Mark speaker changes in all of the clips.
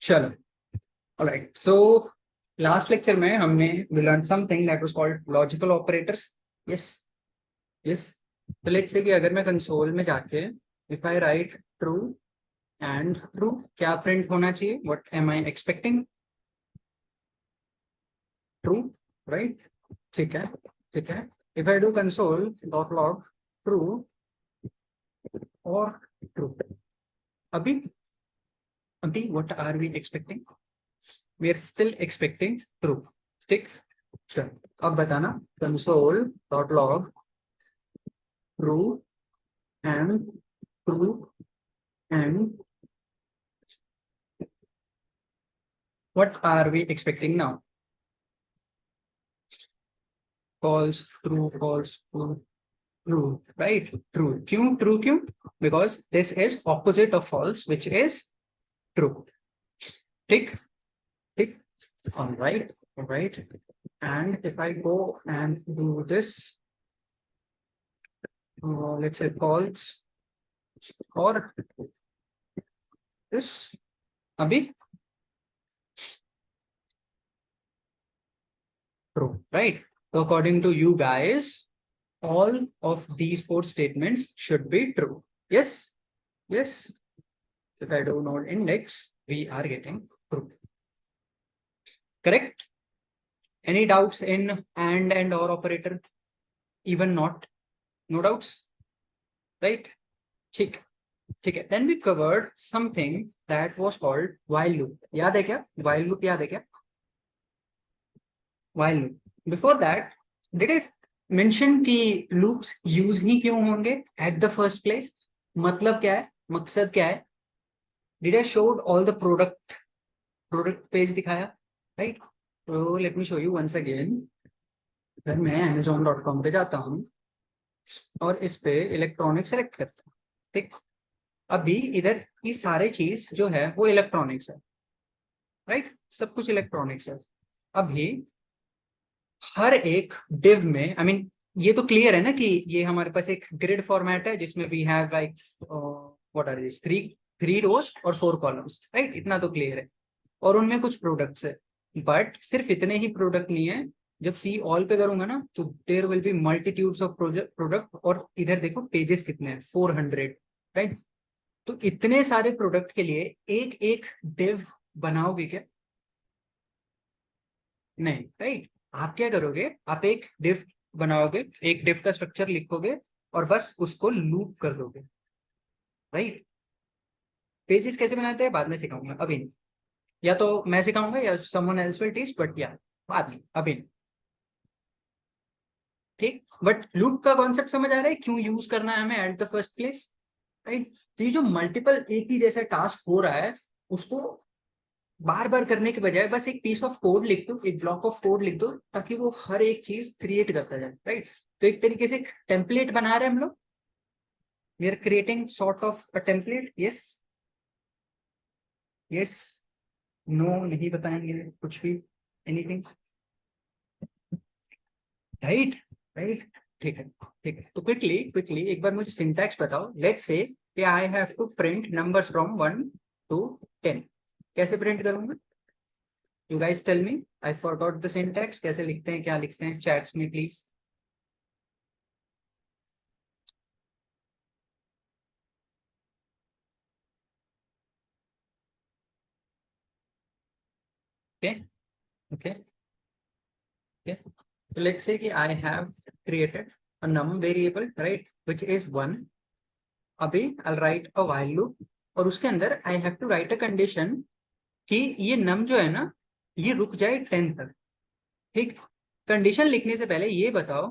Speaker 1: चलो, alright. So last lecture में हमने we learn something that was called logical operators. Yes, yes. तो let's say कि अगर मैं कंसोल में जाके if I write true and true, क्या प्रिंट होना चाहिए? What am I expecting? True, right? ठीक है, ठीक है। If I do console dot log true और ट्रू, अभी अभी what are we expecting? We are still expecting true. ठीक, चलो अब बताना। Console dot log true and true and what are we expecting now? False, true, false, true, true, right? True क्यों? True क्यों? Because this is opposite of false which is true. ठीक, ठीक, alright, alright. And if I go and do this, let's say false or this, abhi true, right? So according to you guys, all of these four statements should be true. Yes, yes. If I do node index, we are getting true. Correct? Any doubts in and or operator? Even not? No doubts, right? ठीक, ठीक है। Then we covered something that was called while loop. याद है क्या? while loop याद है क्या? while loop. Before that, did it mention कि loops use ही क्यों होंगे at the first place? मतलब क्या है? मकसद क्या है? Did I showed all the product page दिखाया, right? So let me show you once again. अगर मैं amazon.com पे जाता हूँ और इस पे इलेक्ट्रॉनिक सेलेक्ट करता हूँ, ठीक? अभी इधर ये सारे चीज जो है वो इलेक्ट्रॉनिक्स है, राइट? सब कुछ इलेक्ट्रॉनिक्स है। अभी हर एक डिव में आई मीन ये तो क्लियर है ना कि ये हमारे पास एक ग्रिड फॉर्मेट है जिसमें we have like what are this, three rows or 4 columns, right? इतना तो क्लियर है। और उनमें कुछ प्रोडक्ट्स है, बट सिर्फ इतने ही प्रोडक्ट नहीं है। जब सी ऑल पे करूंगा ना तो there will be multitudes of product. और इधर देखो पेजेस कितने हैं, 400, राइट? तो इतने सारे प्रोडक्ट के लिए एक एक डिव बनाओगे क्या? नहीं, राइट? आप क्या करोगे? आप एक डिव बनाओगे, एक डिव का स्ट्रक्चर लिखोगे और बस उसको लूप कर दोगे, राइट? पेजेस कैसे बनाते हैं बाद में सिखाऊंगा, अभी नहीं। या तो मैं सिखाऊंगा या someone else will teach, but या बाद में, अभी नहीं। ठीक, बट लूप का कॉन्सेप्ट समझ आ रहा है, क्यों यूज करना है हमें at the first place, right? तो ये जो मल्टीपल एक ही जैसा टास्क हो रहा है उसको बार बार करने के बजाय बस एक पीस ऑफ कोड लिख दो, एक ब्लॉक ऑफ कोड लिख दो, ताकि वो हर एक चीज क्रिएट करता जाए, राइट? तो एक तरीके से टेम्पलेट बना रहे हैं हम लोग। We are creating sort of a template. Yes, yes, no, नहीं बताएंगे कुछ भी, एनीथिंग, राइट? राइट, ठीक है, ठीक है। तो क्विकली क्विकली एक बार मुझे सिंटैक्स बताओ। लेट्स से कि I have to print numbers from 1 to 10। कैसे प्रिंट करूंगा? You guys tell me, I forgot the syntax. कैसे लिखते हैं, क्या लिखते हैं? चैट्स में please. Okay, okay, okay. So let's say कि I have created a num variable, right, which is 1. अभी I'll write a while loop और उसके अंदर I have to write a condition कि ये num जो है ना ये रुक जाए 10 तक। ठीक, कंडीशन लिखने से पहले ये बताओ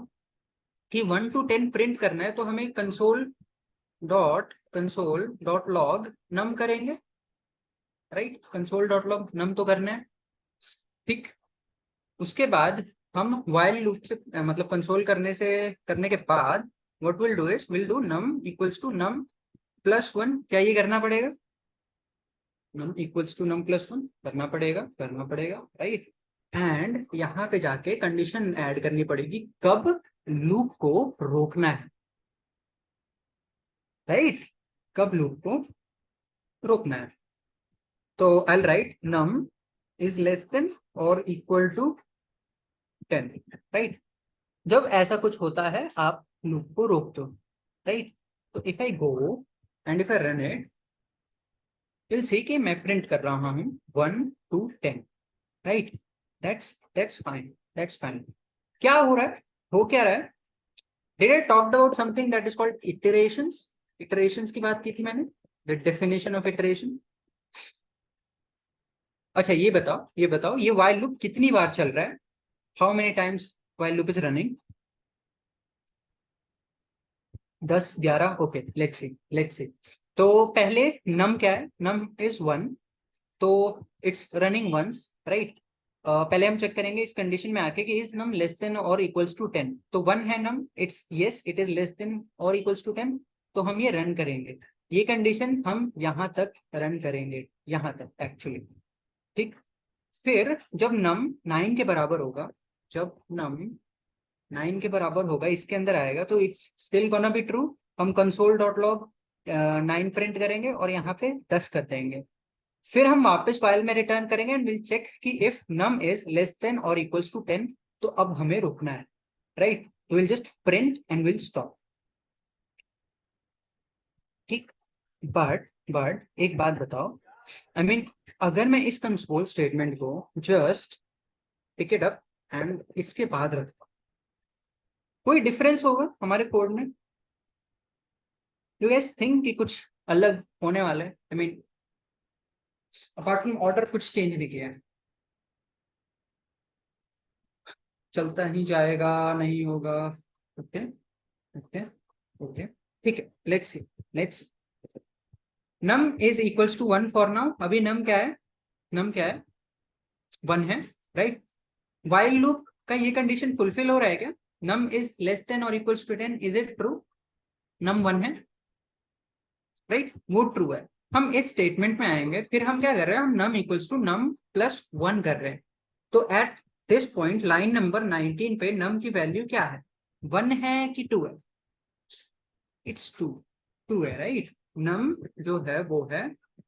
Speaker 1: कि 1 to 10 प्रिंट करना है तो हमें कंसोल डॉट लॉग नम करेंगे, राइट? कंसोल डॉट लॉग नम तो करना है, ठीक। उसके बाद हम while लूप से मतलब कंसोल करने के बाद what will do is will do num equals to num plus 1। क्या ये करना पड़ेगा? num equals to num plus 1 करना पड़ेगा, राइट? एंड यहाँ पे जाके कंडीशन ऐड करनी पड़ेगी कब लूप को रोकना है, राइट? कब लूप को रोकना है। तो I write num is less than or equal to 10, right. जब ऐसा कुछ होता है आप लूप को रोक दो, राइट। तो if I go and if I run it, will see कि मैं प्रिंट कर रहा हूँ 1 to 10, right. That's fine, that's fine. क्या हो रहा है, हो क्या रहा है? Did I talk about something that is called iterations? Iterations की बात की थी मैंने, द डेफिनेशन ऑफ इटरेशन। अच्छा ये बताओ, ये while लूप कितनी बार चल रहा है? How many times while loop is running? 10, 11, okay, let's see. तो पहले नम क्या है? नम इज 1, तो इट्स रनिंग वंस, राइट। पहले हम चेक करेंगे इस कंडीशन में आके कि इज नम लेस देन और इक्वल्स टू 10। तो 1 है num, it's yes it is less than और इक्वल्स टू 10, तो हम ये रन करेंगे। ये कंडीशन हम यहाँ तक रन करेंगे, यहाँ तक एक्चुअली, ठीक। फिर जब नम 9 के बराबर होगा, जब नम 9 के बराबर होगा, इसके अंदर आएगा, तो it's still gonna be true. हम कंसोल डॉट लॉग 9 प्रिंट करेंगे और यहाँ पे 10 कर देंगे। फिर हम वापस फाइल में रिटर्न करेंगे एंड विल चेक कि if num is less than और इक्वल्स टू 10, तो अब हमें रुकना है, right. Will just print and will stop, ठीक। बट एक बात बताओ, आई मीन अगर मैं इस कंसोल स्टेटमेंट को just pick it up and इसके बाद रखता, कोई डिफरेंस होगा हमारे कोड में? यू गाइस थिंक कि कुछ अलग होने वाला है? I mean apart from order कुछ चेंज नहीं किया है? चलता ही जाएगा, नहीं होगा? ओके, ओके, ओके, ठीक है। Let's num is equals to 1 for now. अभी नम क्या है? नम क्या है? 1 है, राइट। वाइल लूप का ये कंडीशन फुलफिल हो रहा है क्या? नम इज लेस देन और equals to 10, is it true? Num 1 है, राइट, वो ट्रू है। हम इस स्टेटमेंट में आएंगे, फिर हम क्या कर रहे हैं, हम नम इक्वल्स टू नम प्लस 1 कर रहे हैं। तो at this point line number 19 पे नम की वैल्यू क्या है? 1 है कि 2 है? इट्स 2, 2 है, राइट। नम जो है वो है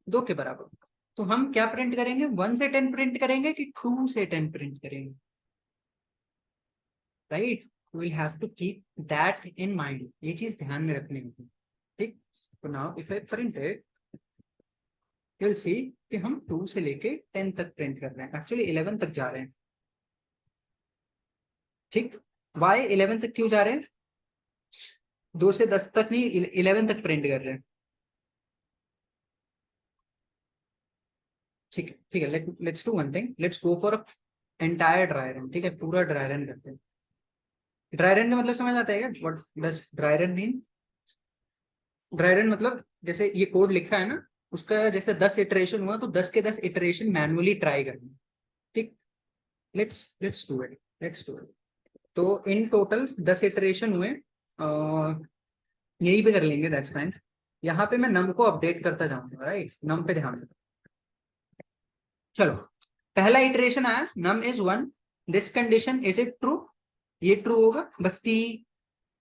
Speaker 1: 2 के बराबर। तो हम क्या प्रिंट करेंगे? 1 से 10 प्रिंट करेंगे कि 2 से 10 प्रिंट करेंगे? Right, will have to keep that in mind, ये चीज ध्यान में रखने की, ठीक। तो now if I print it, you'll see कि हम 2 से लेके 10 तक प्रिंट कर रहे हैं, एक्चुअली 11 तक जा रहे हैं, ठीक। वाई 11 तक क्यों जा रहे हैं? 2 से 10 तक नहीं, 11 तक प्रिंट कर रहे हैं, ठीक है, ठीक है। Let's do one thing, let's go for entire dry run, ठीक है, पूरा ड्राई रन करते हैं। ड्राई रन का मतलब समझ आता है क्या? What does dry run mean? Dry run मतलब जैसे ये कोड लिखा है ना, उसका जैसे 10 इटरेशन हुआ, तो 10 के 10 इटरेशन मैनुअली ट्राई करना, ठीक। Let's do it, let's do it. तो इन टोटल 10 इटरेशन हुए, यही पे कर लेंगे, दैट्स फाइन। यहाँ पे मैं नम को अपडेट करता जाऊंगा, राइट। नम पे ध्यान दो। चलो, पहला इटरेशन आया, num is 1, this condition is it true? ये ट्रू होगा, बस टी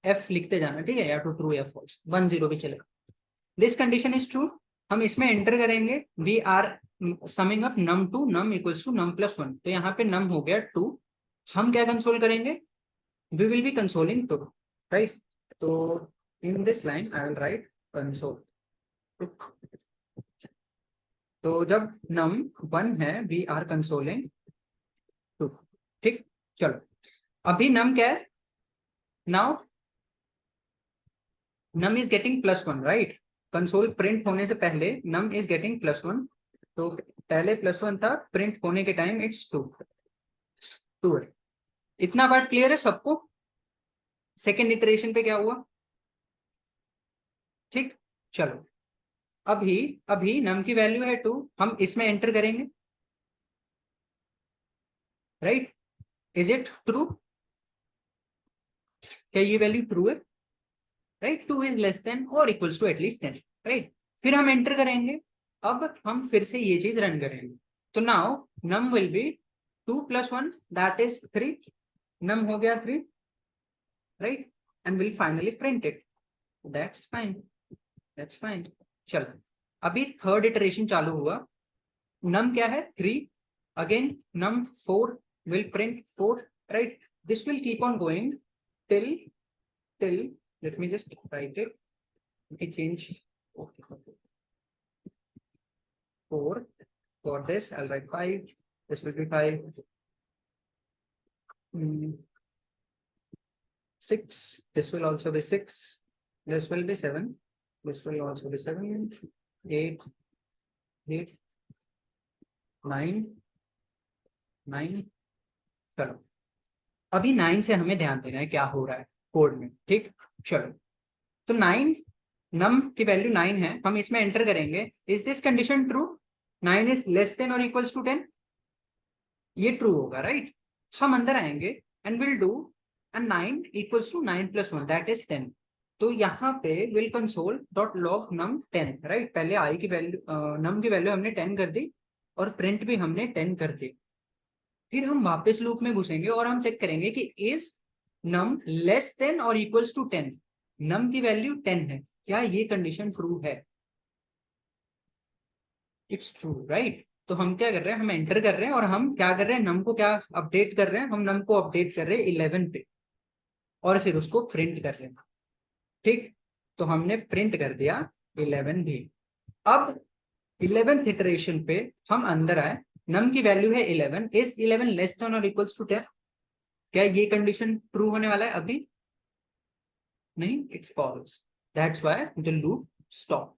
Speaker 1: एफ लिखते जाना, ठीक है, या तो ट्रू या फॉल्स, 1 0 भी चलेगा। दिस कंडीशन इज ट्रू, हम इसमें एंटर करेंगे we are summing up num to num equals to num plus 1, तो यहाँ पे नम हो गया 2। हम क्या कंसोल करेंगे? We will be consoling 2, right. तो in this line I will write console. तो जब नम 1 है, वी आर कंसोलिंग 2, ठीक। चलो, अभी नम क्या है? Now num is getting plus 1, right. Console print होने से पहले नम इज गेटिंग प्लस 1, तो पहले प्लस 1 था, प्रिंट होने के टाइम इट्स 2, 2 है। इतना बात क्लियर है सबको? सेकेंड इटरेशन पे क्या हुआ, ठीक। चलो, अभी अभी नम की वैल्यू है 2, हम इसमें एंटर करेंगे, राइट। Is it true? क्या ये वैल्यू ट्रू है? राइट, 2 इज लेस देन और इक्वल्स टू एटलीस्ट 10, राइट। फिर हम एंटर करेंगे, अब हम फिर से ये चीज रन करेंगे। तो now num will be 2 plus 1, that is 3। Num हो गया 3, right, and will finally print it, that's fine, that's fine. चलो, अभी थर्ड इटरेशन चालू हुआ, num क्या है 3, again num 4 will print 4, right? This will keep on going till let me just write it. Let me change. Okay. 4 for this, I'll write 5. This will be 5. 6. This will also be 6. This will be 7. This will also be 7. 8. 8. 9. 9. चलो अभी 9 से हमें ध्यान देना है क्या हो रहा है कोड में, ठीक। चलो तो 9 नम की वैल्यू 9 है, हम इसमें एंटर करेंगे। Is this condition true? 9 is less than और इक्वल्स टू 10? ये ट्रू होगा, राइट? हम अंदर आएंगे and will do and 9 equals to 9 plus 1 that is 10। तो यहाँ पे will console dot log num 10, right? पहले आई की वैल्यू नम की वैल्यू हमने 10 कर दी और प्रिंट भी हमने 10 कर दी। फिर हम वापस लूप में घुसेंगे और हम चेक करेंगे कि इज नम लेस देन और इक्वल्स टू 10। नम की वैल्यू 10 है, क्या ये कंडीशन ट्रू है? It's true, right? तो हम क्या कर रहे हैं, हम एंटर कर रहे हैं और हम क्या कर रहे हैं, नम को क्या अपडेट कर रहे हैं, हम नम को अपडेट कर रहे हैं 11 पे और फिर उसको प्रिंट कर रहे हैं, ठीक। तो हमने प्रिंट कर दिया 11 भी। अब 11th इटरेशन पे हम अंदर आए, नम की वैल्यू है 11, इज 11 लेस देन और इक्वल्स टू 10? क्या ये कंडीशन ट्रू होने वाला है अभी? नहीं, it's false. That's why the loop stop.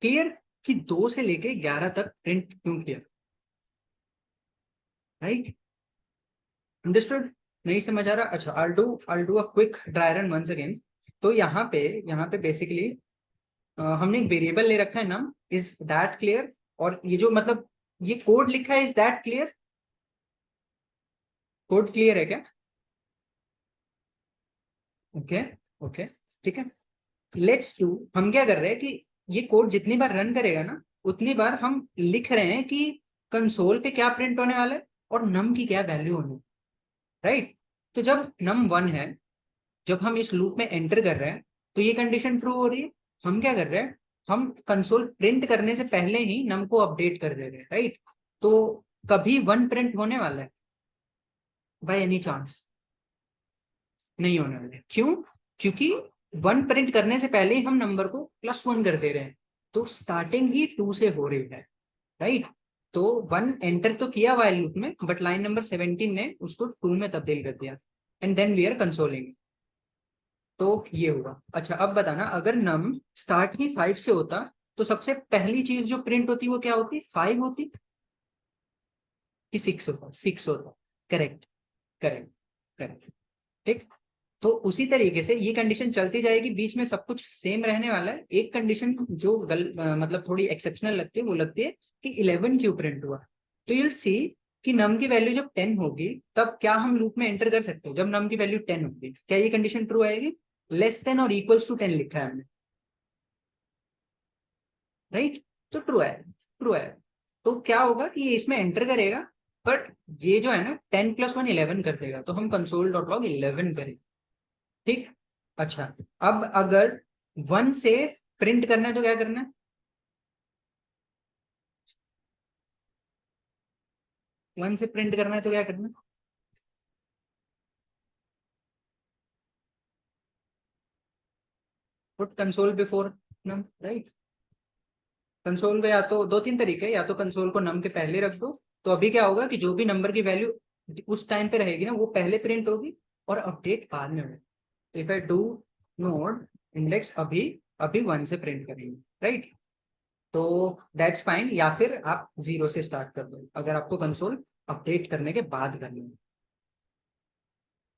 Speaker 1: Clear कि 2 से लेके 11 तक प्रिंट क्यों किया, राइट? अंडरस्टूड? नहीं समझ आ रहा? अच्छा, I'll do a quick dry run once again। तो यहाँ पे बेसिकली हमने एक वेरिएबल ले रखा है नम, इज दैट क्लियर? और ये जो मतलब ये कोड लिखा है, is that clear? Code clear है क्या? ओके, ओके, ठीक है। लेट्स डू, हम क्या कर रहे हैं कि ये कोड जितनी बार रन करेगा ना, उतनी बार हम लिख रहे हैं कि कंसोल पे क्या प्रिंट होने वाला है और नम की क्या वैल्यू होनी, राइट? तो जब नम 1 है, जब हम इस लूप में एंटर कर रहे हैं तो ये कंडीशन ट्रू हो रही है। हम क्या कर रहे हैं, हम कंसोल प्रिंट करने से पहले ही नम को अपडेट कर दे रहे हैं, राइट? तो कभी 1 प्रिंट होने वाला है बाय एनी चांस? नहीं होने वाला है। क्यों? क्योंकि 1 प्रिंट करने से पहले ही हम नंबर को +1 कर दे रहे हैं, तो स्टार्टिंग ही 2 से हो रही है, राइट? तो 1 एंटर तो किया हुआ है लूप में, बट लाइन नंबर 17 ने उसको 2 में तब्दील कर दिया and then we are consoling. तो ये होगा। अच्छा, अब बताना, अगर नम स्टार्ट ही 5 से होता तो सबसे पहली चीज जो प्रिंट होती वो क्या होती? 5 होती कि 6 होता? 6 होता। करेक्ट, करेक्ट, करेक्ट, ठीक। तो उसी तरीके से ये कंडीशन चलती जाएगी, बीच में सब कुछ सेम रहने वाला है। एक कंडीशन जो मतलब थोड़ी एक्सेप्शनल लगती है, वो लगती है कि 11 क्यों प्रिंट हुआ। तो यूल सी कि नम की वैल्यू जब 10 होगी तब क्या हम लूप में एंटर कर सकते हो? जब नम की वैल्यू 10 होगी क्या ये कंडीशन ट्रू आएगी? लेस देन और इक्वल्स टू 10 लिखा है हमने, राइट? तो ट्रू है, ट्रू है। तो क्या होगा कि ये इसमें एंटर करेगा, बट ये जो है ना 10 + 1 11 कर देगा, तो हम कंसोल डॉट लॉग 11 करेंगे, ठीक। अच्छा, अब अगर 1 से प्रिंट करना है तो क्या करना है? 1 से प्रिंट करना है तो क्या करना है? पुट कंसोल बिफोर नम, राइट? कंसोल में या तो 2-3 तरीके, या तो कंसोल को नम के पहले रख दो, तो अभी क्या होगा कि जो भी नंबर की वैल्यू उस टाइम पे रहेगी ना, वो पहले प्रिंट होगी और अपडेट बाद में होगी। If I do node index अभी, अभी 1 से प्रिंट करेंगे, राइट? तो दैट्स फाइन, या फिर आप 0 से स्टार्ट कर दो अगर आपको कंसोल अपडेट करने के बाद करनी है,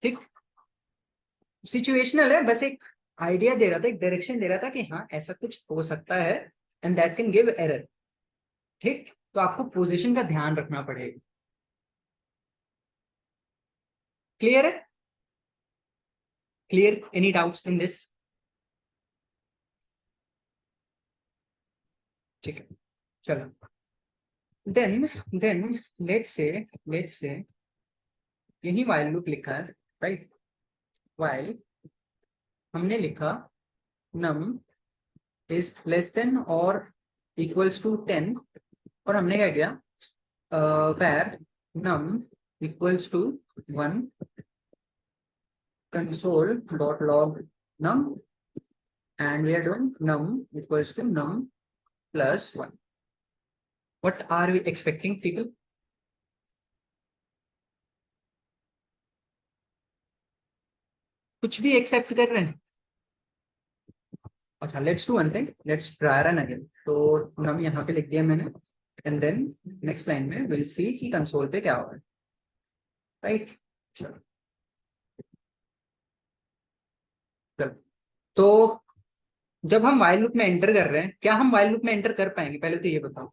Speaker 1: ठीक। सिचुएशनल है, बस एक आइडिया दे रहा था, एक डायरेक्शन दे रहा था कि हाँ ऐसा कुछ हो सकता है and that can give error, ठीक। तो आपको पोजीशन का ध्यान रखना पड़ेगा। क्लियर है? Clear? Any doubts in this? ठीक है, चलो। देन लेट्स से यही वाइल लूप लिखा है, राइट? वाइल हमने लिखा नम इज लेस देन और इक्वल्स टू 10 और हमने क्या किया where num equals to 1 console.log num and we are doing num equals to num plus 1. What are we expecting people? कुछ भी एक्सेप्ट कर रहे हैं? अच्छा, let's do one thing, let's try run again. तो नम यहाँ पे लिख दिया मैंने एंड देन नेक्स्ट लाइन में विल सी कि कंसोल पे क्या होगा. राइट, चलो तो जब हम व्हाइल लूप में एंटर कर रहे हैं, क्या हम व्हाइल लूप में एंटर कर पाएंगे? पहले तो ये बताओ,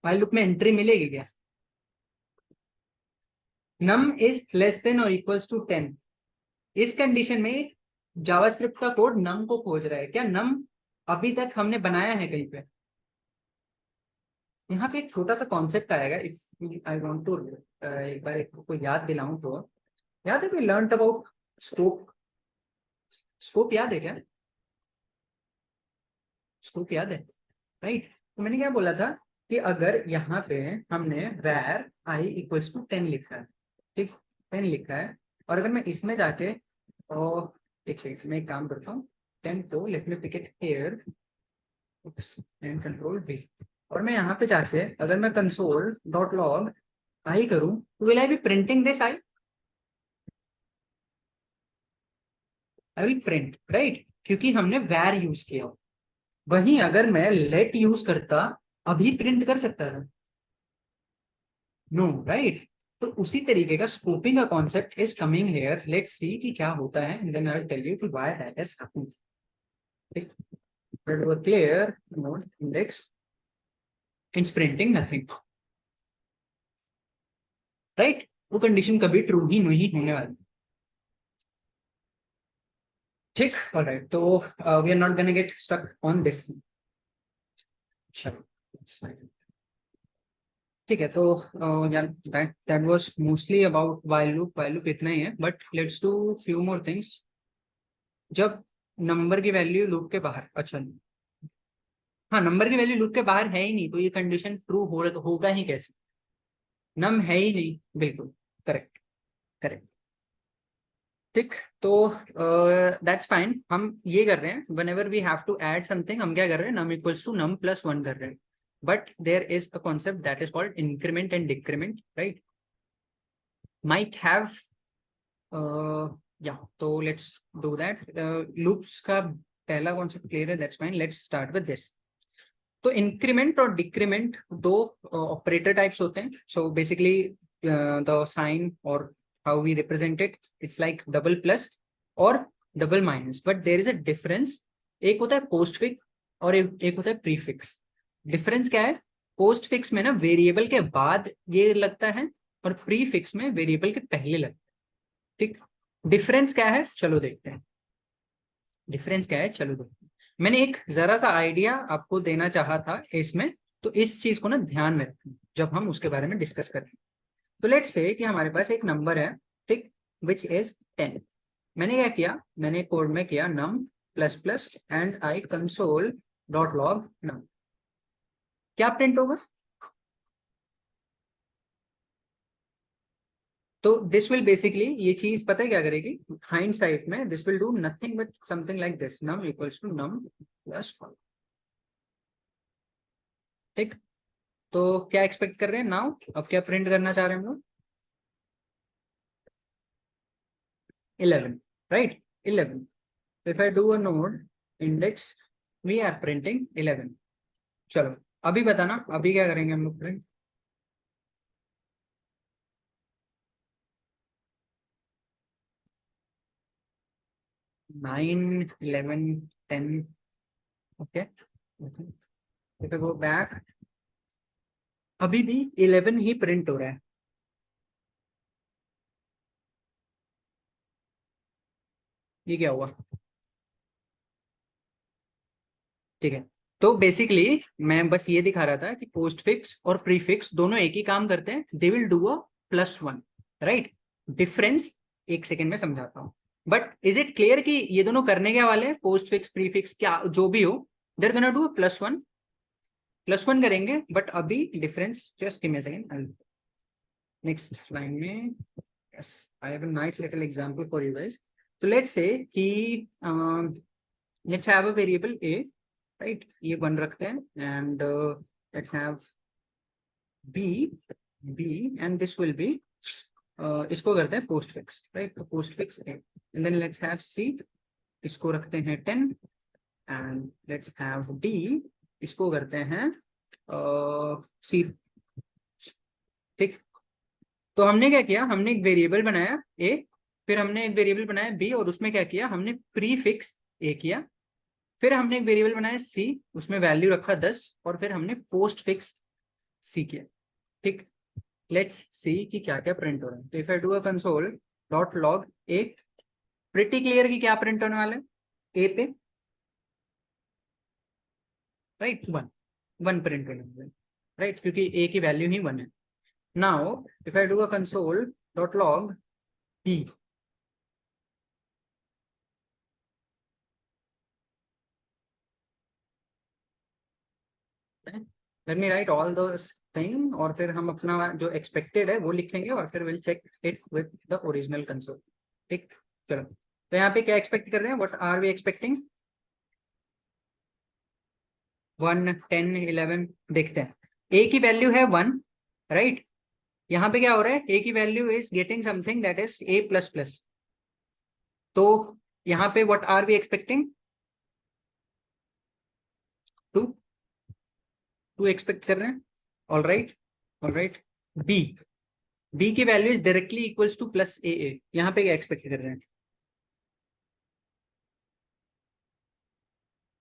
Speaker 1: व्हाइल लूप में एंट्री मिलेगी क्या? नम इज लेस देन और इक्वल्स टू 10. इस कंडीशन में जावास्क्रिप्ट का कोड नम को खोज रहा है. क्या नम अभी तक हमने बनाया है कहीं पे? यहाँ पे एक छोटा सा कॉन्सेप्ट आएगा. इफ आई वांट टू एक बार को याद दिलाऊं तो याद है, we learn about scope. Scope याद है क्या? स्कोप याद है, राइट. तो मैंने क्या बोला था कि अगर यहाँ पे हमने where I इक्वल्स टू 10 लिखा है, ठीक, 10 लिखा है, और अगर मैं इसमें जाके और एक सेकंड में एक काम करता हूँ, 10 तो let me pick it here and control V, और मैं यहाँ पे जाके अगर मैं कंसोल डॉट लॉग आई करूँ तो will I be printing this I will print, right, क्योंकि हमने where यूज किया. वहीं अगर मैं लेट यूज करता अभी प्रिंट कर सकता था? No, right. तो उसी तरीके का स्कोपिंग का concept is coming here. Let's see कि क्या होता है and then I will tell you कि व्हाई दैट इज हैपनिंग. ठीक, बट वो clear node index it's printing nothing, right. वो कंडीशन कभी ट्रू ही नहीं होने वाली. ठीक, ऑलराइट. तो we are not gonna get stuck on this. चलो, ठीक है. तो that was mostly about while loop. While loop इतना ही है, but let's do few more things. जब नंबर की वैल्यू लूप के बाहर, अच्छा हाँ, नंबर की वैल्यू लूप के बाहर है ही नहीं तो ये कंडीशन ट्रू होगा ही कैसे? नम है ही नहीं, बिल्कुल करेक्ट, करेक्ट. ठीक, तो दैट्स फाइन. हम ये कर रहे हैं whenever we have to add something, हम क्या कर रहे हैं, num equals to num plus 1 कर रहे हैं. But there is a concept that is called increment and decrement, right. Might have या, तो लेट्स डू दैट. लूप्स का पहला कॉन्सेप्ट क्लियर है, that's fine. Let's start with this. तो increment और डिक्रीमेंट दो ऑपरेटर टाइप्स होते हैं. सो बेसिकली द साइन और how we represent it, it's like double plus or double minus, but there is a difference. एक होता है पोस्ट फिक्स और एक होता है प्रीफिक्स. डिफरेंस क्या है? पोस्ट फिक्स में ना वेरिएबल के बाद ये लगता है और प्रीफिक्स में वेरिएबल के पहले लगता है. ठीक, डिफरेंस क्या है, चलो देखते हैं. डिफरेंस क्या है, चलो देखते हैं. मैंने एक जरा सा आइडिया आपको देना चाहा था इसमें, तो इस चीज को ना ध्यान में रखें जब हम उसके बारे में डिस्कस करें. तो लेट्स से कि हमारे पास एक नंबर है, ठीक, विच इज 10. मैंने क्या किया, मैंने कोड में किया num plus plus and I console dot log num. क्या प्रिंट होगा? तो दिस विल बेसिकली, ये चीज पता है क्या करेगी हाइंड साइड में? This will do nothing but something like this, num equals to num plus 1. ठीक, तो क्या एक्सपेक्ट कर रहे हैं नाउ? अब क्या प्रिंट करना चाह रहे हैं हम लोग? 11, right, 11. If I do a node index we are printing 11. चलो अभी बताना, अभी क्या करेंगे हम लोग print? Nine, 11, 10. Okay, if I go back, अभी भी 11 ही प्रिंट हो रहा है. ये क्या हुआ? ठीक है, तो बेसिकली मैं बस ये दिखा रहा था कि पोस्ट फिक्स और प्रीफिक्स दोनों एक ही काम करते हैं. They will do a plus 1, right. Difference एक सेकेंड में समझाता हूँ. बट इज इट क्लियर कि ये दोनों करने क्या वाले हैं? पोस्ट फिक्स प्री फिक्स क्या जो भी हो, देयर गोना डू +1 करेंगे, बट अभी difference just give me a second. Next line में yes I have a nice little example for you guys. So let's say कि let's have a variable a, right? ये 1 रखते हैं and let's have b and this will be इसको करते हैं post fix, right? तो post fix a and then let's have c, इसको रखते हैं 10 and let's have d, इसको करते हैं c, ठीक? तो हमने क्या किया, हमने एक वेरिएबल बनाया a, फिर हमने एक वेरिएबल बनाया b और उसमें क्या किया, हमने प्री फिक्स a किया, फिर हमने एक वेरिएबल बनाया c, उसमें वैल्यू रखा 10 और फिर हमने पोस्ट फिक्स c किया, ठीक? लेट्स सी कि क्या क्या प्रिंट हो रहा है। तो if I do a console dot log a, pretty clear कि क्या प्रिंट होने वाला है a पे, राइट? 1 प्रिंट होने वाला है, राइट? क्योंकि a की वैल्यू ही 1 है। Now if I do a console dot log b, late me right all those thing और फिर हम अपना जो एक्सपेक्टेड है वो लिखेंगे और फिर will check it with the original console, ठीक? चलो, तो यहाँ पे क्या एक्सपेक्ट कर रहे हैं, व्हाट आर वी एक्सपेक्टिंग? 1 10 11 देखते हैं। a की वैल्यू है 1, राइट? यहाँ पे क्या हो रहा है, a की value is getting something that is a plus plus, तो यहाँ पे what are we expecting? 2 2 expect कर रहे हैं, all right, all right. b की value is directly equals to plus a, यहाँ पे क्या एक्सपेक्ट कर रहे हैं?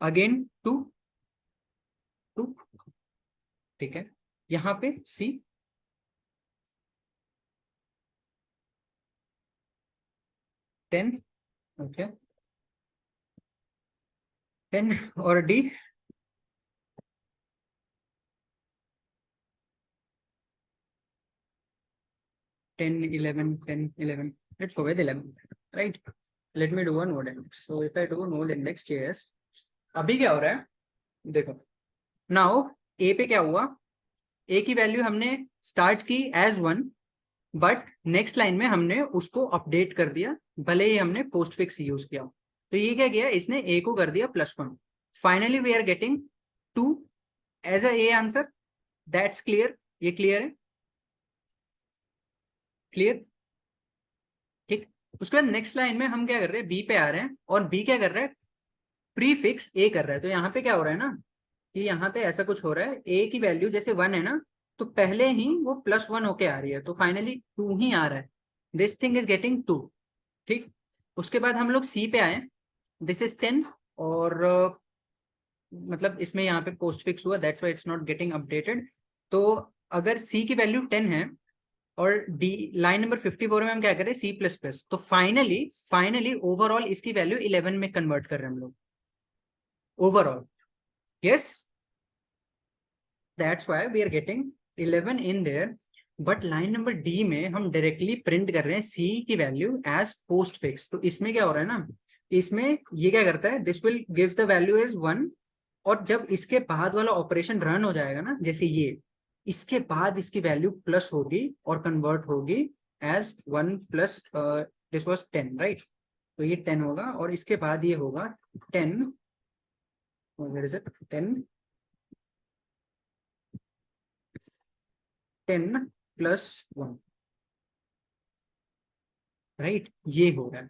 Speaker 1: अगेन 2 2, ठीक है? यहाँ पे c 10, ओके 10 और d 10 11 10 11, let's go with 11, right? Let me do a node index. So if I do node index js, अभी क्या हो रहा है देखो, नाउ a पे क्या हुआ, a की वैल्यू हमने स्टार्ट की एज 1, बट नेक्स्ट लाइन में हमने उसको अपडेट कर दिया, भले ही हमने पोस्ट फिक्स यूज किया। तो ये क्या किया, इसने a को कर दिया +1, finally we are getting 2 as a a answer, that's clear? ये क्लियर है? क्लियर, ठीक? उसके बाद नेक्स्ट लाइन में हम क्या कर रहे हैं, बी पे आ रहे हैं और बी क्या कर रहा है, प्री फिक्स ए कर रहा है। तो यहाँ पे क्या हो रहा है ना, कि यहाँ पे ऐसा कुछ हो रहा है, ए की वैल्यू जैसे 1 है ना, तो पहले ही वो +1 होके आ रही है, तो फाइनली 2 ही आ रहा है, दिस थिंग इज गेटिंग 2, ठीक? उसके बाद हम लोग सी पे आए, दिस इज 10 और मतलब इसमें यहाँ पे पोस्ट फिक्स हुआ, that's why it's not getting updated. तो अगर सी की वैल्यू 10 है और डी लाइन नंबर 54 में हम क्या करें, सी प्लस प्लस, तो फाइनली ओवरऑल इसकी वैल्यू 11 में कन्वर्ट कर रहे हैं हम लोग, overall, yes, that's why we are getting 11 in there. But line number D में हम डायरेक्टली प्रिंट कर रहे हैं सी की वैल्यू एज पोस्ट फिक्स। तो इसमें क्या हो रहा है ना, इसमें ये क्या करता है, this will give the value as 1, और जब इसके बाद वाला ऑपरेशन रन हो जाएगा ना, जैसे ये, इसके बाद इसकी वैल्यू प्लस होगी और कन्वर्ट होगी as 1 plus this was 10, right? तो ये 10 होगा और इसके बाद ये होगा 10, where is it, 10 plus 1, right? ये होगा,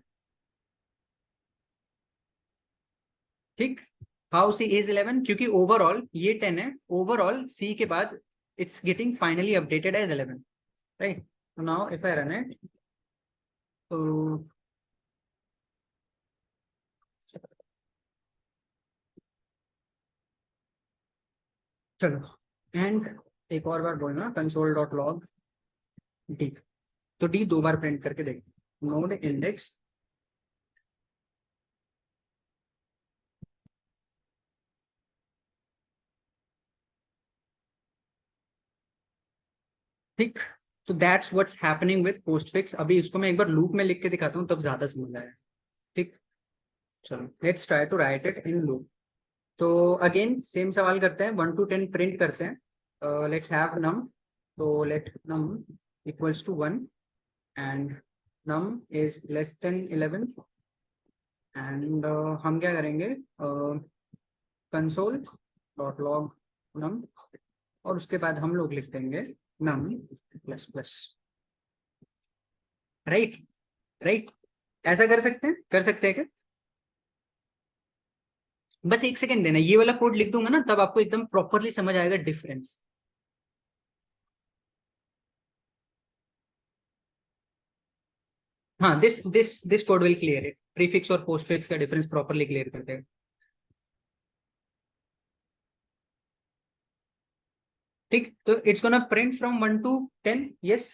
Speaker 1: ठीक? हाउ सी इज 11, क्योंकि ओवरऑल ये 10 है, ओवरऑल सी के बाद it's getting finally updated as 11, right? So now if I run it, तो चलो, एंड एक और बार बोलना कंसोल डॉट लॉग डी, तो डी 2 बार प्रिंट करके देख, नोड इंडेक्स, ठीक? तो that's what's happening with postfix. अभी इसको मैं एक बार लूप में लिख के दिखाता हूँ, तब ज्यादा समझ आएगा। ठीक, चलो let's try to write it in loop. तो अगेन सेम सवाल करते हैं, 1 to 10 प्रिंट करते हैं। लेट्स हैव नम, तो let num equals to 1 and num is less than 11 and हम क्या करेंगे, कंसोल डॉट लॉग num, और उसके बाद हम लोग लिख देंगे num plus plus. Right, right, ऐसा कर सकते हैं, कर सकते हैं क्या? बस एक सेकंड देना, ये वाला कोड लिख दूंगा ना, तब आपको एकदम प्रॉपरली समझ आएगा डिफरेंस। हाँ, this code will clear it, prefix और पोस्टफिक्स का डिफरेंस प्रॉपरली क्लियर कर देगा। ठीक, तो it's gonna print from 1 to 10, yes,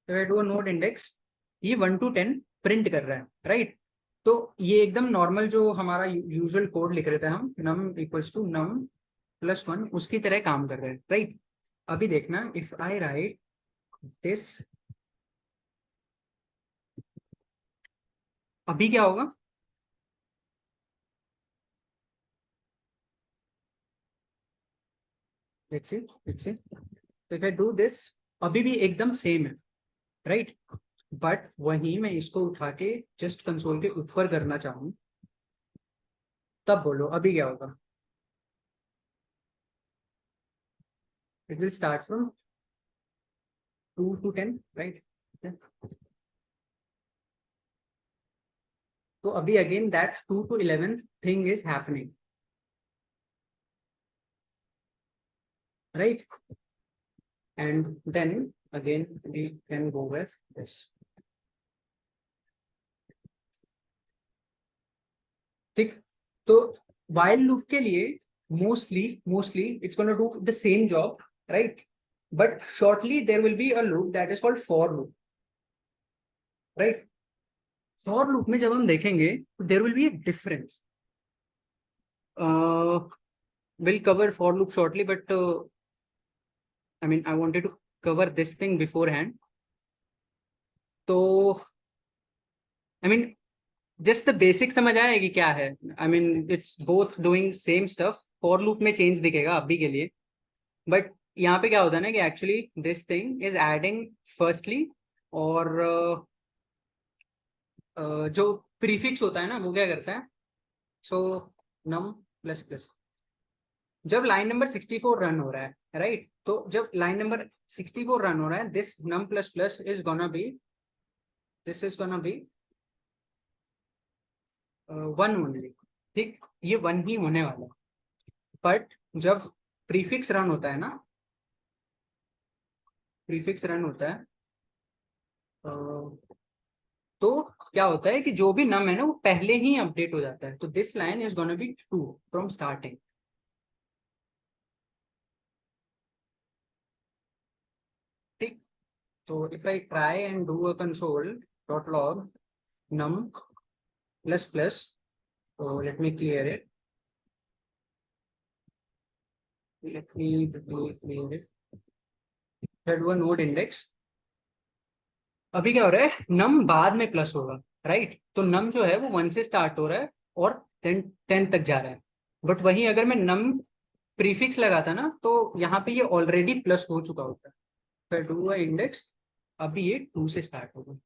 Speaker 1: do a node index, ये 1 to 10 प्रिंट कर रहा है, राइट। तो ये एकदम नॉर्मल जो हमारा यूजुअल कोड लिख रहे थे हम, num equals to num plus 1, उसकी तरह काम कर रहे हैं, राइट। अभी देखना, इफ आई राइट दिस, अभी क्या होगा? लेट्स सी, लेट्स सी, तो इफ आई डू दिस, अभी भी एकदम सेम है, राइट। बट वहीं मैं इसको उठा के जस्ट कंसोल के ऊपर करना चाहूँ, तब बोलो अभी क्या होगा? It will start from 2 to 10, right. तो अभी again that 2 to 11 thing is happening, right, and then again we can go with this. ठीक, तो while लूप के लिए mostly it's gonna do the same job, right, but shortly there will be a loop that is called for loop, right. For loop में जब हम देखेंगे तो there will be a difference, will cover for loop shortly, but I mean I wanted to cover this thing beforehand. तो I mean just the basic समझ आया कि क्या है, I mean it's both doing same stuff, for loop में change दिखेगा अभी के लिए, बट यहाँ पे क्या होता है ना कि actually this thing is adding firstly, और जो प्रीफिक्स होता है ना वो क्या करता है, सो नम प्लस प्लस, जब लाइन नंबर 64 रन हो रहा है, राइट, तो जब लाइन नंबर 64 रन हो रहा है, this num plus plus is gonna be, this is gonna be 1 only, ठीक, ये 1 ही होने वाला है। बट जब प्रीफिक्स रन होता है ना, प्रीफिक्स रन होता है, तो क्या होता है कि जो भी नम है ना वो पहले ही अपडेट हो जाता है, तो this line is gonna be 2 from starting. ठीक, तो if I try and do a console dot log num plus plus, तो let me clear it, let me clear it, do a node index. अभी क्या हो रहा है, नम बाद में प्लस होगा, राइट, तो नम जो है वो 1 से स्टार्ट हो रहा है और 10 तक जा रहा है, बट वहीं अगर मैं नम प्रीफिक्स लगाता ना तो यहाँ पे ये ऑलरेडी प्लस हो चुका होता है, फिर डू अ इंडेक्स, अभी ये 2 से स्टार्ट होगा।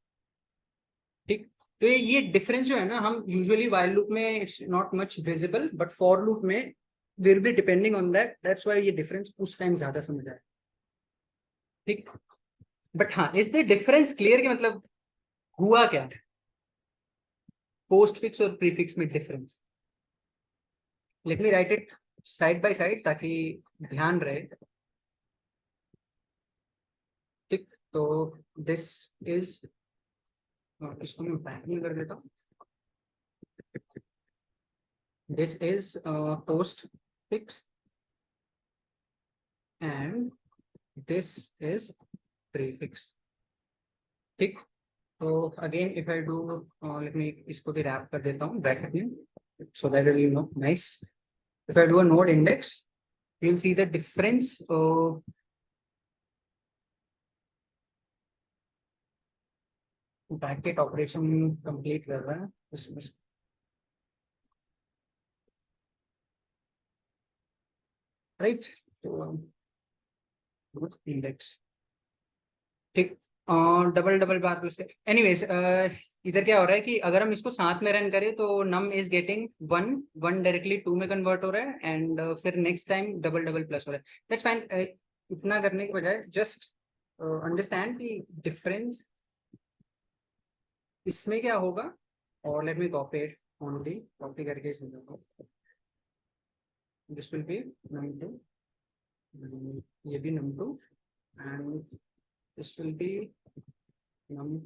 Speaker 1: ठीक, तो ये डिफरेंस जो है ना, हम यूजुअली वाइल लूप में it's not much visible, but for loop में will be depending on that, that's why ये डिफरेंस उस टाइम ज्यादा समझ आए। ठीक, बट हाँ, इज द डिफरेंस क्लियर कि मतलब हुआ क्या, पोस्ट फिक्स और प्रीफिक्स में difference? Late me right it side by side ताकि ध्यान रहे। ठीक, तो दिस इज, इसको मैं बैक में कर देता हूँ, this is post fix and this is prefix. ठीक, तो again if I do, let me इसको भी रैप कर देता हूँ ब्रैकेट में, so that you know, nice. If I do a node index, you will see the difference, bracket operation complete कर रहा है, बस राइट। तो इंडेक्स ठीक। और डबल डबल बार प्लस एनीवेज, इधर क्या हो रहा है कि अगर हम इसको साथ में रन करें तो num is getting one, one directly two में कन्वर्ट हो रहा है एंड फिर next time double double plus हो रहा है। That's fine. इतना करने के बजाय जस्ट अंडरस्टैंड कि डिफरेंस इसमें क्या होगा। और let me copy it only, copy करके this will be num two, ये भी num two and this will be num.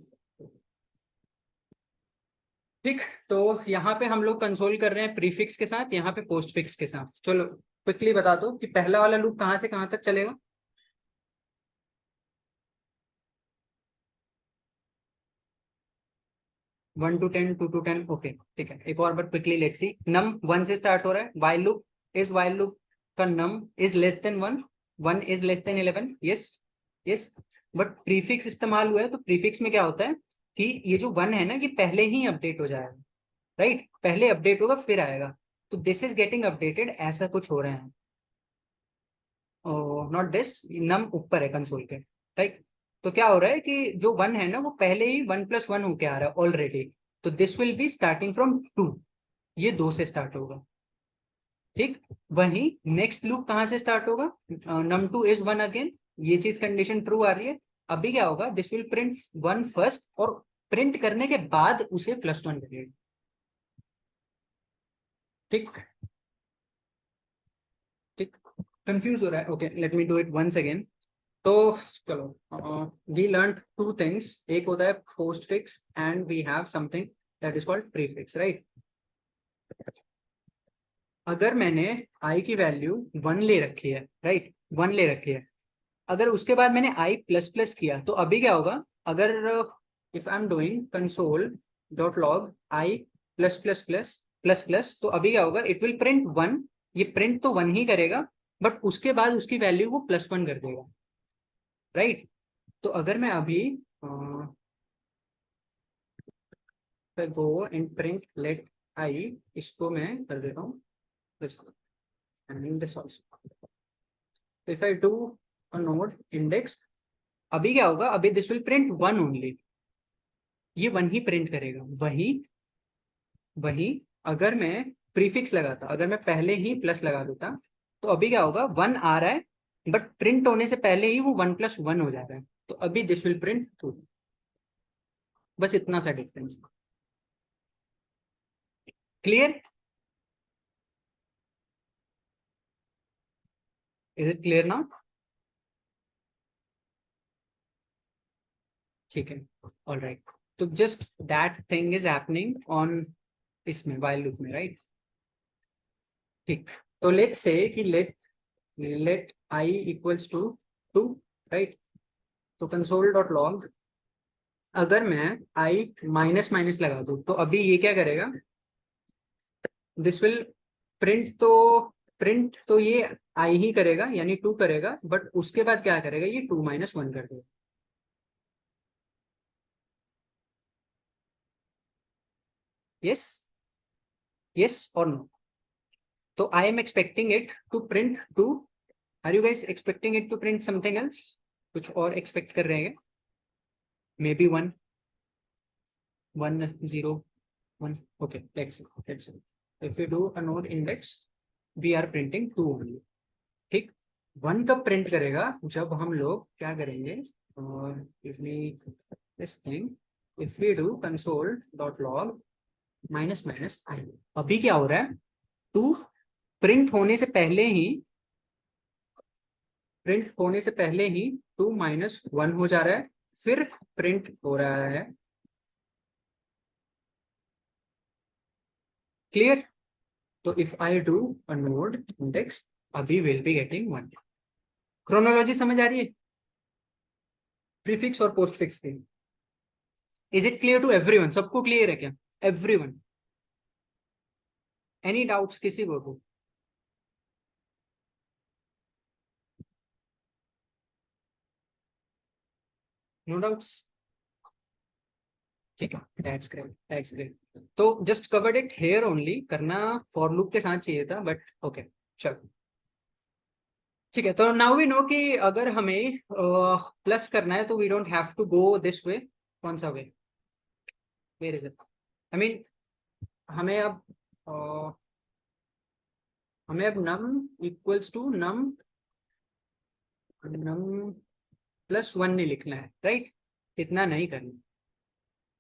Speaker 1: ठीक। तो यहाँ पे हम लोग कंसोल कर रहे हैं प्रीफिक्स के साथ, यहाँ पे पोस्ट फिक्स के साथ। चलो क्विकली बता दो कि पहला वाला लूप कहाँ से कहाँ तक चलेगा। 1 to 10, 2 to 10। ओके ठीक है, एक और बार क्विकली लेट्स सी। नम 1 से स्टार्ट हो रहा है, while loop is, while loop का num is less than 1, 1 is less than 11। Yes yes. But prefix इस्तेमाल हुआ है तो प्रीफिक्स में क्या होता है कि ये जो 1 है ना कि पहले ही अपडेट हो जाएगा, राइट। पहले अपडेट होगा फिर आएगा, तो दिस इज गेटिंग अपडेटेड, ऐसा कुछ हो रहा है। नॉट दिस, नम ऊपर है कंसोल के, राइट। तो क्या हो रहा है कि जो 1 है ना वो पहले ही 1 + 1 होके आ रहा है ऑलरेडी। तो this will be starting from 2, ये 2 से स्टार्ट होगा। ठीक। वही नेक्स्ट लूप कहाँ से स्टार्ट होगा, नम टू इज 1 अगेन, ये चीज कंडीशन ट्रू आ रही है। अभी क्या होगा, दिस विल प्रिंट 1 फर्स्ट और प्रिंट करने के बाद उसे +1 करेगा। ठीक ठीक। कंफ्यूज हो रहा है, okay let me do it once again. तो चलो, वी लर्न टू थिंग्स, एक होता है postfix and we have something that is called prefix, right. अगर मैंने आई की वैल्यू 1 ले रखी है, राइट, 1 ले रखी है, अगर उसके बाद मैंने आई प्लस प्लस किया तो अभी क्या होगा, अगर if I am doing console dot log I plus plus plus plus plus, तो अभी क्या होगा, इट विल प्रिंट 1, ये प्रिंट तो 1 ही करेगा, बट उसके बाद उसकी वैल्यू वो +1 कर देगा, राइट। तो अगर मैं अभी गो एंड प्रिंट लेट आई, इसको मैं कर देता हूँ this and this also. So if I do a node index, अभी क्या होगा, अभी दिस विल प्रिंट 1 ओनली, ये 1 ही प्रिंट करेगा। वही वही अगर मैं प्रीफिक्स लगाता, अगर मैं पहले ही प्लस लगा देता, तो अभी क्या होगा, 1 आ रहा है बट प्रिंट होने से पहले ही वो 1 + 1 हो जा रहा है, तो अभी दिस विल प्रिंट 2। बस इतना सा difference. Clear? Is it clear now? ठीक है, ऑल राइट। तो just that thing is happening on इसमें वाइल लूप में, राइट। ठीक। तो लेट से कि let i equals to 2, right. तो कंसोल डॉट लॉग, अगर मैं आई माइनस माइनस लगा दूं तो अभी ये क्या करेगा, दिस विल प्रिंट तो ये आई ही करेगा यानी 2 करेगा, बट उसके बाद क्या करेगा, ये 2 - 1 कर देगा। यस यस और नो। तो I am expecting it to print 2। Are you guys expecting it to print something else? कुछ और एक्सपेक्ट कर रहे हैं? Maybe 1, 1 0 1। okay, let's see if we do a node index, we are printing 2 only। ठीक। 1 कब print करेगा, जब हम लोग क्या करेंगे, और if we this thing, if we do console dot log minus minus I, अभी क्या हो रहा है, 2 प्रिंट होने से पहले ही, प्रिंट होने से पहले ही 2 - 1 हो जा रहा है, फिर प्रिंट हो रहा है। क्लियर? तो if I do a node index, अभी विल बी गेटिंग 1। क्रोनोलॉजी समझ आ रही है प्रीफिक्स और पोस्ट फिक्स की? Is it clear to everyone? सबको क्लियर है क्या? एवरीवन? एनी डाउट्स किसी को? No doubts? ठीक है, दैट्स ग्रेट, दैट्स ग्रेट। तो just covered it here only, करना फॉर लूप के साथ चाहिए था, बट ओके चलो ठीक है। तो नाउ वी नो कि अगर हमें प्लस करना है तो we don't have to go this way. कौन सा way? Where is it? I mean हमें अब हमें अब num equals to num num plus one नहीं लिखना है, राइट? इतना नहीं करना।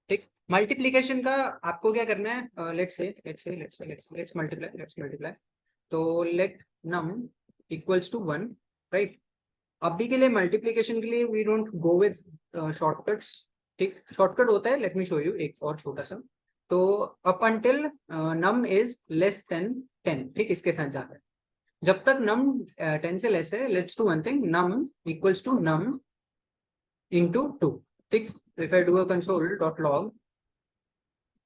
Speaker 1: ठीक, मल्टीप्लीकेशन का आपको क्या करना है? Let's multiply. तो let num equals to one, right? अभी के लिए मल्टीप्लीकेशन के लिए we don't go with shortcuts. ठीक, शॉर्टकट होता है, लेट मी शो यू एक और छोटा सा। तो up until num is less than 10, ठीक, इसके साथ जाता है। जब तक नम 10 से लेस है, let's do one thing, num equals to num into two. ठीक, if I do a console dot log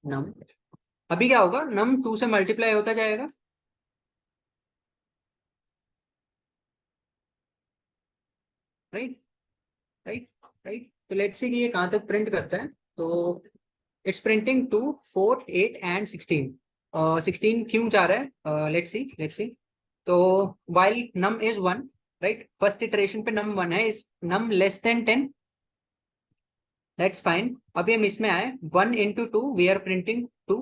Speaker 1: num, अभी क्या होगा? नम 2 से मल्टीप्लाई होता जाएगा, राइट राइट राइट। तो लेट्स सी कि ये कहाँ तक प्रिंट करता है। तो इट्स प्रिंटिंग 2 4 8 एंड 16। 16 क्यों जा रहा है? Let's see. तो while num is 1, right, first iteration पे नम 1 है, is num less than 10, that's fine. अभी हम इसमें आए 1 into two, we are printing 2,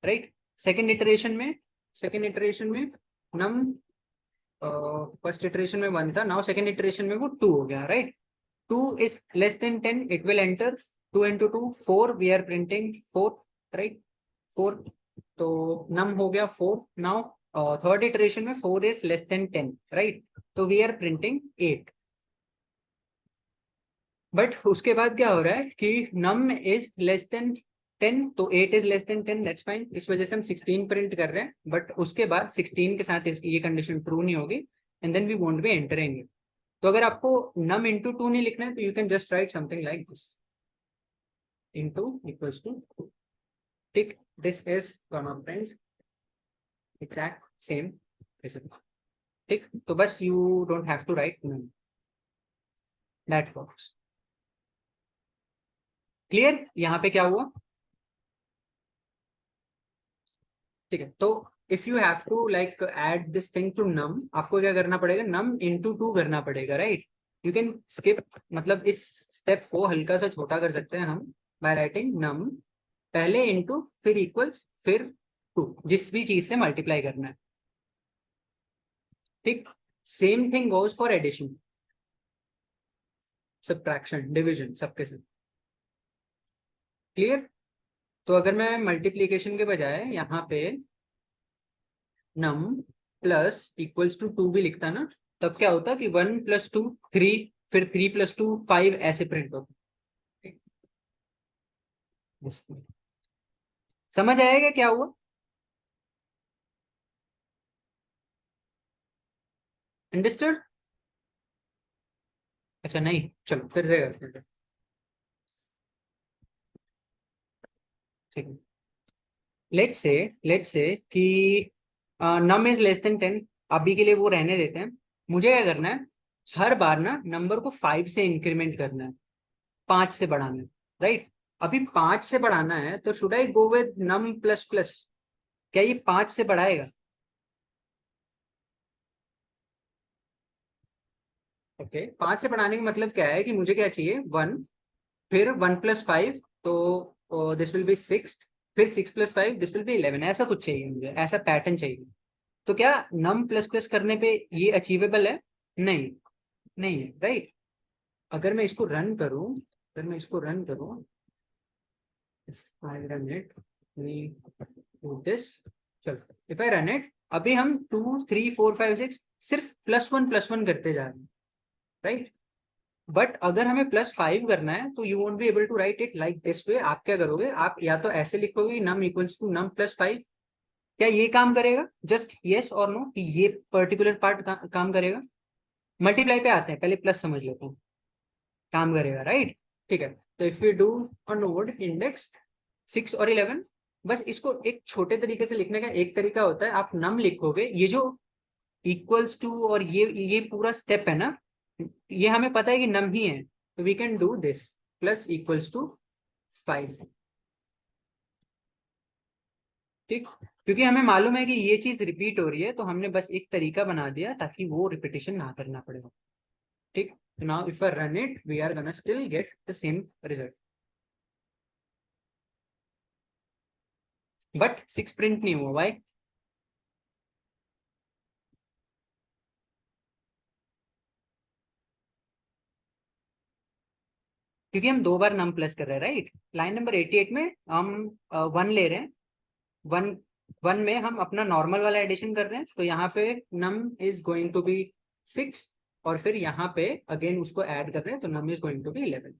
Speaker 1: right. Second iteration में नम फर्स्ट इटरेशन में 1 था, नाउ सेकेंड इटरेशन में वो 2 हो गया, right. 2 is less than 10, it will enter 2 into 2 4, we are printing 4, right? 4, तो num हो गया 4। now थर्ड इटरेशन में 4 is less than 10, right? तो we are printing 8। बट उसके बाद क्या हो रहा है कि num is less than 10, तो 8 is less than 10, that's fine। इस वजह से हम 16 प्रिंट कर रहे हैं, बट उसके बाद 16 के साथ ये कंडीशन ट्रू नहीं होगी, and then we won't be entering. तो अगर आपको नम इंटू टू नहीं लिखना है तो you can just write something like this, into equals to. ठीक, this is gonna print exact same result. ठीक, तो बस you don't have to write num, that works. Clear यहाँ पे क्या हुआ? ठीक है, तो if you have to like add this thing to num, आपको क्या करना पड़ेगा? नम इंटू टू करना पड़ेगा, राइट? यू कैन स्किप, मतलब इस स्टेप को हल्का सा छोटा कर सकते हैं हम बाय राइटिंग नम पहले इंटू फिर इक्वल्स फिर टू, जिस भी चीज से मल्टीप्लाई करना है। ठीक, same thing goes for addition, subtraction, division, सबके सब। क्लियर? तो अगर मैं मल्टीप्लीकेशन के बजाय यहाँ पे num plus equals to two भी लिखता ना, तब क्या होता कि 1 प्लस 2 3, फिर 3 प्लस 2 5, ऐसे प्रिंट होता। समझ आएगा क्या हुआ? अंडरस्टूड? अच्छा नहीं, चलो फिर से करते हैं। ठीक है, लेट्स से कि नम इज लेस देन 10, अभी के लिए वो रहने देते हैं। मुझे क्या करना है? हर बार ना नंबर को 5 से इंक्रीमेंट करना है, 5 से बढ़ाना है, राइट? अभी 5 से बढ़ाना है तो should I go with num plus plus? क्या ये 5 से बढ़ाएगा? ओके, 5 से बढ़ाने का मतलब क्या है कि मुझे क्या चाहिए? 1, फिर 1 प्लस 5, तो दिस विल बी 6, फिर 6 प्लस 5 दिस विल बी 11, ऐसा कुछ चाहिए मुझे, ऐसा पैटर्न चाहिए। तो क्या नम प्लस प्लस करने पे ये अचीवेबल है? नहीं, नहीं है, राइट? अगर मैं इसको रन करूं, अगर मैं इसको रन करूं, if I run it, we do this, चलो इफ आई रन इट, अभी हम 2 3 4 5 6 सिर्फ प्लस वन करते जा रहे हैं, राइट? बट अगर हमें +5 करना है तो you won't be able to write it like this way. आप क्या करोगे? आप या तो ऐसे लिखोगे num equals to num plus 5। क्या ये काम करेगा? जस्ट यस और नो कि ये पर्टिकुलर पार्ट काम करेगा? मल्टीप्लाई पे आते हैं, पहले प्लस समझ लेते हैं। काम करेगा, राइट? ठीक है, तो if you do a node index 6 और 11, बस इसको एक छोटे तरीके से लिखने का एक तरीका होता है, आप नम लिखोगे, ये जो इक्वल्स टू और ये पूरा स्टेप है ना, ये हमें पता है कि नम ही है, तो we can do this plus equals to 5। ठीक, क्योंकि हमें मालूम है कि ये चीज रिपीट हो रही है, तो हमने बस एक तरीका बना दिया ताकि वो रिपीटेशन ना करना पड़े। ठीक, now if I run it we are gonna still get the same result, but 6 print नहीं हुआ। व्हाई? क्योंकि हम 2 बार नम प्लस कर रहे हैं, राइट। लाइन नंबर 88 में हम 1 ले रहे हैं, 1 1 में हम अपना नॉर्मल वाला एडिशन कर रहे हैं, तो यहाँ पे num is going to be 6, और फिर यहाँ पे अगेन उसको ऐड कर रहे हैं, तो num is going to be 11।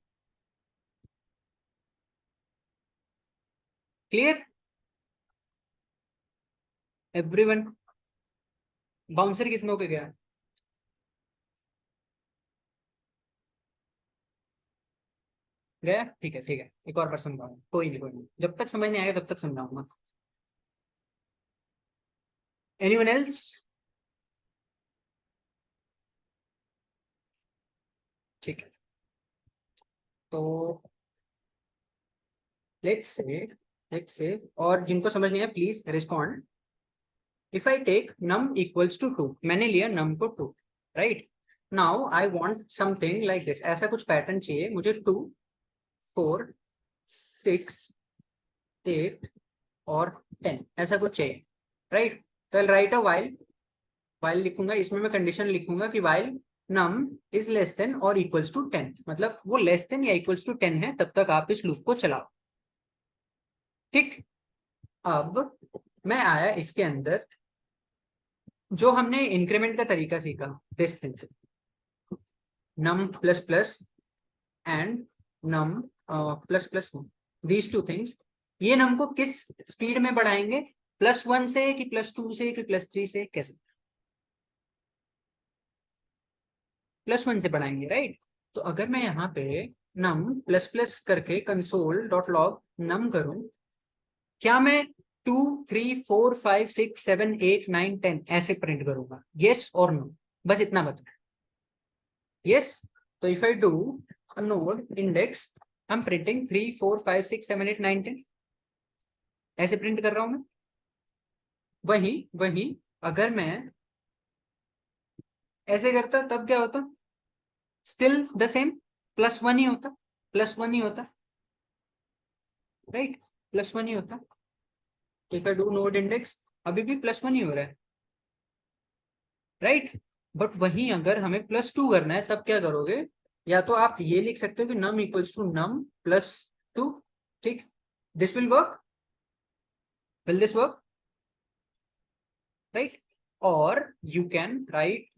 Speaker 1: Clear everyone? Bouncer कितनों के गया? गया, ठीक है ठीक है, एक और बार समझाऊंगा, कोई नहीं, जब तक समझ नहीं आएगा तब तक समझाऊंगा। Anyone else? ठीक है, तो लेट्स से और जिनको समझ नहीं आया please respond. If I take num equals to 2, मैंने लिया नम को 2, right. Now I want something like this, ऐसा कुछ पैटर्न चाहिए मुझे, 2 4 6 8 और 10, ऐसा कुछ चाहिए, राइट। तो राइट अ वाइल, वाइल लिखूंगा, इसमें मैं कंडीशन लिखूंगा कि while num is less than और इक्वल्स टू 10, मतलब वो लेस देन या इक्वल्स टू 10 है, तब तक आप इस लूप को चलाओ। ठीक, अब मैं आया इसके अंदर, जो हमने इंक्रीमेंट का तरीका सीखा, this thing, num plus plus and num plus plus, these two things, ये नम को किस स्पीड में बढ़ाएंगे? +1 से कि +2 से कि +3 से, कैसे? +1 से बढ़ाएंगे, राइट। तो अगर मैं यहाँ पे नम प्लस प्लस करके कंसोल डॉट लॉग नम करूं, क्या मैं 2 3 4 5 6 7 8 9 10 ऐसे प्रिंट करूंगा? यस और नो, बस इतना बता। यस, तो if I do node index, I am printing 3 4 5 6 7 8 9 10, ऐसे प्रिंट कर रहा हूं मैं। वही वही अगर मैं ऐसे करता तब क्या होता? स्टिल द सेम, +1 ही होता, +1 ही होता, राइट, +1 ही होता। If I do node index, अभी भी +1 ही हो रहा है, राइट। बट वहीं अगर हमें +2 करना है, तब क्या करोगे? या तो आप ये लिख सकते हो कि नम इक्वल्स टू नम +2, ठीक, this will work, will this work, right. और you can write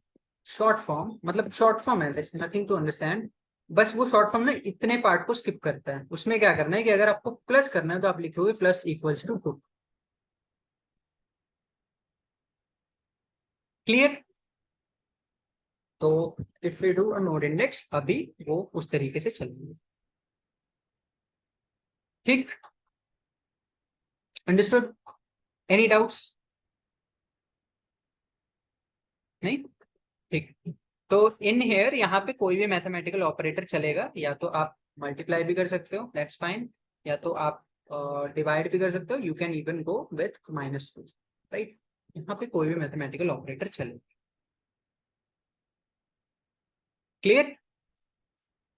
Speaker 1: short form, मतलब शॉर्ट फॉर्म है, नथिंग टू अंडरस्टैंड, बस वो शॉर्ट फॉर्म ना इतने पार्ट को स्किप करता है। उसमें क्या करना है कि अगर आपको प्लस करना है तो आप लिखोगे प्लस इक्वल्स टू 2। क्लियर? तो if we do a node index, अभी वो उस तरीके से चलेंगे। ठीक, अंडरस्टूड? Any doubts? नहीं, ठीक। तो इन हेयर यहाँ पे कोई भी मैथमेटिकल ऑपरेटर चलेगा, या तो आप मल्टीप्लाई भी कर सकते हो, दैट्स फाइन, या तो आप डिवाइड भी कर सकते हो, you can even go with -2, right. यहाँ पे कोई भी मैथमेटिकल ऑपरेटर चलेगा। क्लियर?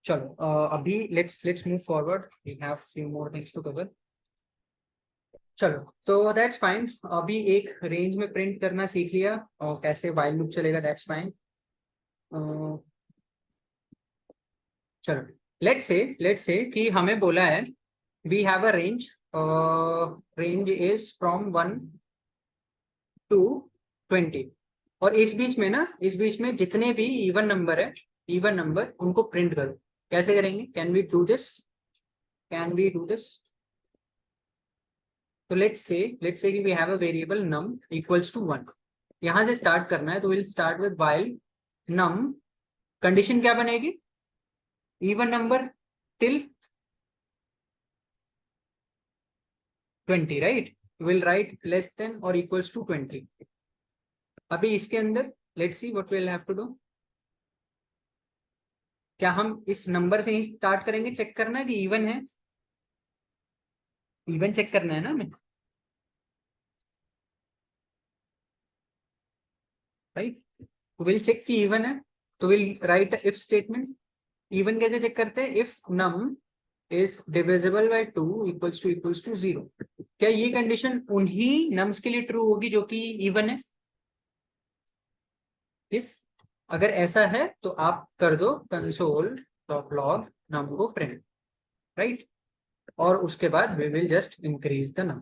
Speaker 1: चलो अभी let's move forward, we have few more things to cover. चलो, तो दैट्स फाइन, अभी एक रेंज में प्रिंट करना सीख लिया और कैसे व्हाइल लूप चलेगा, दैट्स फाइन। चलो, लेट्स से कि हमें बोला है we have a range, range is from 1 to 20, और इस बीच में ना, इस बीच में जितने भी इवन नंबर है, इवन नंबर उनको प्रिंट करो। कैसे करेंगे? Can we do this? Can we do this? तो लेट्स से कि we have a variable num equals to 1, यहां से स्टार्ट करना है, तो will start with while num, condition क्या बनेगी? Even number till 20, right, will write less than और इक्वल्स टू 20। अभी इसके अंदर let's see what will have to do. क्या हम इस नंबर से ही स्टार्ट करेंगे? चेक करना है कि इवन है, इवन चेक करना है ना हमें। राइट। विल चेक कि इवन है तो will write if statement. Even कैसे चेक करते हैं? If num is divisible by 2 equals to 0। क्या ये कंडीशन उन्हीं नम्स के लिए ट्रू होगी जो कि इवन है? इस अगर ऐसा है तो आप कर दो कंसोल डॉट लॉग नम को प्रिंट, राइट। और उसके बाद we will just increase the num.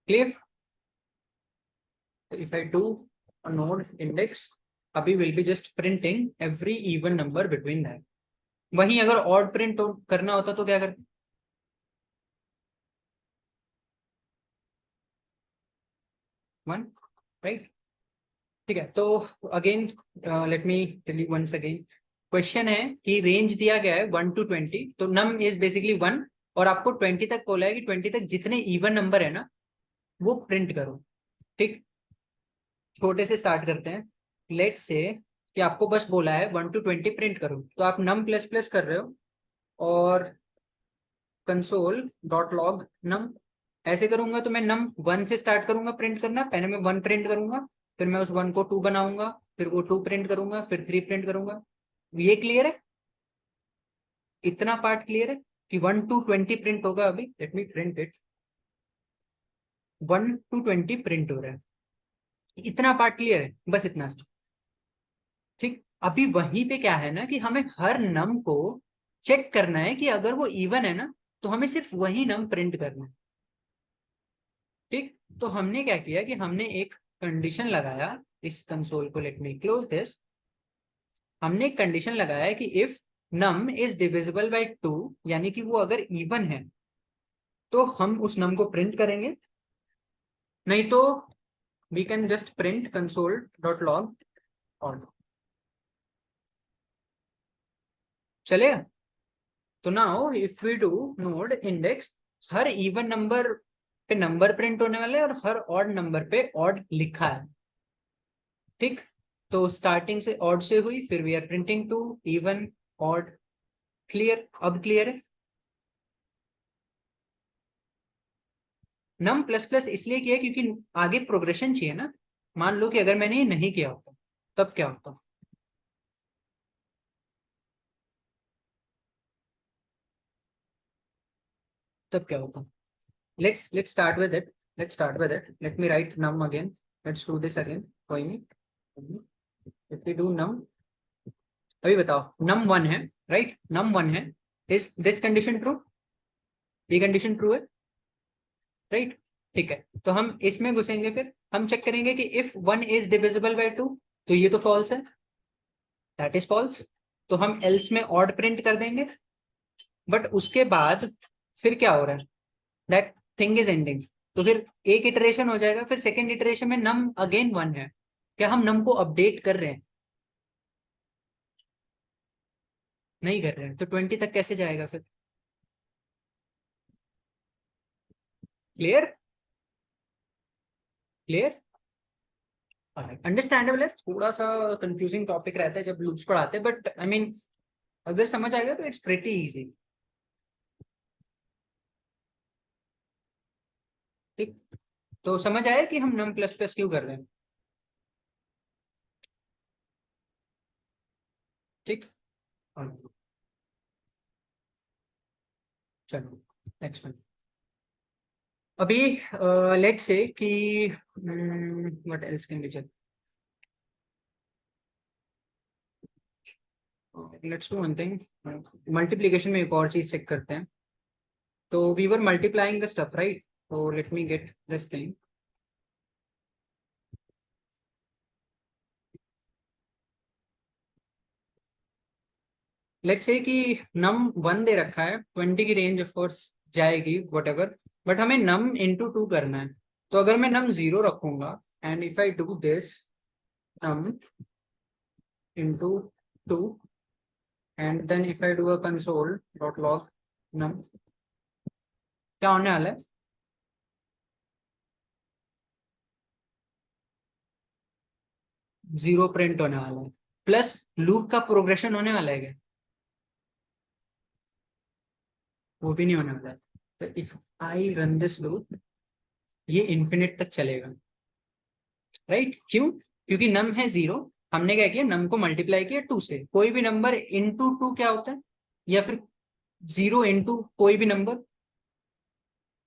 Speaker 1: Clear? If I do node index, अभी will be just printing every even number between that. वहीं अगर ऑड प्रिंट करना होता तो क्या करते? 1, राइट। ठीक है, तो again let me tell you once again. Question है कि रेंज दिया गया है 1 to 20, तो नम इज बेसिकली 1 और आपको 20 तक बोला है कि 20 तक जितने इवन नंबर है ना वो प्रिंट करो। ठीक, छोटे से स्टार्ट करते हैं। लेट्स से कि आपको बस बोला है 1 to 20 प्रिंट करो, तो आप नम प्लस प्लस कर रहे हो और कंसोल डॉट लॉग नम। ऐसे करूंगा तो मैं नम 1 से स्टार्ट करूंगा प्रिंट करना। पहले मैं 1 प्रिंट करूंगा, फिर मैं उस 1 को 2 बनाऊंगा, फिर वो 2 प्रिंट करूंगा, फिर 3 प्रिंट करूंगा। ये क्लियर है? इतना पार्ट क्लियर है कि 1 to 20 प्रिंट होगा। अभी let me print it. 1 to 20 print हो रहा है, इतना पार्ट क्लियर है? बस इतना सा। ठीक, अभी वहीं पे क्या है ना कि हमें हर नम को चेक करना है कि अगर वो इवन है ना तो हमें सिर्फ वही नम प्रिंट करना है। ठीक, तो हमने क्या किया कि हमने एक कंडीशन लगाया। इस कंसोल को लेट मी क्लोज दिस। हमने एक कंडीशन लगाया है कि if num is divisible by 2, यानी कि वो अगर इवन है तो हम उस नम को प्रिंट करेंगे, नहीं तो we can just print console dot log odd. चलेगा? तो now if we do node index, हर इवन नंबर पे नंबर प्रिंट होने वाला है और हर ऑड नंबर पे ऑड लिखा है। ठीक, तो स्टार्टिंग से ऑड से हुई, फिर we are printing to even odd. Clear? अब क्लियर है? नम प्लस प्लस इसलिए किया क्योंकि आगे प्रोग्रेशन चाहिए ना। मान लो कि अगर मैंने ये नहीं किया होता तब क्या होता? तब क्या होता? Let's start with it. Let me write num again. Let's do this again. कोई नहीं, इफ वी डू नम, अभी बताओ नम 1 है, राइट। नम 1 है। Is this condition true? ये कंडीशन ट्रू है, राइट। ठीक है, तो हम इसमें घुसेंगे, फिर हम चेक करेंगे कि इफ 1 इज डिविजिबल बाय 2, तो ये तो फॉल्स है, दैट इज फॉल्स। तो हम एल्स में ऑड प्रिंट कर देंगे। बट उसके बाद फिर क्या हो रहा है? That thing is ending. तो फिर एक इटरेशन हो जाएगा, फिर सेकेंड इटरेशन में नम अगेन 1 है। क्या हम नम को अपडेट कर रहे हैं? नहीं कर रहे हैं, तो 20 तक कैसे जाएगा फिर? क्लियर? क्लियर? अंडरस्टैंडेबल है। थोड़ा सा कंफ्यूजिंग टॉपिक रहता है जब लूप्स पढ़ाते हैं, बट आई मीन अगर समझ आएगा तो इट्स प्रेटी इजी। ठीक, तो समझ आया कि हम नम प्लस प्लस क्यों कर रहे हैं? ठीक, चलो नेक्स्ट वन। अभी लेट्स से कि what else can be check. Let's do one thing. Multiplication में एक और चीज चेक करते हैं। तो we were multiplying the stuff, right? तो let me get this thing. Let's say कि नम 1 दे रखा है, 20 की रेंज ऑफ कोर्स जाएगी वट एवर, बट हमें नम इंटू 2 करना है। तो अगर मैं नम 0 रखूंगा and if I do this num into 2 and then if I do a console dot log num, क्या होने वाला है? 0 प्रिंट होने वाला है, प्लस लूप का प्रोग्रेशन होने वाला है क्या? वो भी नहीं होने वाला है। तो if I run this loop ये इन्फिनिट तक चलेगा, राइट? क्यों? क्योंकि नम है 0, हमने क्या किया, नम को मल्टीप्लाई किया 2 से। कोई भी नंबर इंटू 2 क्या होता है, या फिर 0 इंटू कोई भी नंबर,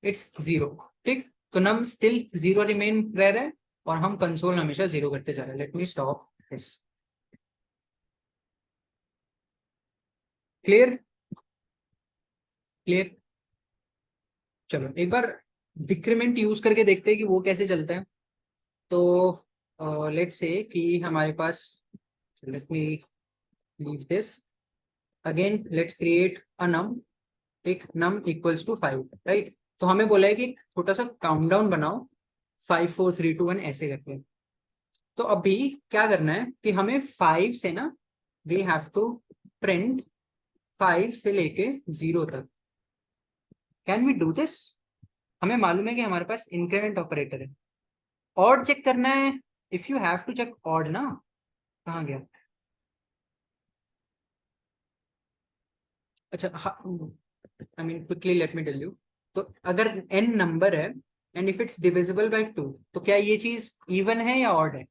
Speaker 1: इट्स 0। ठीक, तो नम स्टिल 0 रिमेन रह रहा है और हम कंसोल हमेशा 0 करते जा रहे हैं। Let me stop this. Clear? Clear. चलो एक बार डिक्रीमेंट यूज करके देखते हैं कि वो कैसे चलता है। तो लेट्स से कि हमारे पास, let me leave this again, let's create a num. एक नम इक्वल्स टू 5, राइट? तो हमें बोला है कि छोटा सा काउंटडाउन बनाओ, 5 4 3 2 1 ऐसे करके। तो अभी क्या करना है कि हमें 5 से ना, वी हैव टू प्रिंट 5 से लेके 0 तक। Can we do this? हमें मालूम है कि हमारे पास इंक्रीमेंट ऑपरेटर है। ऑड चेक करना है, if you have to check odd ना, कहाँ गया? अच्छा I mean quickly let me tell you. तो अगर n नंबर है and if it's divisible by 2, तो क्या ये चीज इवन है या ऑड है?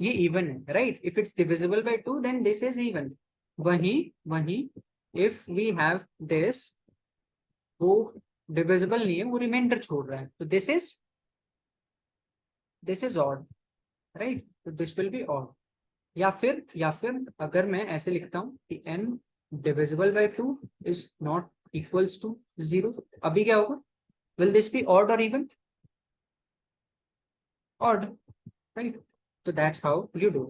Speaker 1: ये इवन है, right? If it's divisible by 2 then this is even. वही वही इफ वी हैव दिस, वो डिविजिबल नहीं है, वो रिमाइंडर छोड़ रहा है, तो दिस इज ऑड, राइट? तो दिस विल बी ऑड। या फिर अगर मैं ऐसे लिखता हूं कि n divisible by 2 is not equals to 0, अभी क्या होगा? विल दिस बी ऑड और इवन? Odd, right? तो दैट्स हाउ यू डू।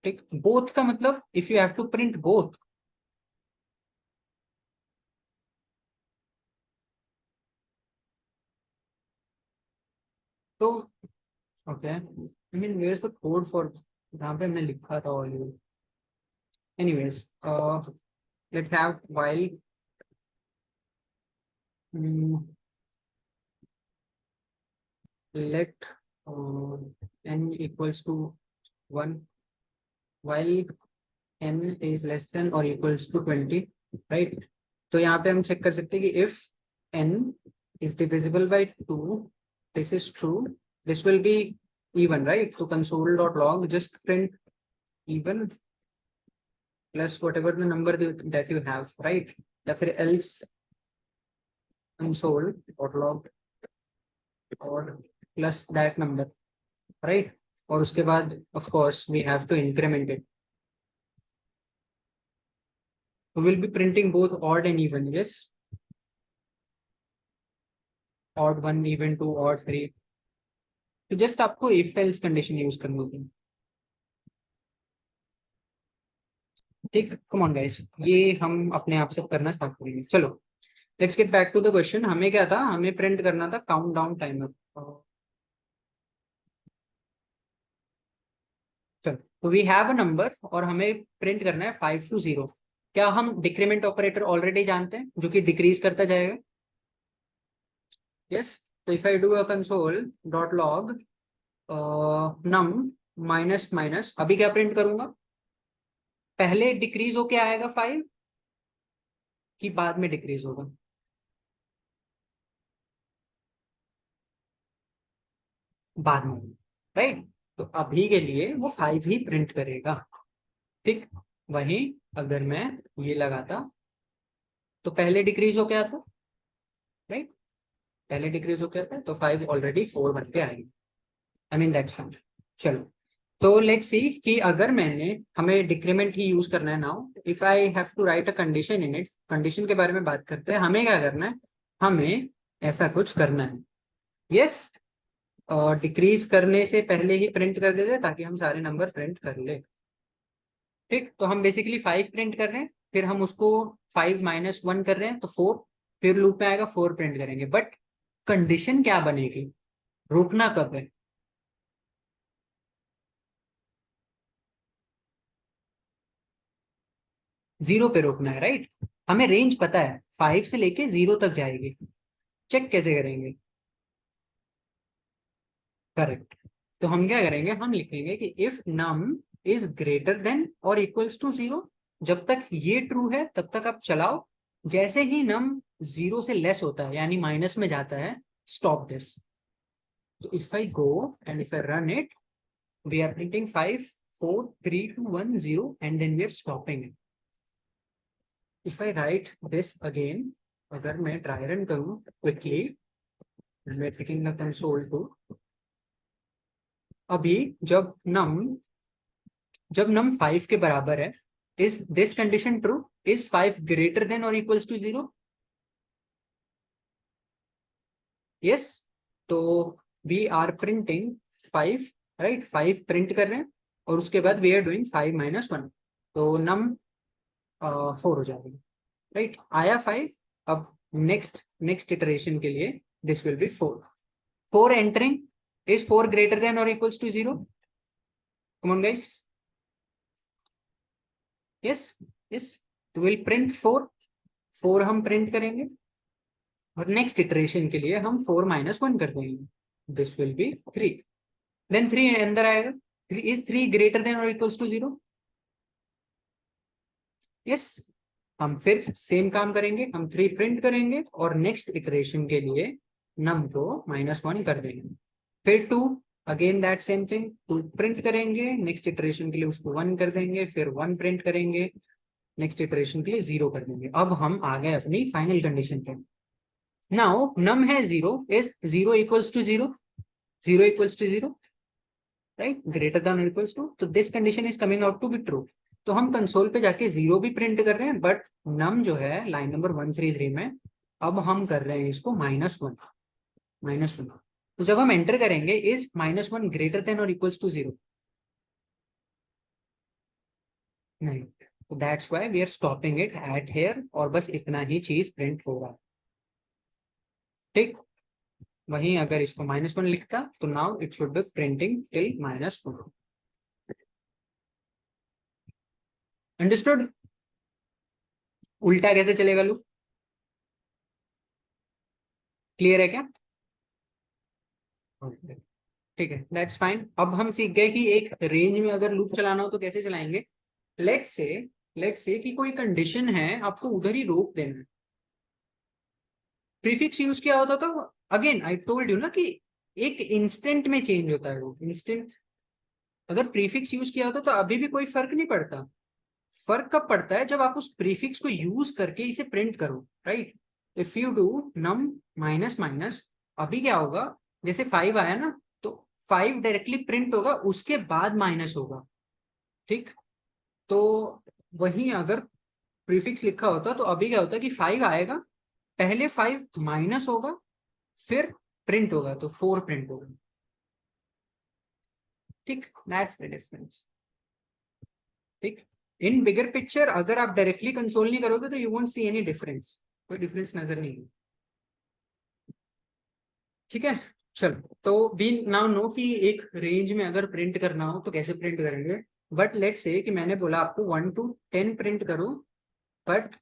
Speaker 1: ठीक, बोथ का मतलब if you have to print both, तो okay, I mean where is the code for, जहाँ पे हमने लिखा था already. Anyways, let's have while let n equals to 1 while n is less than or equals to 20, right? तो यहाँ पे हम चेक कर सकते हैं कि if n is divisible by 2, this is true, this will be even, right? तो console.log just print even plus whatever the number that you have, right? या फिर else console.log और plus that number, right? और उसके बाद of course we have to increment it. We will be printing both odd and even, yes? Odd 1, even 2, odd 3. तो just आपको if else condition use करनी होगी। ठीक, कम ऑन गाइस, ये हम अपने आप से करना स्टार्ट करेंगे। चलो let's get back to the question. हमें क्या था, हमें प्रिंट करना था काउंट डाउन टाइमर। चलो, तो वी हैव अ नंबर और हमें प्रिंट करना है 5 to 0। क्या हम डिक्रीमेंट ऑपरेटर ऑलरेडी जानते हैं, जो कि डिक्रीज करता जाएगा? यस। तो if I do a console dot log num minus minus, अभी क्या प्रिंट करूंगा? पहले डिक्रीज होके आएगा 5 कि बाद में डिक्रीज होगा? बाद में, राइट? तो अभी के लिए वो 5 ही प्रिंट करेगा। ठीक, वहीं अगर मैं ये लगाता तो पहले डिक्रीज होके आता, राइट? पहले डिक्रीज होके आता है तो 5 ऑलरेडी 4 बन के आएगी। I mean that's fine. चलो, तो लेट्स सी कि अगर मैंने, हमें डिक्रीमेंट ही यूज करना है now. If I have to write a condition in it, condition के बारे में बात करते हैं। हमें क्या करना है, हमें ऐसा कुछ करना है, यस? और डिक्रीज करने से पहले ही प्रिंट कर देते ताकि हम सारे नंबर प्रिंट कर ले। ठीक, तो हम बेसिकली 5 प्रिंट कर रहे हैं, फिर हम उसको 5 माइनस 1 कर रहे हैं तो 4, फिर लूप में आएगा 4 प्रिंट करेंगे। बट कंडीशन क्या बनेगी, रोकना कब है? 0 पे रोकना है, राइट? हमें रेंज पता है, 5 से लेके 0 तक जाएगी। चेक कैसे करेंगे? करेक्ट। तो हम क्या करेंगे, हम लिखेंगे कि if num is greater than और इक्वल्स टू 0, जब तक ये ट्रू है तब तक आप चलाओ, जैसे ही num 0 से लेस होता है यानी माइनस में जाता है, stop this. So if I go and if I run it, we are printing 5, 4, 3, 2, 1, 0 and then we are stopping it. If I write this again, अगर मैं try run करूं quickly, and we're taking the console to, अभी जब num 5 के बराबर है, is this condition true? Is 5 greater than or equals to 0? Yes. तो we are printing 5, right? 5 print कर रहे हैं और उसके बाद we are doing 5 minus 1. तो num 4 हो जाएगी, राइट? आया 5. अब नेक्स्ट इटरेशन के लिए this will be 4. 4 entering, is 4 greater than और equals to 0? Come on guys. Yes yes. तो विल प्रिंट 4 हम प्रिंट करेंगे और नेक्स्ट इटरेशन के लिए हम 4 minus 1 कर देंगे. This will B 3. देन 3 अंदर आएगा. इज 3 ग्रेटर देन और इक्वल्स टू 0? यस. हम फिर सेम काम करेंगे, हम 3 प्रिंट करेंगे और नेक्स्ट इटरेशन के लिए नम को -1 कर देंगे. फिर 2, again that same thing, 2 print करेंगे, नेक्स्ट इटरेशन के लिए उसको 1 कर देंगे, फिर 1 प्रिंट करेंगे, नेक्स्ट इटरेशन के लिए 0 कर देंगे. अब हम आ गए अपनी फाइनल कंडीशन पे. नाउ नम है 0, is 0 equals to 0? 0 equals to 0, right? Greater than equals to. तो this condition is coming out to be true. तो हम कंसोल पे जाके 0 भी प्रिंट कर रहे हैं, बट नम जो है लाइन नंबर 133 में, अब हम कर रहे हैं इसको -1. तो जब हम एंटर करेंगे, इज -1 ग्रेटर देन और इक्वल्स टू 0? नहीं. तो that's why we are stopping it at here, और बस इतना ही चीज प्रिंट होगा. ठीक. वहीं अगर इसको -1 लिखता तो now it should be printing till -1. Understood? उल्टा कैसे चलेगा लूप? क्लियर है क्या? ठीक है, दैट्स फाइन. अब हम सीख गए कि एक रेंज में अगर लूप चलाना हो तो कैसे चलाएंगे. लेट्स से कि कोई कंडीशन है, आपको उधर ही रोक देना है. प्रीफिक्स यूज किया होता तो अगेन आई टोल्ड यू ना कि एक इंस्टेंट में चेंज होता है वो इंस्टेंट. अगर प्रीफिक्स यूज किया होता तो अभी भी कोई फर्क नहीं पड़ता. फर्क कब पड़ता है? जब आप उस प्रीफिक्स को यूज करके इसे प्रिंट करो, right? If you do num minus minus, अभी क्या होगा, जैसे 5 आया ना, तो 5 डायरेक्टली प्रिंट होगा, उसके बाद माइनस होगा. ठीक. तो वही अगर प्रीफिक्स लिखा होता तो अभी क्या होता कि 5 आएगा, पहले 5 माइनस होगा, फिर प्रिंट होगा, तो 4 प्रिंट होगा. ठीक. That's the difference. ठीक. इन बिगर पिक्चर अगर आप डायरेक्टली कंसोल नहीं करोगे तो you won't see any difference. कोई डिफरेंस नजर नहीं. ठीक है. चलो, तो वी नाउ नो कि एक रेंज में अगर प्रिंट करना हो तो कैसे प्रिंट करेंगे. बट लेट्स से कि मैंने बोला आपको 1 to 10 प्रिंट करो, बट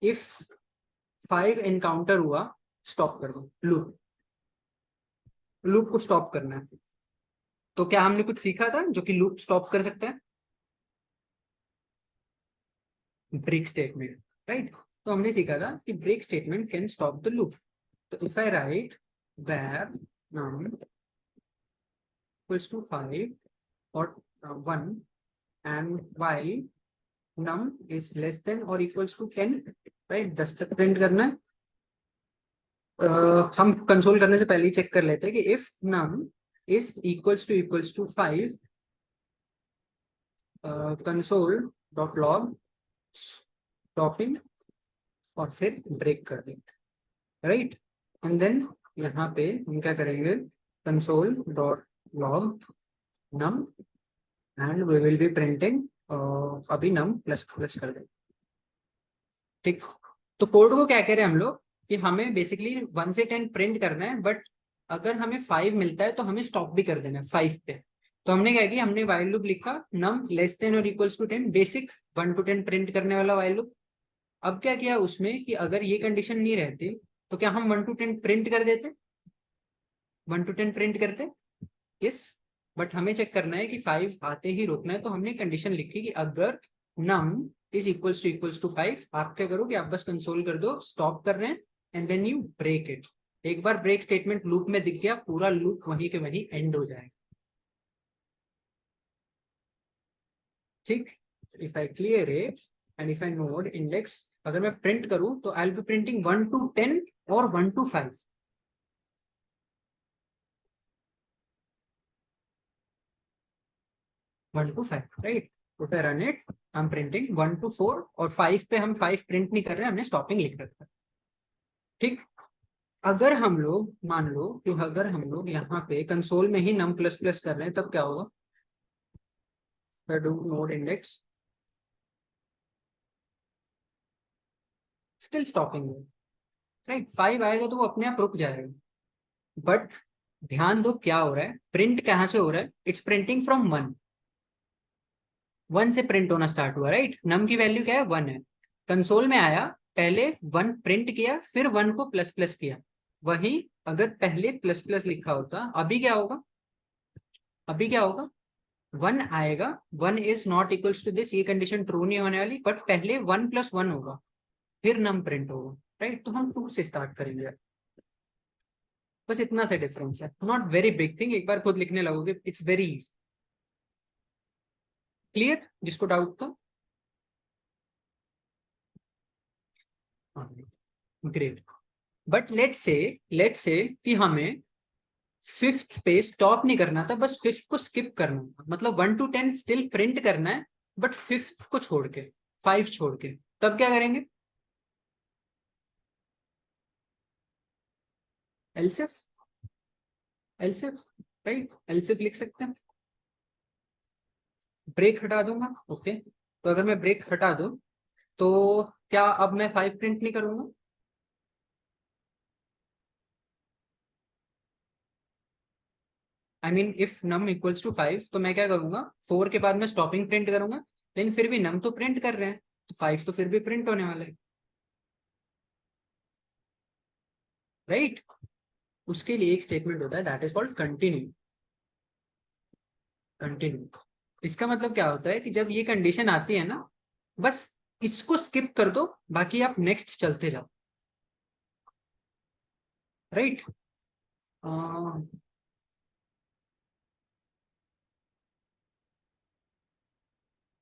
Speaker 1: इफ 5 एनकाउंटर हुआ, स्टॉप कर दो. लूप को स्टॉप करना है. तो क्या हमने कुछ सीखा था जो कि लूप स्टॉप कर सकता है? Break statement, right? तो हमने सीखा था कि break statement can stop the loop. तो if I write where num equals to 5 or 1 and while num is less than or equals to 10, right? 10 तक प्रिंट करना है. हम कंसोल करने से पहले ही चेक कर लेते हैं कि if num is equals to 5, console dot log stopping और फिर ब्रेक कर देंगे, राइट? एंड देन यहाँ पे हम क्या करेंगे, console dot log num and we will be printing, अभी नम प्लस प्लस कर देंगे. ठीक. तो कोड को क्या कह रहे हैं हम लोग कि हमें बेसिकली 1 से 10 प्रिंट करना है, बट अगर हमें 5 मिलता है तो हमें स्टॉप भी कर देना है 5 पे. तो हमने क्या किया, हमने वाइल लूप लिखा नम लेस देन और equals to 10, basic 1 to 10 print करने वाला वाइल लूप. अब क्या किया उसमें कि अगर ये कंडीशन नहीं रहती तो क्या हम 1 to 10 प्रिंट कर देते? 1 to 10 प्रिंट करते. यस. बट हमें चेक करना है कि 5 आते ही रोकना है, तो हमने कंडीशन लिखी कि अगर नम इज इक्वल्स टू 5, आप क्या करो कि आप बस कंसोल कर दो स्टॉप कर रहे हैं and then you break it. एक बार ब्रेक स्टेटमेंट लूप में दिख गया, पूरा लूप वहीं के वहीं एंड हो जाएगा। ठीक, if I clear it and if I node index, अगर मैं प्रिंट करूं तो आई विल बी प्रिंटिंग 1 to 10 और 1 to 5। 1 to 5, right. तो फिर रन इट, हम प्रिंटिंग 1 to 4 और 5 पे हम 5 प्रिंट नहीं कर रहे, हमने स्टॉपिंग लिख रखा है। ठीक, अगर हम लोग मान लो कि अगर हम लोग यहाँ पे कंसोल में ही num प्लस प्लस कर रहे हैं, तब क्या होगा? Do node index still stopping, right. 5 आएगा तो वो अपने आप रुक जाएगा। बट ध्यान दो क्या हो रहा है, प्रिंट कहाँ से हो रहा है? It's printing from 1। 1 से प्रिंट होना स्टार्ट हुआ, राइट। नम की वैल्यू क्या है? 1 है। कंसोल में आया, पहले 1 प्रिंट किया, फिर 1 को प्लस प्लस किया। वही अगर पहले प्लस प्लस लिखा होता, अभी क्या होगा? अभी क्या होगा? 1 आएगा, 1 is not equals to this, ये कंडीशन ट्रू नहीं होने वाली, बट पहले 1 + 1 होगा, फिर नम प्रिंट होगा, राइट। तो हम 2 से स्टार्ट करेंगे। बस इतना सा डिफरेंस है, नॉट वेरी बिग थिंग। एक बार खुद लिखने लगोगे, इट्स वेरी इजी। क्लियर? जिसको डाउट था? ग्रेट। बट लेट्स से कि हमें 5th पे स्टॉप नहीं करना था, बस 5th को स्किप करना था, मतलब 1 to 10 स्टिल प्रिंट करना है, बट 5th को छोड़ के, 5 छोड़ के, तब क्या करेंगे? एलसिफ, एलसिफ, राइट, एलसिफ लिख सकते हैं। ब्रेक हटा दूंगा, ओके। तो अगर मैं ब्रेक हटा दूं तो क्या अब मैं 5 प्रिंट नहीं करूंगा? I mean if num equals to 5, तो मैं क्या करूंगा? 4 के बाद मैं स्टॉपिंग प्रिंट करूंगा, लेकिन फिर भी नम तो प्रिंट कर रहे हैं, तो 5 तो फिर भी प्रिंट होने वाला है, राइट। उसके लिए एक स्टेटमेंट होता है that is called continue. Continue, इसका मतलब क्या होता है कि जब ये कंडीशन आती है ना, बस इसको स्किप कर दो, बाकी आप नेक्स्ट चलते जाओ, राइट।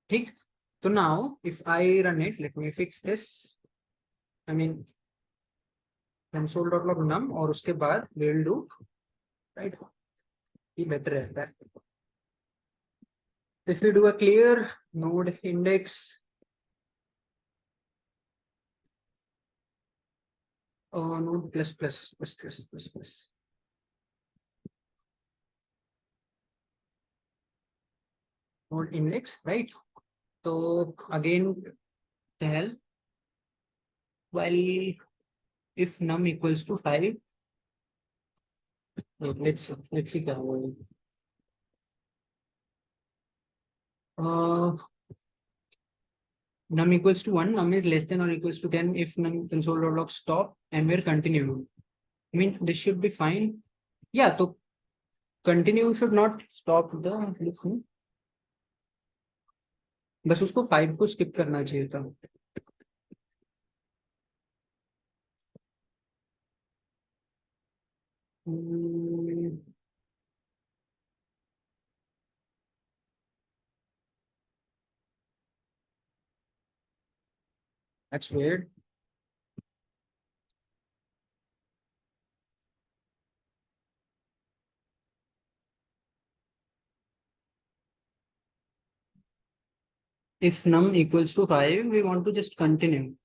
Speaker 1: ठीक, तो now if I run it, let me fix this. I mean console.log num और उसके बाद we'll do, राइट, ये बेटर रहता है। if you do a clear node index node plus node index, right? So again tell while if num equals to 5, let's see क्या होगा। num equals to 1, num is less than or equals to 10 if num console.log stop and we're continuing. I mean this should be fine. Yeah, so continue should not stop the loop. बस उसको 5 को skip करना चाहिए था। That's weird. If num equals to 5, we want to just continue.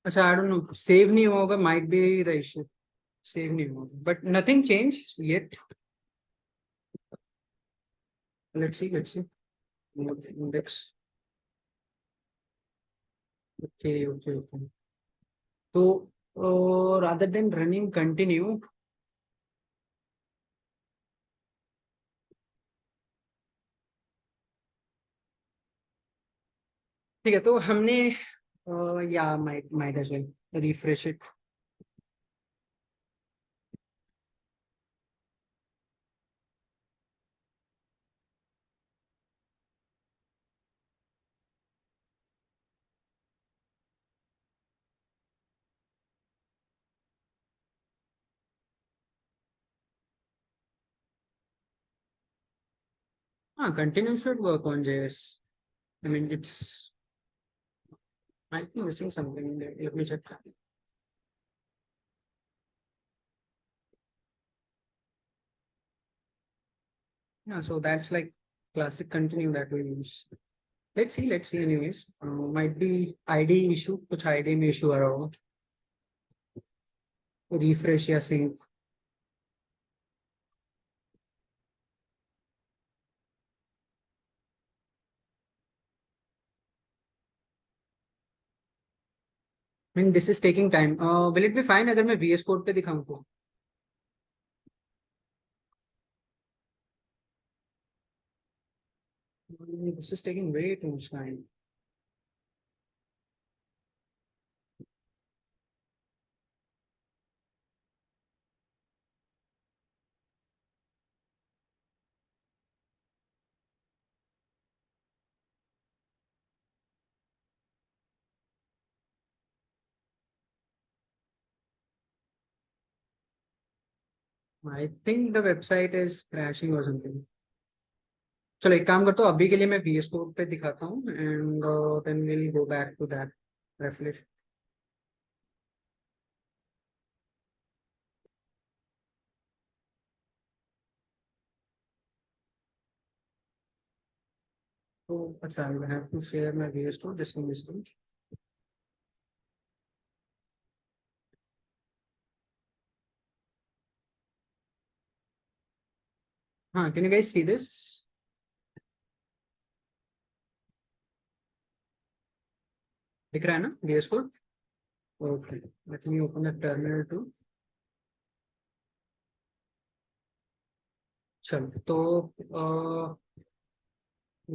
Speaker 1: अच्छा, I don't know, save नहीं हुआ होगा, might be the issue. Save नहीं हुआ, but nothing change yet. Let's see, let's see. index. Okay. So rather than running continue, ठीक है, तो हमने या might as well refresh it. हाँ, continue should work on JS. I mean, it's might be missing something. Let me check. Yeah, so that's like classic continue that we use. Let's see anyways. Might be ID issue, कुछ ID में issue आ रहा होगा. Refresh या save. I mean, this is taking time. Will it be fine अगर मैं VS Code पे दिखाऊँ तो? This is taking way too much time. I think the website is crashing or something. चलो एक काम करता हूँ, अभी के लिए मैं VS Code पे दिखाता हूँ and then we'll go back to that reference. तो अच्छा, I have to share my VS Code just in this one. हाँ, can you guys see this? दिख रहा है ना VS Code? Okay, let me open the terminal too. चलो तो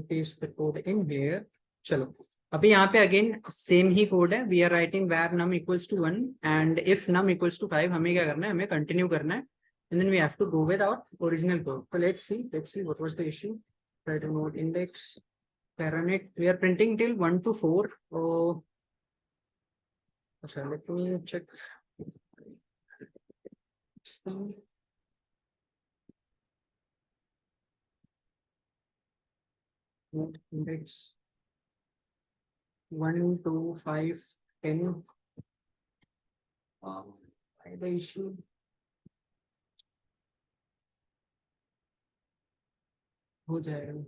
Speaker 1: paste the code in here. चलो अभी यहाँ पे अगेन सेम ही कोड है. We are writing where num equals to 1 and if num equals to 5. हमें क्या करना है, हमें कंटिन्यू करना है and then we have to go with our original code. So let's see what was the issue. Try to note index paranet. We are printing till 1 to 4. Oh, अच्छा, let me check this thing. Note index 1 to 5 10. Why the issue? हो जाएगा.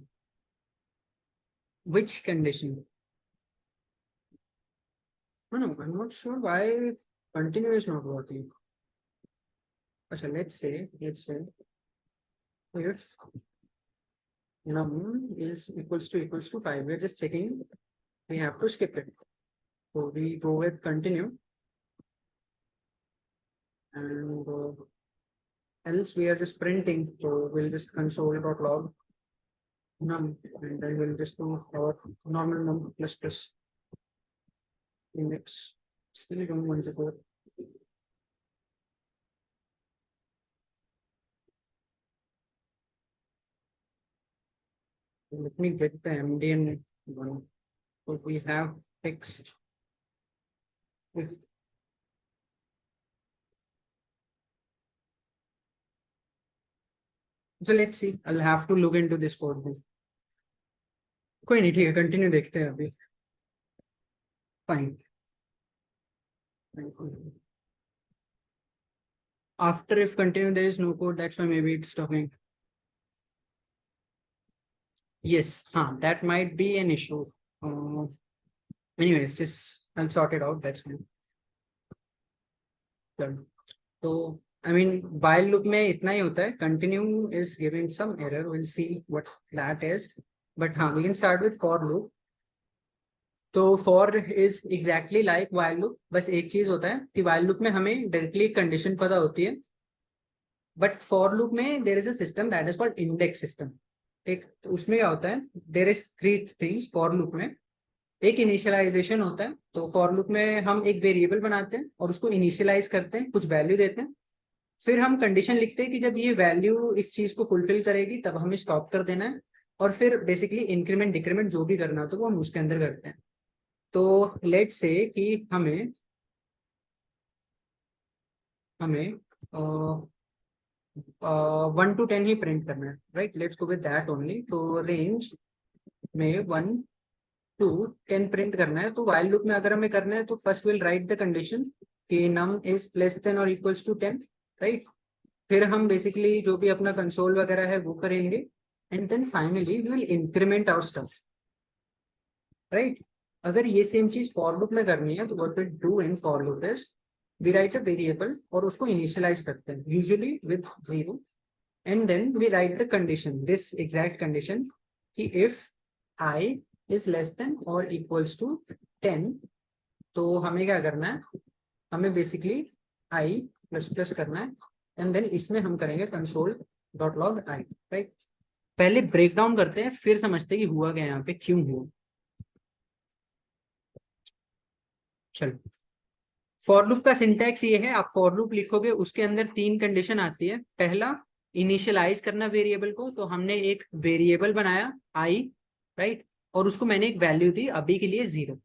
Speaker 1: Which condition? No, I'm not sure why continue is not working. So let's say if num is equals to 5, we're just checking, we have to skip it. So we go with continue and else we are just printing. So we'll just console.log num and then we'll just do our normal num plus index. Still don't want to go. Let me get the MDN one. So we have text. So let's see. I'll have to look into this code. कोई नहीं, ठीक है, continue देखते हैं अभी. Fine. After if continue there is no code, that's why maybe it's stopping. Yes, that might be an issue. Anyways, just I'll sort it out. That's fine. So I mean, while loop में इतना ही होता है. Continue is giving some error. We'll see what that is. But हाँ we can start with for loop. तो for is exactly like while loop, बस एक चीज होता है कि वाइल लूप में हमें डायरेक्टली कंडीशन पता होती है, बट फॉर लूप में there is a system that is called index system. एक तो उसमें क्या होता है, there is three things for loop में। एक इनिशियलाइजेशन होता है, तो फॉर लूप में हम एक वेरिएबल बनाते हैं और उसको इनिशियलाइज करते हैं, कुछ वैल्यू देते हैं, फिर हम कंडीशन लिखते हैं कि जब ये वैल्यू इस चीज को फुलफिल करेगी तब हमें स्टॉप कर देना है, और फिर बेसिकली इंक्रीमेंट डिक्रीमेंट जो भी करना हो तो वो हम उसके अंदर करते हैं। तो लेट से कि हमें हमें 1 to 10 ही प्रिंट करना है, right, let's go with that only. तो रेंज में 1 to 10 प्रिंट करना है, तो वाइल लूप में अगर हमें करना है तो first will write the condition कि नम इज लेस देन और इक्वल्स टू 10, राइट। फिर हम बेसिकली जो भी अपना कंसोल वगैरह है वो करेंगे, and then finally we will increment our stuff, right. अगर ये सेम चीज फॉर लूप में करनी है तो what we do in for loop is we write a variable और उसको इनिशियलाइज करते हैं usually with 0, and then we write the condition, this exact condition कि if I is less than और इक्वल्स टू 10, तो हमें क्या करना है, हमें बेसिकली आई प्लस प्लस करना है, एंड देन इसमें हम करेंगे कंसोल डॉट लॉग आई, राइट। पहले ब्रेक डाउन करते हैं फिर समझते हैं कि हुआ क्या यहाँ पे, क्यों हुआ। चलो, फॉर लूप का सिंटैक्स ये है, आप फॉर लूप लिखोगे उसके अंदर तीन कंडीशन आती है। पहला, इनिशियलाइज करना वेरिएबल को, तो हमने एक वेरिएबल बनाया आई, राइट, और उसको मैंने एक वैल्यू दी अभी के लिए 0,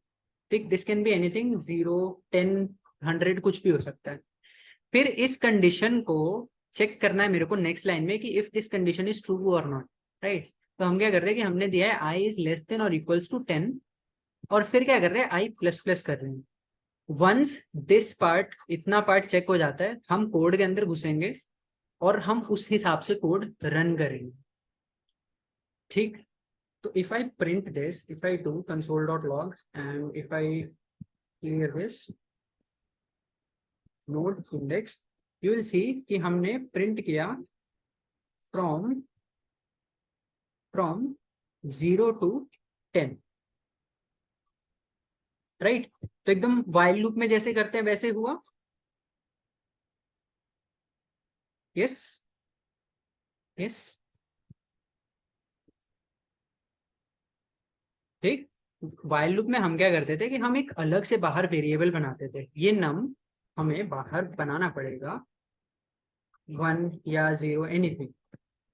Speaker 1: ठीक, दिस कैन बी एनीथिंग, 0, 10, 100 कुछ भी हो सकता है। फिर इस कंडीशन को चेक करना है मेरे को नेक्स्ट लाइन में कि if this condition is true और नॉट, राइट। तो हम क्या कर रहे हैं कि हमने दिया है आई इज लेस देन और इक्वल्स टू 10, और फिर क्या कर रहे हैं, आई प्लस प्लस कर रहे हैं। वंस दिस पार्ट, इतना पार्ट चेक हो जाता है, हम कोड के अंदर घुसेंगे और हम उस हिसाब से कोड रन करेंगे, ठीक। तो if I print this, if I do console dot log and if I clear this node index, you will see कि हमने प्रिंट किया फ्रॉम फ्रॉम 0 to 10, राइट। तो एकदम वाइल लूप में जैसे करते हैं वैसे हुआ, यस, यस, ठीक। वाइल लूप में हम क्या करते थे कि हम एक अलग से बाहर वेरिएबल बनाते थे, ये नम हमें बाहर बनाना पड़ेगा, 1 या 0 एनीथिंग।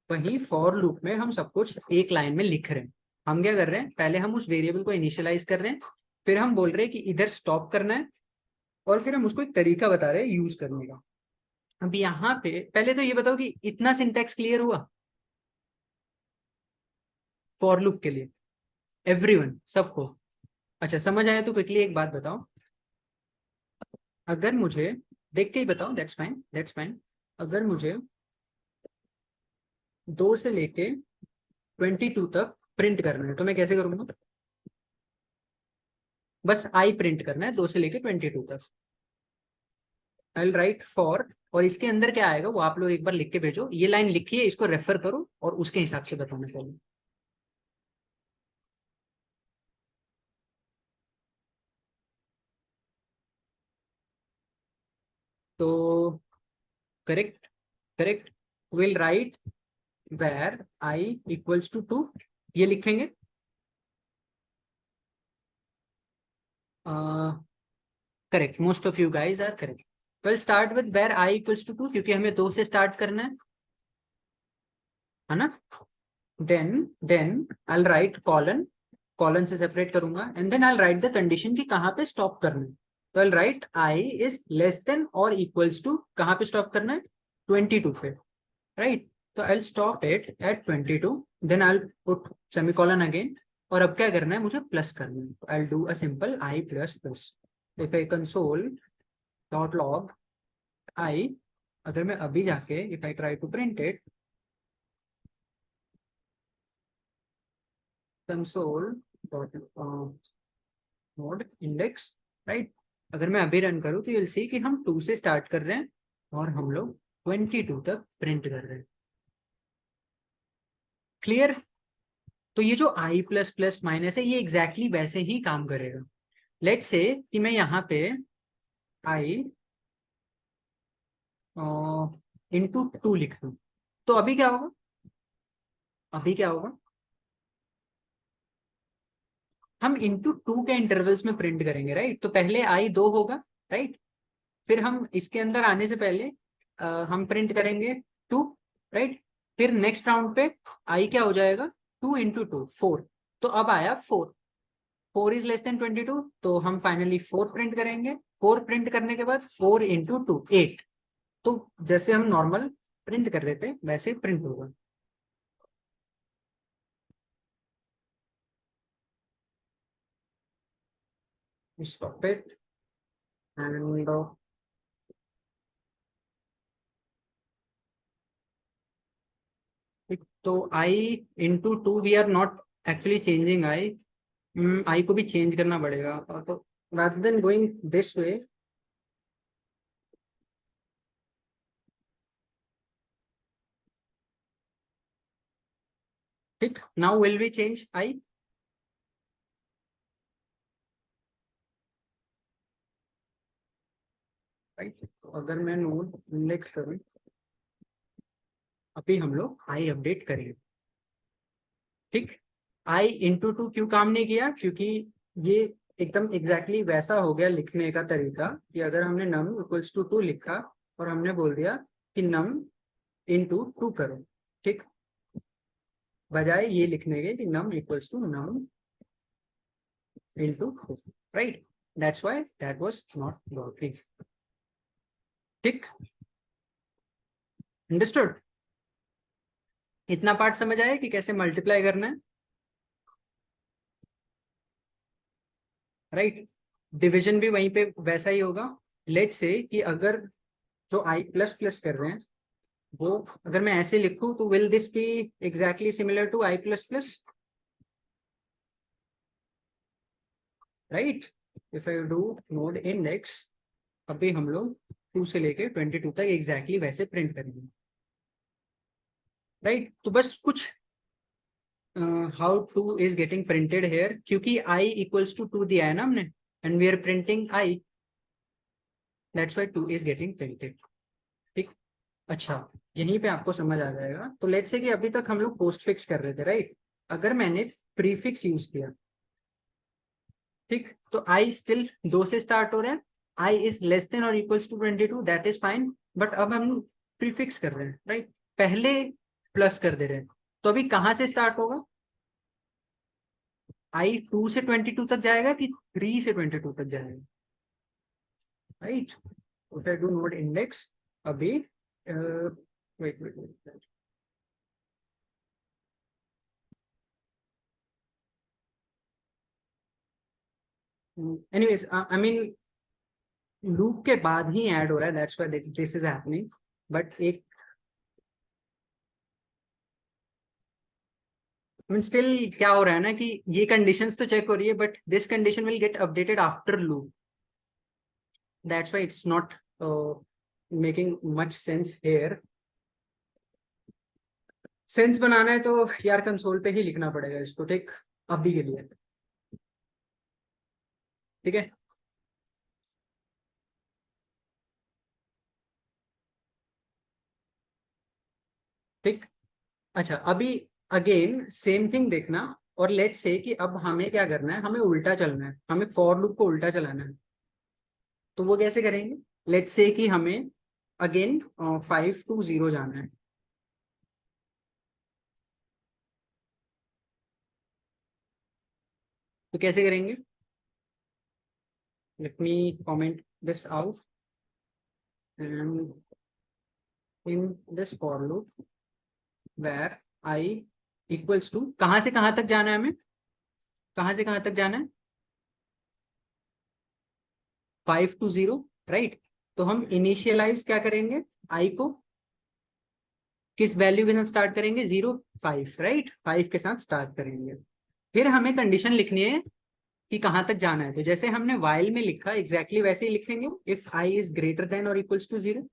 Speaker 1: वहीं फॉर लूप में हम सब कुछ एक लाइन में लिख रहे हैं। हम क्या कर रहे हैं, पहले हम उस वेरिएबल को इनिशियलाइज कर रहे हैं, फिर हम बोल रहे हैं कि इधर स्टॉप करना है, और फिर हम उसको एक तरीका बता रहे हैं यूज करने का। अब यहाँ पे पहले तो ये बताओ कि इतना सिंटैक्स क्लियर हुआ फॉर लूप के लिए, एवरीवन, सबको। अच्छा, समझ आया तो क्विकली एक बात बताओ, अगर मुझे देख के ही बताओ, दैट्स फाइन, दैट्स फाइन। अगर मुझे 2 से लेके 22 तक प्रिंट करना है तो मैं कैसे करूंगा, बस आई प्रिंट करना है 2 से लेके 22 तक, आई विल राइट फॉर, और इसके अंदर क्या आएगा वो आप लोग एक बार लिख के भेजो, ये लाइन लिखिए, इसको रेफर करो और उसके हिसाब से बताना चाहिए। तो correct, correct, will write where I equals to 2, ये लिखेंगे। Correct, most of you guys are correct. Will start with where I equals to 2 क्योंकि हमें 2 से स्टार्ट करना है ना। Then I write colon, colon से सेपरेट करूंगा, and then I write the condition कि कहाँ पे स्टॉप करना है। तो I write I is less than और इक्वल्स टू, कहाँ पे स्टॉप करना है, 22 पे, राइट। तो I stop it at 22, then I put semicolon again, और अब क्या करना है, मुझे प्लस करना है, तो आई do a simple i plus plus. If I console dot log i, अगर मैं अभी जाके if I try to print it, console dot node index, right, अगर मैं अभी रन करूँ तो यूल सी कि हम 2 से स्टार्ट कर रहे हैं और हम लोग 22 तक प्रिंट कर रहे हैं, क्लियर। तो ये जो i प्लस प्लस माइनस है ये एग्जैक्टली वैसे ही काम करेगा। लेट्स से कि मैं यहाँ पे i इंटू टू लिख दूं, तो अभी क्या होगा, अभी क्या होगा, हम इंटू टू के इंटरवल्स में प्रिंट करेंगे, राइट। तो पहले i 2 होगा, राइट। फिर हम इसके अंदर आने से पहले हम प्रिंट करेंगे 2, राइट। फिर नेक्स्ट राउंड पे i क्या हो जाएगा, 2 इंटू टू 4। तो अब आया 4, 4 इज लेस देन 22, तो हम फाइनली 4 प्रिंट करेंगे। 4 प्रिंट करने के बाद 4 इंटू टू 8। तो जैसे हम नॉर्मल प्रिंट कर रहे थे वैसे प्रिंट होगा। स्टॉप इट एंड तो i into two we are not actually changing i, i को भी चेंज करना पड़ेगा। तो rather than going this way, ठीक, now will we change i, right. तो अगर मैं नोड इंडेक्स करूं, अभी हम लोग i अपडेट करेंगे, ठीक। i इंटू टू क्यों काम नहीं किया, क्योंकि ये एकदम एग्जैक्टली वैसा हो गया लिखने का तरीका कि अगर हमने num इक्वल्स टू 2 लिखा और हमने बोल दिया कि num इंटू टू करो, ठीक, बजाय ये लिखने के कि num equals to num into two, right. That's why that was not working, ठीक। अंडरस्टूड, इतना पार्ट समझ आया कि कैसे मल्टीप्लाई करना है, राइट। डिवीजन भी वहीं पे वैसा ही होगा। लेट से कि अगर जो i प्लस प्लस कर रहे हैं वो अगर मैं ऐसे लिखूं तो will this be exactly similar to i plus plus, right. If I do node index, अभी हम लोग 2 से लेके 22 तक एग्जैक्टली वैसे प्रिंट करेंगे, राइट। तो बस कुछ how two is getting printed here, क्योंकि i इक्वल्स टू 2 दिया है ना हमने and we are printing i, that's why 2 is getting printed, ठीक। अच्छा, यहीं पे आपको समझ आ जाएगा। तो लेट्स से कि अभी तक हम लोग पोस्ट फिक्स कर रहे थे, राइट। अगर मैंने प्रीफिक्स यूज किया, ठीक, तो आई स्टिल 2 से स्टार्ट हो रहा है, आई इज लेस देन और equals to 22, that is fine. But अब हम प्रीफिक्स कर रहे हैं, राइट, पहले प्लस कर दे रहे हैं। तो अभी कहाँ से स्टार्ट होगा, आई 2 से 22 तक जाएगा कि 3 से 22 तक जाएगा, right. If I do node index, अभी wait wait wait, anyways I mean loop के बाद ही ऐड हो रहा है, that's why this is happening. But एक मीन स्टिल क्या हो रहा है ना कि ये कंडीशंस तो चेक हो रही है but this condition will get updated after loop, that's why it's not making much sense here. Sense बनाना है तो यार कंसोल पे ही लिखना पड़ेगा इसको, ठीक, अभी के लिए, ठीक है। ठीक, अच्छा, अभी अगेन सेम थिंग देखना। और लेट्स से कि अब हमें क्या करना है, हमें उल्टा चलना है, हमें फॉर लूप को उल्टा चलाना है। तो वो कैसे करेंगे, लेट्स से कि हमें अगेन 5 to 0 जाना है। तो कैसे करेंगे, let me comment this out and in this for loop where I equals to, कहाँ से कहाँ तक जाना है हमें, कहाँ से कहाँ तक जाना है, 5 to 0, राइट। तो हम इनिशियलाइज क्या करेंगे, आई को किस वैल्यू के साथ स्टार्ट करेंगे, 0 5, राइट, 5 के साथ स्टार्ट करेंगे। फिर हमें कंडीशन लिखनी है कि कहाँ तक जाना है। तो जैसे हमने वाइल में लिखा एग्जैक्टली वैसे ही लिखेंगे, if I is greater than और equals to 0,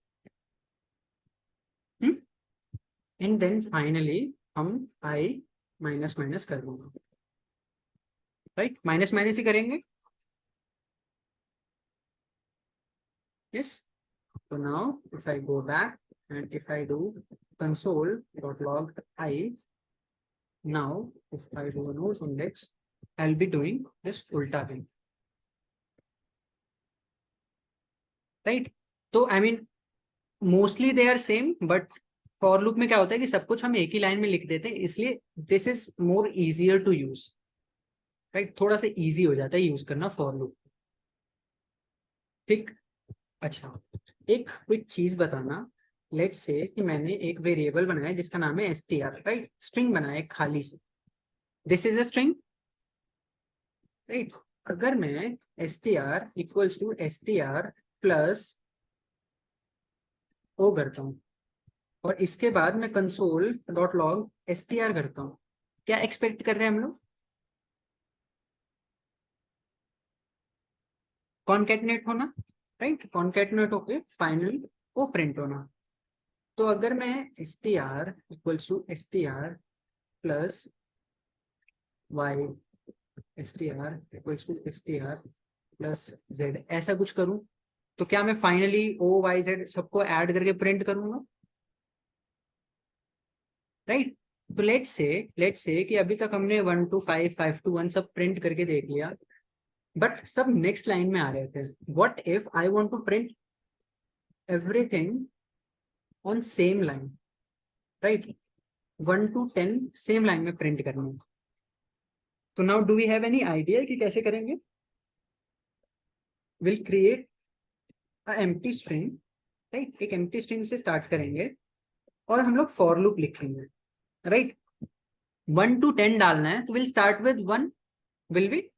Speaker 1: and then finally हम आई माइनस माइनस कर दूंगा, राइट, माइनस माइनस ही करेंगे, yes. So now if I go back and if I do console.log I, now if I do a node index, I'll be doing this ulta thing, right? तो I mean mostly they are same, but for loop में क्या होता है कि सब कुछ हम एक ही लाइन में लिख देते हैं, इसलिए this is more easier to use, right, थोड़ा सा इजी हो जाता है यूज करना फॉर लूप, ठीक। अच्छा, एक क्विक चीज बताना, लेट्स से कि मैंने एक वेरिएबल बनाया जिसका नाम है str, राइट, स्ट्रिंग बनाया एक खाली से, this is a string, right. अगर मैं str equals to str plus o करता हूँ और इसके बाद मैं कंसोल डॉट लॉग str करता हूँ, क्या एक्सपेक्ट कर रहे हैं हम लोग? कॉन्केटनेट होना, राइट, कॉन्केटनेट होके फाइनली वो प्रिंट होना। तो अगर मैं str equals to str plus y, str equals to str plus z ऐसा कुछ करूं, तो क्या मैं फाइनली o y z सबको ऐड करके प्रिंट करूंगा, राइट। तो लेट्स से कि अभी तक हमने 1 to 5 5 to 1 सब प्रिंट करके देख लिया, बट सब नेक्स्ट लाइन में आ रहे थे। What if I want to print everything on same line, right, 1 to 10 same line में प्रिंट करना है। तो now do we have any idea कि कैसे करेंगे? Will create a empty string, right, एक एम्प्टी स्ट्रिंग से स्टार्ट करेंगे और हम लोग फॉर लूप लिखेंगे, राइट। 1 to 10 डालना है तो will start with 1, will be,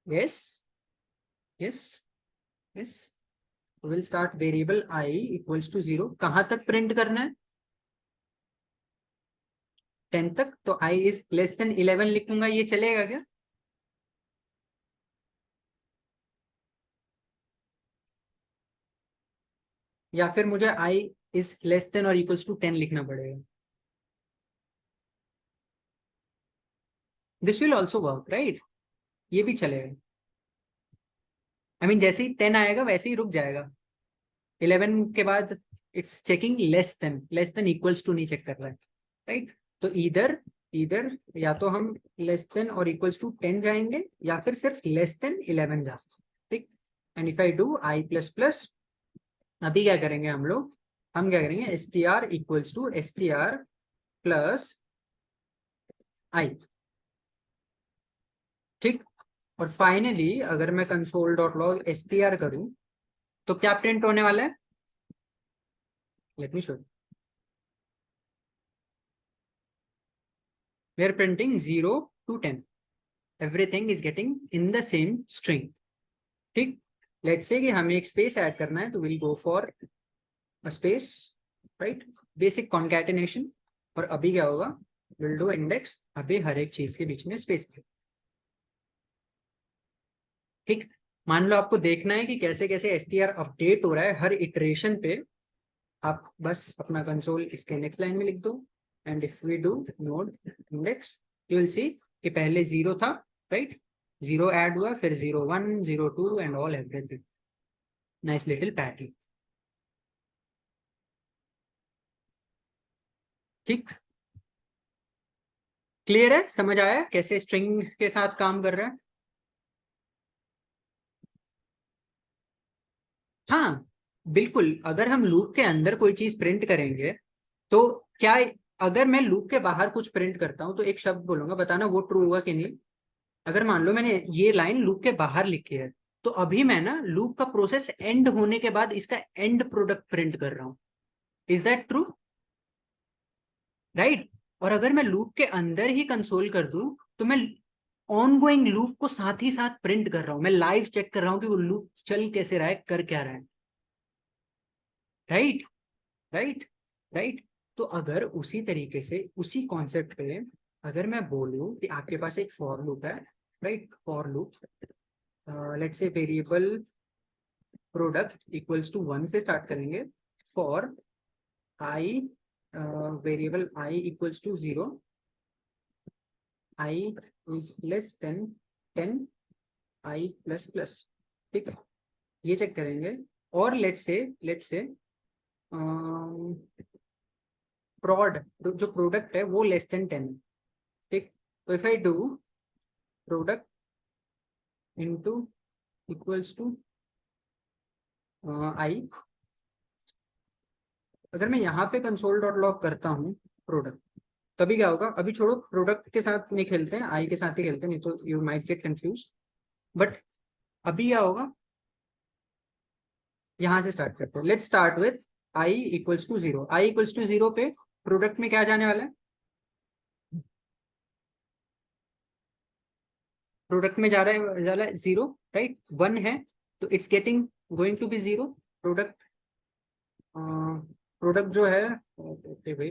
Speaker 1: yes yes yes, will start variable i equals to 0, कहां तक प्रिंट करना है? 10 तक। तो i इज लेस देन 11 लिखूंगा, ये चलेगा क्या? या फिर मुझे i इज लेस देन और इक्वल्स टू 10 लिखना पड़ेगा? This will also work, right, ये भी चलेगा। जैसे ही 10 आएगा वैसे ही रुक जाएगा, 11 के बाद it's checking less than equals to नहीं चेक कर रहा है, राइट। तो इधर इधर या तो हम लेस देन और इक्वल्स टू 10 जाएंगे या फिर सिर्फ लेस देन 11 जा सकते, ठीक। And if I do i plus plus, अभी क्या करेंगे हम क्या करेंगे, str equals to str plus i, ठीक। और फाइनली अगर मैं कंसोल डॉट लॉग str करूं तो क्या प्रिंट होने वाला है? Let me show, we are printing 0 to 10, everything is getting in the same string, ठीक। लेट्स से कि हमें एक स्पेस ऐड करना है तो will go for a space, right, basic concatenation. और अभी क्या होगा, विल डू इंडेक्स, अभी हर एक चीज के बीच में स्पेस, ठीक। मान लो आपको देखना है कि कैसे कैसे str अपडेट हो रहा है हर इटरेशन पे, आप बस अपना कंसोल इसके नेक्स्ट लाइन में लिख दो, and if we do node index you will see कि पहले 0 था, राइट, 0 ऐड हुआ, फिर 0 1 0 2 and all everything, nice little pattern, ठीक। क्लियर है, समझ आया कैसे स्ट्रिंग के साथ काम कर रहा है? हाँ बिल्कुल, अगर हम लूप के अंदर कोई चीज प्रिंट करेंगे तो क्या, अगर मैं लूप के बाहर कुछ प्रिंट करता हूं तो एक शब्द बोलूंगा, बताना वो ट्रू होगा कि नहीं। अगर मान लो मैंने ये लाइन लूप के बाहर लिखी है तो अभी मैं ना लूप का प्रोसेस एंड होने के बाद इसका एंड प्रोडक्ट प्रिंट कर रहा हूं, इज दैट ट्रू, राइट। और अगर मैं लूप के अंदर ही कंसोल कर दूं तो मैं ऑन गोइंग लूप को साथ ही साथ प्रिंट कर रहा हूं, मैं लाइव चेक कर रहा हूं कि वो लूप चल कैसे रहा है, कर क्या रहा है, राइट राइट राइट। तो अगर उसी तरीके से उसी कॉन्सेप्ट पे अगर मैं बोलूं कि आपके पास एक फॉर लूप है, right, for loop, let's say variable product equals to 1 से स्टार्ट करेंगे, for i variable i equals to 0, I is less than 10 i plus plus, ठीक है, ये चेक करेंगे। और लेट्स से prod जो प्रोडक्ट है वो लेस देन 10, ठीक। तो if I do product into equals to I, अगर मैं यहाँ पे कंसोल डॉट लॉग करता हूँ प्रोडक्ट, तभी क्या होगा, अभी छोड़ो प्रोडक्ट के साथ नहीं खेलते हैं, आई के साथ ही खेलते हैं, नहीं तो you might get confuse. But अभी क्या होगा, यहाँ से स्टार्ट करते हैं। Let's start with i equals to zero. I equals to zero पे प्रोडक्ट में क्या जाने वाला है, प्रोडक्ट में जा रहा है जीरो, राइट। वन है तो it's getting going to be zero. Product product जो है, भाई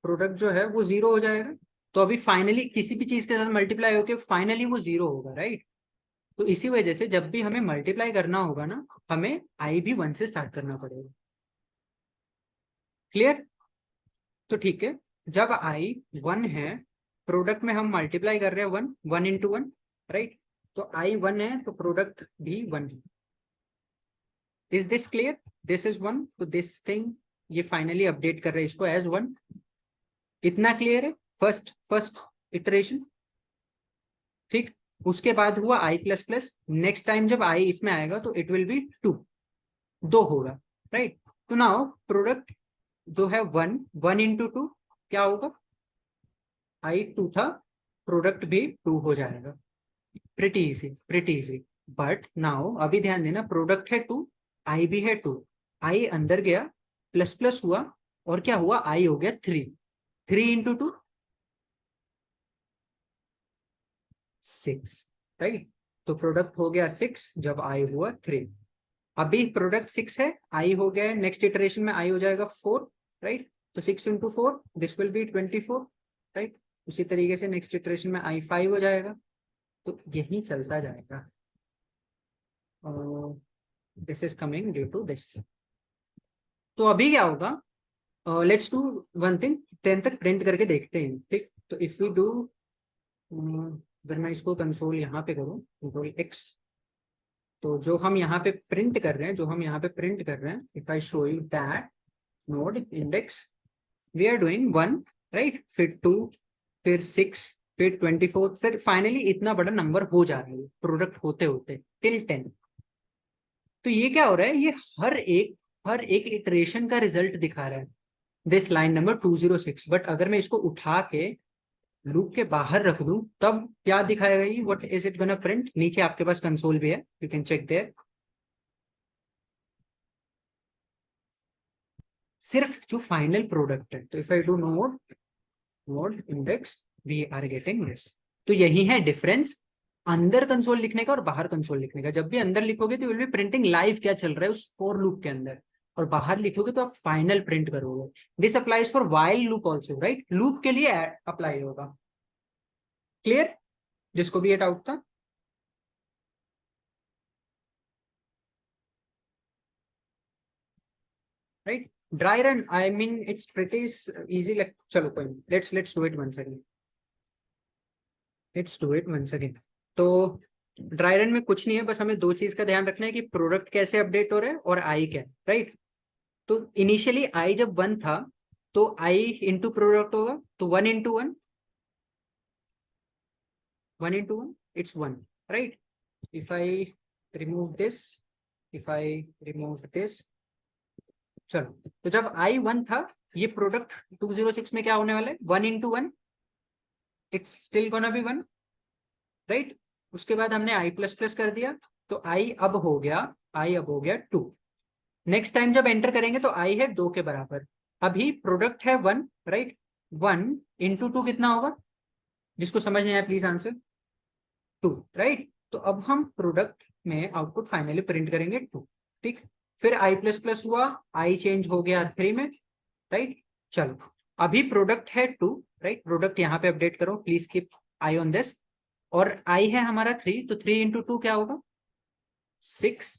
Speaker 1: प्रोडक्ट जो है वो जीरो हो जाएगा। तो अभी फाइनली किसी भी चीज के साथ मल्टीप्लाई होके फाइनली वो जीरो होगा, राइट। तो इसी वजह से जब भी हमें मल्टीप्लाई करना होगा ना, हमें आई भी वन से स्टार्ट करना पड़ेगा। क्लियर? तो ठीक है, जब आई वन है, प्रोडक्ट में हम मल्टीप्लाई कर रहे हैं one, one into one, right. तो आई वन है तो प्रोडक्ट भी वन है। Is this clear? This is one, तो दिस थिंग ये फाइनली अपडेट कर रहे हैं इसको एज वन। इतना क्लियर है? फर्स्ट इटरेशन, ठीक। उसके बाद हुआ आई प्लस प्लस। नेक्स्ट टाइम जब आई इसमें आएगा तो इट विल बी टू, दो होगा, राइट। तो नाउ प्रोडक्ट जो है वन, वन इंटू टू क्या होगा, आई टू था, प्रोडक्ट भी टू हो जाएगा। Pretty easy, pretty easy. But now अभी ध्यान देना, प्रोडक्ट है टू, आई भी है टू, आई अंदर गया, प्लस प्लस हुआ, और क्या हुआ, आई हो गया three. Three into two six, right. तो प्रोडक्ट हो गया सिक्स जब आई हुआ थ्री। अभी प्रोडक्ट सिक्स है, आई हो गया, नेक्स्ट इटरेशन में आई हो जाएगा फोर, राइट। तो six into four this will B 24, right. उसी तरीके से नेक्स्ट इटरेशन में आई फाइव हो जाएगा। तो यही चलता जाएगा, this is coming due to this. तो अभी क्या होगा, लेट्स डू वन थिंग, 10 तक प्रिंट करके देखते हैं, ठीक। तो इफ वी डू, अगर मैं इसको कंसोल यहाँ पे करूँ कंट्रोल एक्स, तो जो हम यहाँ पे प्रिंट कर रहे हैं, जो हम यहाँ पे प्रिंट कर रहे हैं, if I show you that node index, we are doing one, right, फिर टू, फिर सिक्स, फिर 24, फिर फाइनली इतना बड़ा नंबर हो जा रहा है प्रोडक्ट होते होते टिल 10। तो ये क्या हो रहा है, ये हर एक इटरेशन का रिजल्ट दिखा रहा है, दिस लाइन नंबर 206। बट अगर मैं इसको उठा के लूप के बाहर रख दूं तब क्या दिखाएगा, ये what is it gonna print. नीचे आपके पास कंसोल भी है, यू कैन चेक देयर। सिर्फ जो फाइनल प्रोडक्ट है, तो if I do node node index, we are getting this. तो यही है डिफरेंस अंदर कंसोल लिखने का और बाहर कंसोल लिखने का। जब भी अंदर लिखोगे तो विल बी प्रिंटिंग लाइव क्या चल रहा है उस फॉर लूप के अंदर, और बाहर लिखोगे तो आप फाइनल प्रिंट करोगे। This applies for while loop also, right. Loop के लिए अप्लाई होगा। क्लियर? जिसको भी ये डाउट था। Right, dry run, I mean it's pretty easy, like चलो कोई नहीं, let's do it once again, let's do it once again. तो ड्राई रन में कुछ नहीं है, बस हमें दो चीज का ध्यान रखना है कि प्रोडक्ट कैसे अपडेट हो रहा है और आई क्या, राइट। तो इनिशियली आई जब वन था तो आई इंटू प्रोडक्ट होगा, तो one into one, one into one it's one, right. If I remove this, if I remove this, चलो। तो जब आई वन था, ये प्रोडक्ट 206 में क्या होने वाला है, one into one, it's still gonna be one, right. उसके बाद हमने आई प्लस प्लस कर दिया, तो आई अब हो गया टू। नेक्स्ट टाइम जब एंटर करेंगे तो आई है दो के बराबर। अभी प्रोडक्ट है one, right. One into two कितना होगा, जिसको समझ नहीं आया प्लीज आंसर, टू, राइट। तो अब हम प्रोडक्ट में आउटपुट फाइनली प्रिंट करेंगे टू, ठीक। फिर आई प्लस प्लस हुआ, आई चेंज हो गया थ्री में, राइट। चलो, अभी प्रोडक्ट है टू, राइट। प्रोडक्ट यहाँ पे अपडेट करो, please keep I on this. और आई है हमारा थ्री, तो थ्री इंटू टू क्या होगा, सिक्स,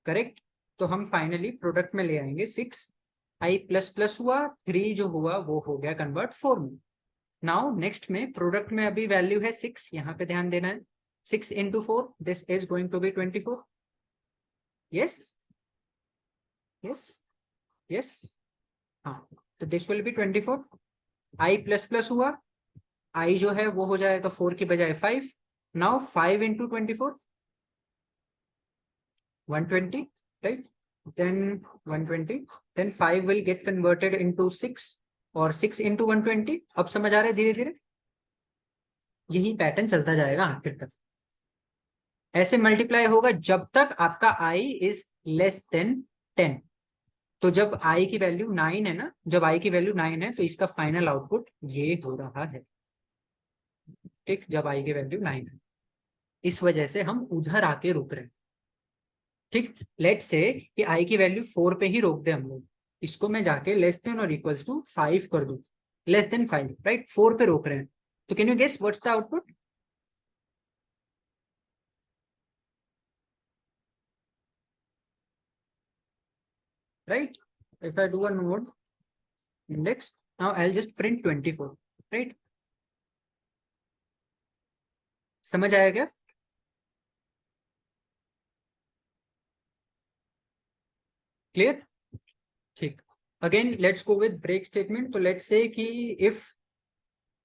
Speaker 1: करेक्ट। तो हम फाइनली प्रोडक्ट में ले आएंगे सिक्स। आई प्लस प्लस हुआ, थ्री जो हुआ वो हो गया कन्वर्ट फोर में। नाउ नेक्स्ट में प्रोडक्ट में अभी वैल्यू है 6, यहाँ पे ध्यान देना है. 6 into 4, this is going to be 24. Yes, yes, yes. हाँ, तो this will be 24. I plus plus हुआ, I जो है वो हो जाएगा 4 की बजाय 5. Now 5 into 24, 120, right? Then 120, then 5 will get converted into 6 और 6 into 120. अब समझ आ रहा है धीरे धीरे. यही पैटर्न चलता जाएगा आखिर तक. ऐसे मल्टीप्लाई होगा जब तक आपका i इज लेस देन 10. तो जब i की वैल्यू 9 है ना, जब i की वैल्यू 9 है तो इसका फाइनल आउटपुट ये हो रहा है. ठीक, जब i की वैल्यू 9 है, इस वजह से हम उधर आके रुक रहे हैं. ठीक, लेट्स से कि i की वैल्यू 4 पे ही रोक दे हम लोग. इसको मैं जाके लेस देन और इक्वल्स टू 5 कर दूं. Less than 5, right? 4 पे रोक रहे हैं. तो can you guess what's the output? Right? If I do a node index, now I'll just print 24, right? समझ आया क्या? क्लियर? ठीक. Again let's go with break statement. तो लेट्स से कि इफ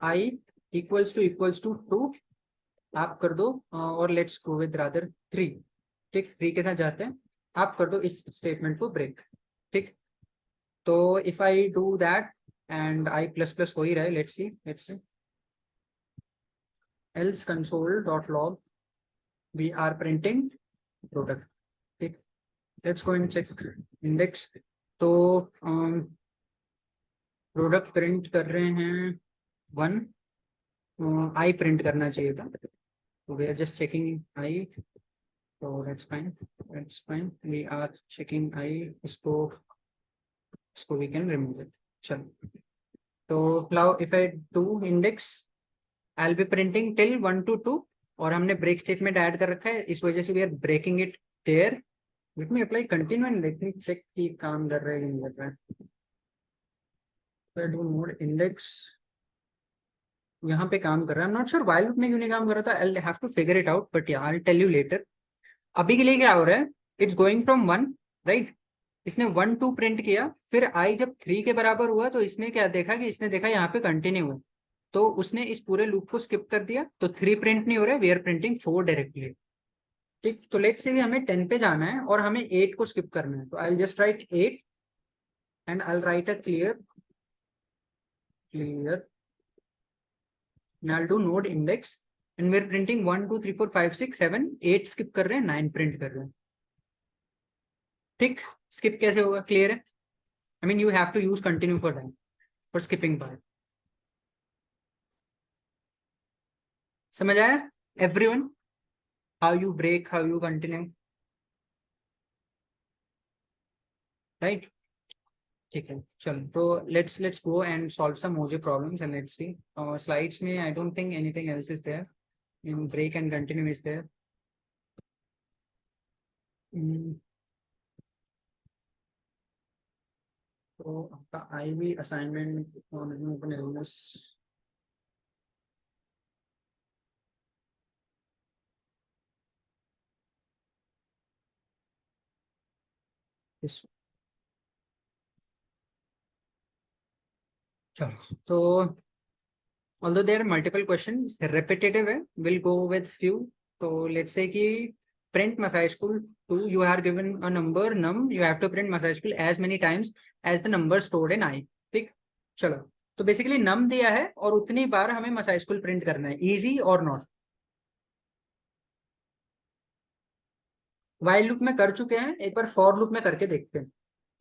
Speaker 1: i इक्वल्स टू 2 आप कर दो, और लेट्स गो विद रादर 3. ठीक, 3 के साथ जाते हैं. आप कर दो इस स्टेटमेंट को ब्रेक. ठीक, तो if I do that and i plus plus हो ही रहा है, let's see else console.log we are printing product. ठीक, let's go and check index. तो प्रोडक्ट प्रिंट कर रहे हैं 1. आई प्रिंट करना चाहिए था, तो वी आर जस्ट चेकिंग आई. तो that's fine, we are checking आई. इसको we can remove it. चलो, तो now if I do index, I'll be printing till 1 to 2. और हमने ब्रेक स्टेटमेंट ऐड कर रखा है, इस वजह से we are breaking it there. Let me apply continue and let me check कि काम कर रहा है कि नहीं कर रहा है. डू नोड इंडेक्स, यहाँ पे काम कर रहा है. I am not sure while loop में क्यों नहीं काम कर रहा था. I have to figure it out, but I will tell you later. अभी के लिए क्या हो रहा है, इट्स गोइंग फ्रॉम 1, राइट? इसने 1 2 प्रिंट किया, फिर आई जब 3 के बराबर हुआ तो इसने क्या देखा कि इसने देखा यहाँ पे कंटिन्यू है, तो उसने इस पूरे लूप को स्किप कर दिया. तो 3 प्रिंट नहीं हो रहा है, वी आर प्रिंटिंग 4 डायरेक्टली. ठीक, तो लेट्स से हमें 10 पे जाना है और हमें 8 को स्किप करना है. तो I just right 8 and I write a clear. Now I'll do node index and we're printing 1 2 3 4 5 6 7 8 skip कर रहे हैं, 9 प्रिंट कर रहे हैं. ठीक, skip कैसे होगा? क्लियर है? I mean you have to use continue for that, for skipping part. समझ आया everyone? How you break, how you continue, right? ठीक है, चलो. तो let's go and solve some Mojo problems and let's see. Slides में I don't think anything else is there. Break and continue is there. तो आपका IB assignment open LMS चलो. तो although there are multiple questions, repetitive है, we'll go with few. तो let's say कि print Masai School 2, you are given a number num, you have to print Masai School as many times as the number stored in I. ठीक, चलो. तो basically num दिया है और उतनी बार हमें Masai School प्रिंट करना है. इजी और नॉट? while लूप में कर चुके हैं, एक बार for लूप में करके देखते हैं.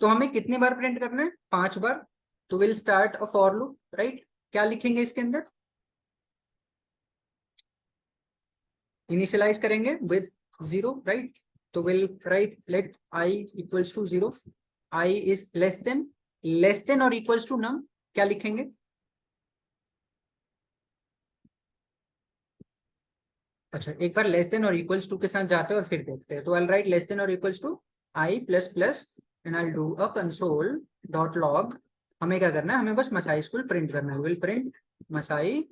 Speaker 1: तो हमें कितनी बार प्रिंट करना है? 5 बार. तो will start a for loop, right? क्या लिखेंगे इसके अंदर? इनिशियलाइज करेंगे विद 0, राइट? तो will write let i equals to 0. i is less than और इक्वल्स टू नम. क्या लिखेंगे? अच्छा, एक बार लेस देन और इक्वल्स टू के साथ जाते हैं और फिर देखते हैं. तो आई राइट लेस देन और equals to i plus plus and I do a console dot log. हमें क्या करना है? हमें बस मसाई स्कूल प्रिंट करना है. Will print Masai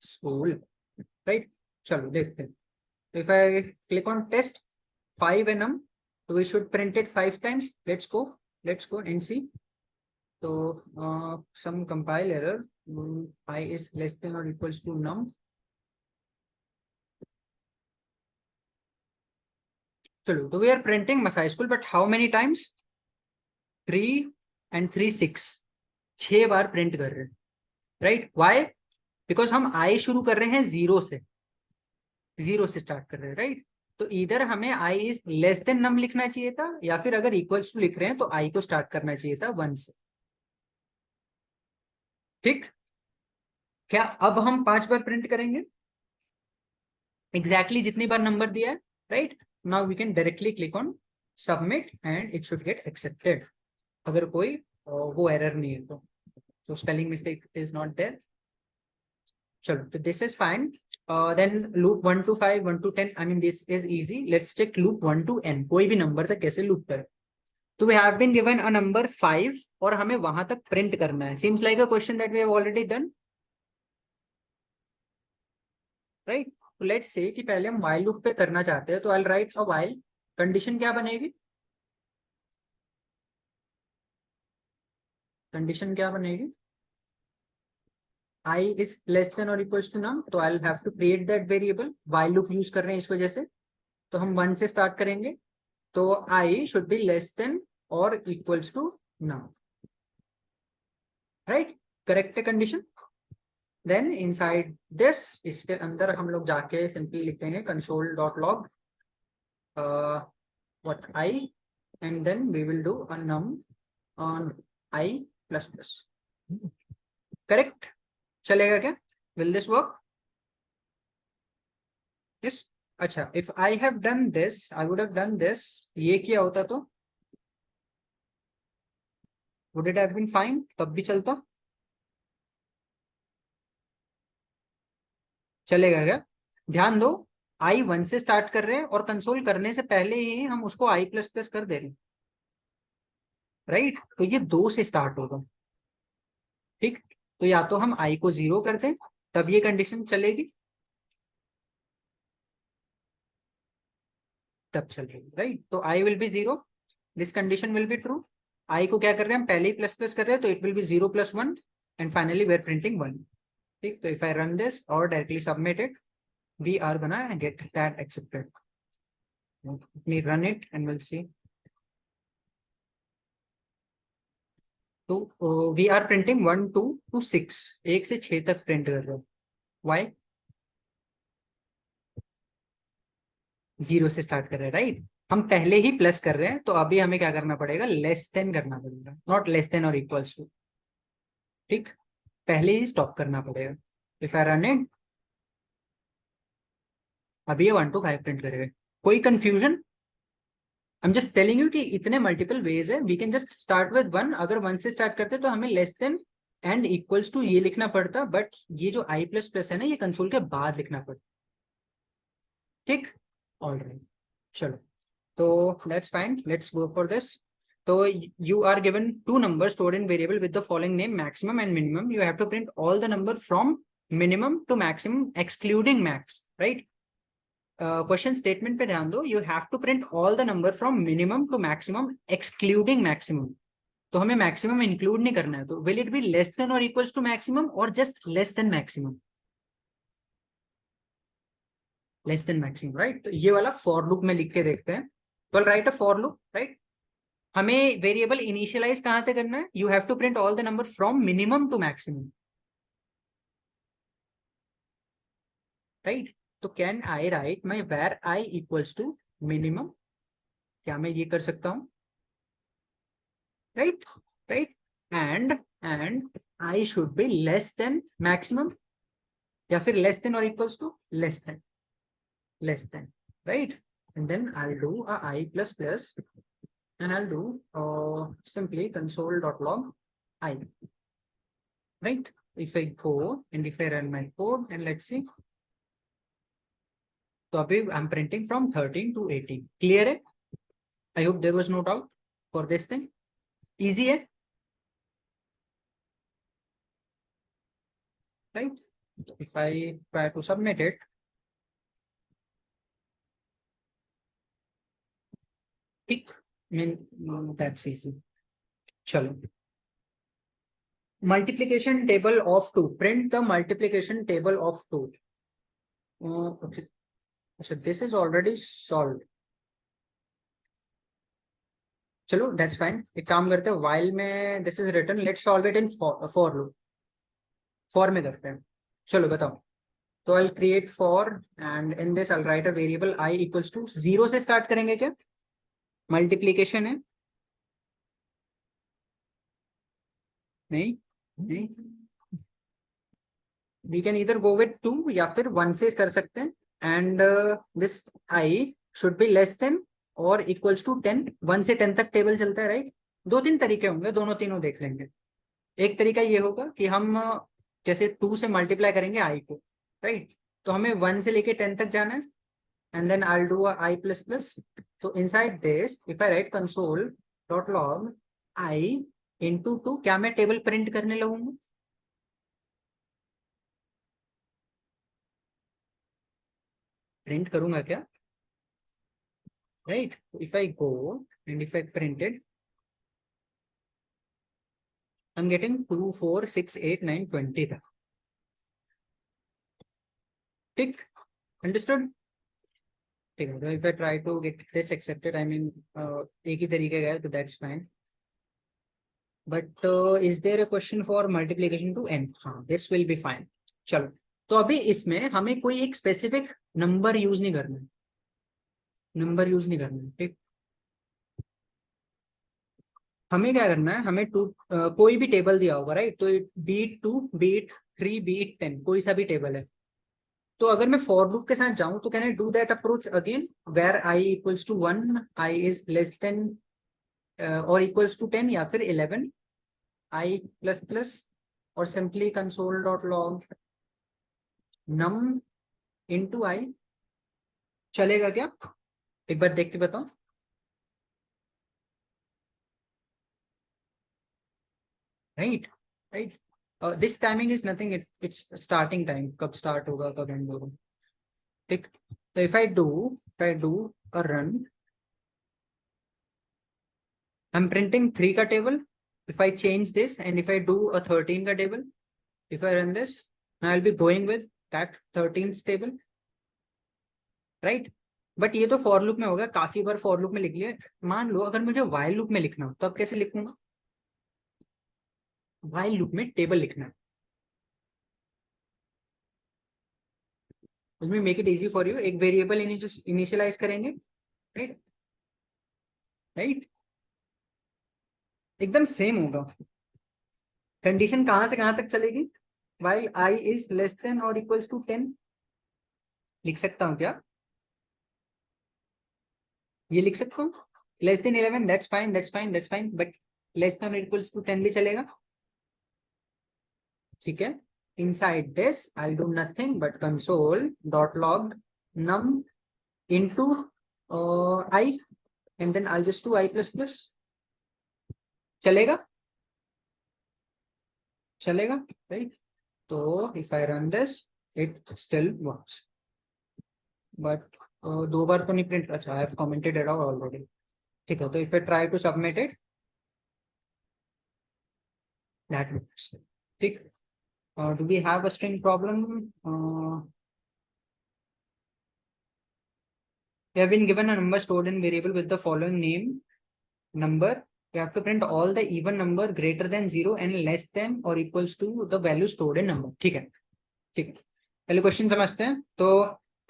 Speaker 1: school, right. चलो देखते हैं। If I click on test 5 nm, so we should print it 5 times. Let's go and see. So some compile error, I is less than or equals to num. Chalo, so we are printing Masai School, but how many times? 3 and 3 6, 6 bar print कर रहे हैं, right. Y? Because हम आई शुरू कर रहे हैं zero से start कर रहे हैं, राइट। तो इधर हमें आई इज लेस देन नम लिखना चाहिए था, या फिर अगर इक्वल्स टू लिख रहे हैं तो आई को स्टार्ट करना चाहिए था 1 से, ठीक। क्या अब हम 5 बार प्रिंट करेंगे एग्जैक्टली जितनी बार नंबर दिया है, right. Now we can directly click on submit and it should get accepted, अगर कोई वो एरर नहीं है तो spelling mistake is not there. चलो, तो this is fine. Then loop 1 to 5, 1 to 10, I mean this is easy. Let's check loop 1 to n, कोई भी नंबर तक कैसे लूप करे। तो we have been given a number 5 और हमें वहां तक प्रिंट करना है। Seems like a question that we have already done, right. तो लेट्स से कि पहले हम व्हाइल लूप पे करना चाहते हैं, तो आई will write a while. Condition क्या बनेगी? कंडीशन क्या बनेगी? आई इज लेस देन और इक्वल्स टू नम, तो आई will have to create that variable. While loop use कर रहे हैं इस वजह से, तो हम 1 से स्टार्ट करेंगे। तो I should be less than और equals to num, right. Correct है कंडीशन। देन इनसाइड दिस, इसके अंदर हम लोग जाके सिंपली लिख देंगे console dot log what I, and then we will do a num on I plus plus. Correct चलेगा क्या? Will this work? यस। अच्छा, if I have done this, I would have done this, ये किया होता तो would it have been fine? तब भी चलता, चलेगा क्या? ध्यान दो, आई 1 से स्टार्ट कर रहे हैं और कंसोल करने से पहले ही हम उसको आई प्लस प्लस कर दे रहे हैं, राइट। तो ये 2 से स्टार्ट होगा, ठीक। तो या तो हम आई को 0 कर दें, तब ये कंडीशन चलेगी, तब चल रही है, राइट। तो आई will be 0, this condition will be true. I को क्या कर रहे हैं हम, पहले ही प्लस प्लस कर रहे हैं, तो it will be 0 + 1 and finally we are printing 1, ठीक। तो इफ आई रन दिस और directly submit it, we are gonna get that accepted. Let me run it and we'll see. तो वी आर प्रिंटिंग 1 2 to 6, 1 से 6 तक print कर रहे हो। Y? 0 से स्टार्ट कर रहे हैं, राइट। हम पहले ही प्लस कर रहे हैं, तो अभी हमें क्या करना पड़ेगा, लेस देन करना पड़ेगा, नॉट लेस देन और इक्वल्स टू, ठीक। पहले ही स्टॉप करना पड़ेगा। इफ आई रन इट, अभी ये 1 to 5 प्रिंट करेगा। कोई confusion? I am just telling you कि इतने मल्टीपल वेज है, we can just start with 1। अगर 1 से स्टार्ट करते तो हमें less than and equals to ये लिखना पड़ता, बट ये जो आई प्लस प्लस है ना, ये कंसोल के बाद लिखना पड़ता, ठीक। ऑल राइट, चलो, तो let's find, let's go for this. तो you are given 2 numbers stored in variable with the following name, maximum and minimum. You have to print all the number from minimum to maximum excluding max, right? Question statement पे ध्यान दो, you have to print all the number from minimum to maximum excluding maximum. तो हमें maximum include नहीं करना है, तो will it be less than और इक्वल्स टू मैक्सिमम और just less than maximum? Less than maximum, right. तो ये वाला फॉर लूप में लिख के देखते हैं। तो write a for loop, right. हमें वेरिएबल इनिशियलाइज कहां से करना है? You have to print all the number from minimum to maximum, right. तो can I write my var I equals to minimum? क्या मैं ये कर सकता हूं? Right, right. And i should be less than maximum, या फिर लेस देन और equals to less than, right. And then I do a I plus plus and I'll do simply console.log I, right. If I go and if I run my code and let's see, तो अभी I am printing from 13 to 18, clear है? I hope there was no doubt for this. Thing easy है। right? If I try to submit it, ठीक, mean that's easy. चलो, multiplication table of 2, print the multiplication table of 2. Okay, so this is already solved. चलो that's fine, एक काम करते हैं, while में this is written, let's solve it in for loop, for में करते हैं. चलो बताओ. तो I'll create for and in this I'll write a variable I equals to 0 से start करेंगे क्या? मल्टीप्लीकेशन है? नहीं नहीं, we can either go with 2 या फिर 1 से कर सकते हैं. and this I should be less than or equals to 10. 1 से 10 तक टेबल चलता है, राइट? दो तीन तरीके होंगे, दोनों तीनों देख लेंगे. एक तरीका ये होगा कि हम जैसे 2 से मल्टीप्लाई करेंगे I को, राइट? तो हमें 1 से लेके 10 तक जाना है, and then I'll do a I plus plus. तो inside this if I write console dot log I into 2, क्या मैं टेबल प्रिंट करने लगूंगा? प्रिंट करूंगा क्या, right? If I go and if I print it, I'm getting 2 4 6 8 9 20 तक. ठीक, understood? ठीक है. If I try to get this accepted, I mean एक ही तरीके का है तो that's fine. But is there a question for multiplication to n? हाँ, दिस विल बी फाइन. चलो, तो अभी इसमें हमें कोई एक स्पेसिफिक नंबर यूज नहीं करना है, नंबर यूज नहीं करना है. ठीक, हमें क्या करना है, हमें टू कोई भी टेबल दिया होगा, राइट? तो बीट 2 बीट 3 बीट 10, कोई सा भी टेबल है. तो अगर मैं फॉर लूप के साथ जाऊं तो can I do that approach again, where I equals to 1, i is less than और इक्वल्स टू 10 या फिर 11, आई प्लस प्लस, और simply console dot log num into i. चलेगा क्या? एक बार देख के बताओ. Right right, this timing is nothing, it's starting time, कब स्टार्ट होगा कब एंड होगा. ठीक, तो if I do a run, I am printing 3 का table. if I change this and if I do a 13 का table, if I run this, I'll be going with that 13th table, right? But ये तो for loop में होगा, काफी बार for loop में लिख लिया. मान लो अगर मुझे वाइल लूप में लिखना हो तो अब कैसे लिखूंगा? वाइल लूप में टेबल लिखना है. उसमें make it easy for you, एक वेरिएबल इनिशियलाइज करेंगे, राइट? राइट, एकदम सेम होगा. कंडीशन कहां से कहां तक चलेगी? while I is less than or equals to 10. लिख सकता हूँ क्या? ये लिख सकता हूँ. Less than 11, that's fine that's fine that's fine, but less than और इक्वल्स टू 10 भी चलेगा. ठीक है. inside this I'll do nothing but console dot log num into I, and then I'll just do I plus plus. चलेगा? चलेगा, right? तो if I run this it still works, but दो बार तो नहीं प्रिंट. अच्छा, I have commented it out already. ठीक है, तो if I try to submit it, that works. ठीक. Do we have a string problem? We have been given a number stored in variable with the following name number. We have to print all the even number greater than 0 and less than or equals to the value stored in number. ठीक है. ठीक है, पहले question समझते हैं. तो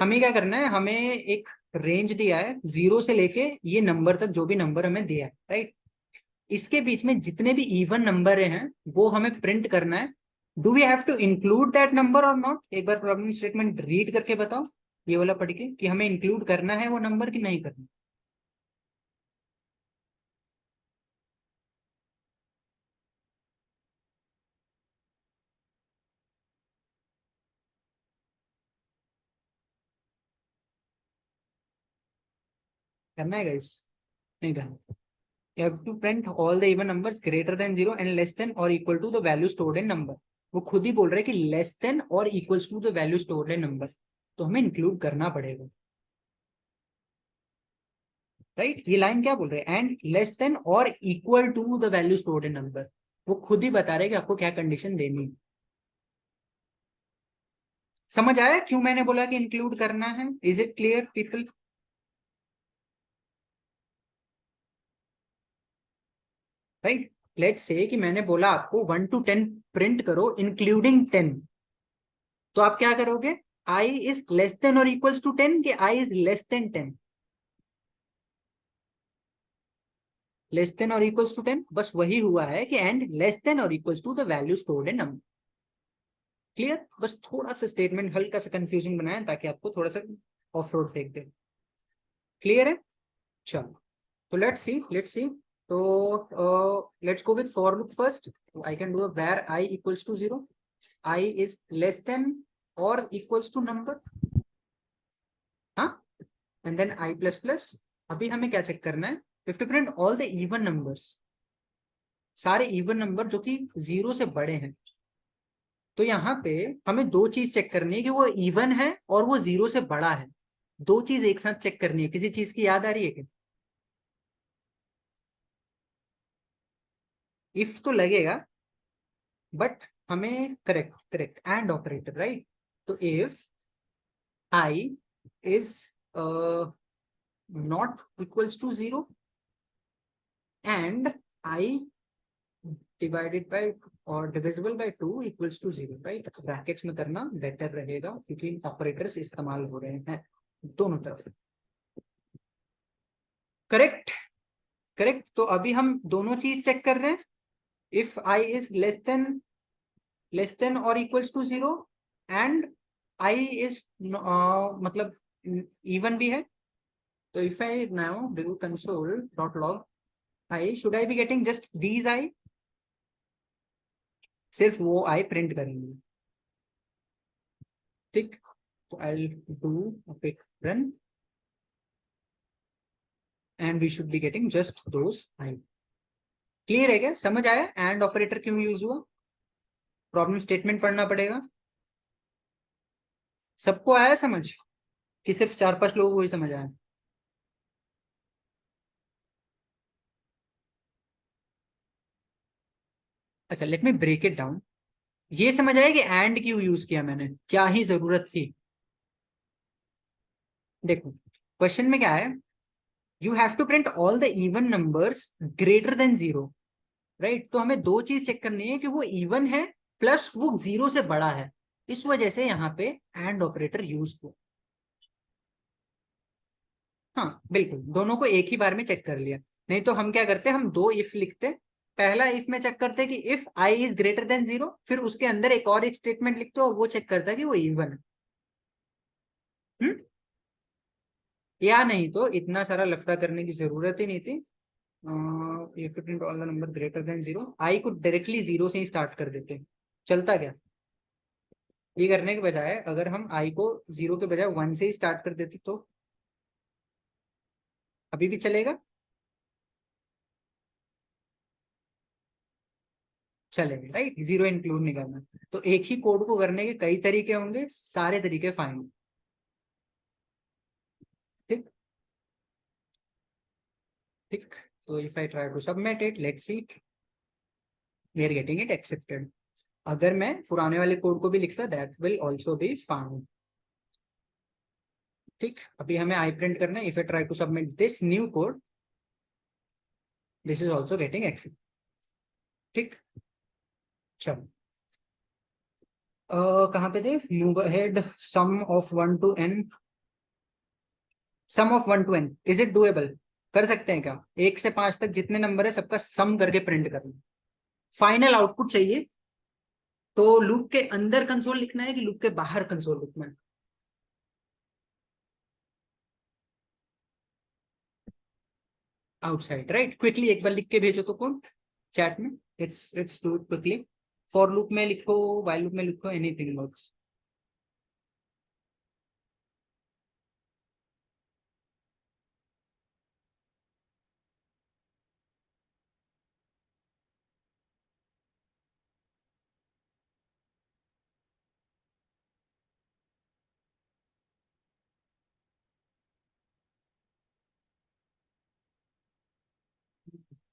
Speaker 1: हमें क्या करना है, हमें एक रेंज दिया है 0 से लेके ये नंबर तक, जो भी नंबर हमें दिया है, राइट? इसके बीच में जितने भी इवन नंबर हैं वो हमें प्रिंट करना है. Do we have to include that number or not? एक बार प्रॉब्लम स्टेटमेंट रीड करके बताओ, ये वाला पढ़ के, कि हमें इंक्लूड करना है वो नंबर कि नहीं करना. करना है गाइस? नहीं करना. You have to print all the even numbers greater than 0 and less than or equal to the value stored in number. वो खुद ही बोल रहे हैं कि लेस देन और equals to the value stored in number, तो हमें इंक्लूड करना पड़ेगा, राइट। ये लाइन क्या बोल रहे हैं, and less than or equal to the value stored in number, वो खुद ही बता रहे हैं कि आपको क्या कंडीशन देनी है। समझ आया क्यों मैंने बोला कि इंक्लूड करना है? Is it clear people? Right. Let's say कि मैंने बोला आपको 1 to 10 प्रिंट करो इंक्लूडिंग 10, तो आप क्या करोगे, आई इज लेस देन और इक्वल्स टू 10 कि i is less than 10? Less than और इक्वल्स टू 10, बस वही हुआ है कि एंड लेस देन और equals to the value stored in number. Clear? बस थोड़ा सा स्टेटमेंट हल्का सा कंफ्यूजिंग बनाया ताकि आपको थोड़ा सा ऑफ रोड फेंक दे। क्लियर है? चलो, तो लेट्स सी तो let's go with for loop first. I can do where I equals to 0, I is less than और इक्वल्स टू नंबर, हाँ, and then I plus plus. अभी हमें क्या चेक करना है, we have to print all the even numbers, सारे even number जो कि 0 से बड़े हैं। तो यहाँ पे हमें दो चीज चेक करनी है कि वो इवन है और वो 0 से बड़ा है। दो चीज एक साथ चेक करनी है, किसी चीज की याद आ रही है क्या? इफ तो लगेगा, बट हमें correct correct and operator, right. तो if I is not equals to 0 and i divided by or divisible by 2 equals to 0, right. Brackets में करना बेटर रहेगा क्योंकि ऑपरेटर्स इस्तेमाल हो रहे हैं दोनों तरफ। Correct correct. तो अभी हम दोनों चीज चेक कर रहे हैं, if I is less than और equals to 0 and i is मतलब इवन भी है। तो if i now do console dot log i, should I be getting just these i, सिर्फ वो आई प्रिंट करेंगे, ठीक। तो आई do pick run and we should be getting just those i. Clear है क्या? समझ आया एंड ऑपरेटर क्यों यूज हुआ? प्रॉब्लम स्टेटमेंट पढ़ना पड़ेगा। सबको आया समझ कि सिर्फ 4-5 लोगों को ही समझ आया? अच्छा, let me break it down. ये समझ आया कि एंड क्यों यूज किया मैंने, क्या ही जरूरत थी। देखो, क्वेश्चन में क्या है, you have to print all the even numbers greater than 0, right. तो हमें दो चीज चेक करनी है कि वो इवन है प्लस वो 0 से बड़ा है, इस वजह से यहाँ पे एंड ऑपरेटर यूज हुआ। हाँ बिल्कुल, दोनों को एक ही बार में चेक कर लिया। नहीं तो हम क्या करते, हम दो इफ लिखते, पहला इफ में चेक करते कि if I is greater than 0, फिर उसके अंदर एक और इफ स्टेटमेंट लिखते और वो चेक करता है कि वो इवन है। हम्म? या नहीं तो इतना सारा लफड़ा करने की जरूरत ही नहीं थी। ये print all the number greater than 0, आई को डायरेक्टली 0 से ही स्टार्ट कर देते, चलता क्या? ये करने के बजाय अगर हम आई को 0 के बजाय 1 से ही स्टार्ट कर देते तो अभी भी चलेगा? चलेगा, राइट। 0 इंक्लूड नहीं करना। तो एक ही कोड को करने के कई तरीके होंगे, सारे तरीके फाइन, ठीक ठीक। तो if I try to submit it, let's see, we are getting it accepted. अगर मैं पुराने वाले कोड को भी लिखता, that will also be fine, ठीक। अभी हमें आई प्रिंट करना है, if I try to submit this new code, this is also getting accept, ठीक। चलो, कहाँ पे थे, move ahead, sum of 1 to n, sum of 1 to n, is it doable? कर सकते हैं क्या? 1 से 5 तक जितने नंबर है सबका सम करके प्रिंट करना, फाइनल आउटपुट चाहिए। तो लूप के अंदर कंसोल लिखना है कि लूप के बाहर कंसोल लिखना है? Outside, right. क्विकली एक बार लिख के भेजो तो कौन चैट में, it's do it quickly. For loop में लिखो, व्हाइल लूप में लिखो, anything works.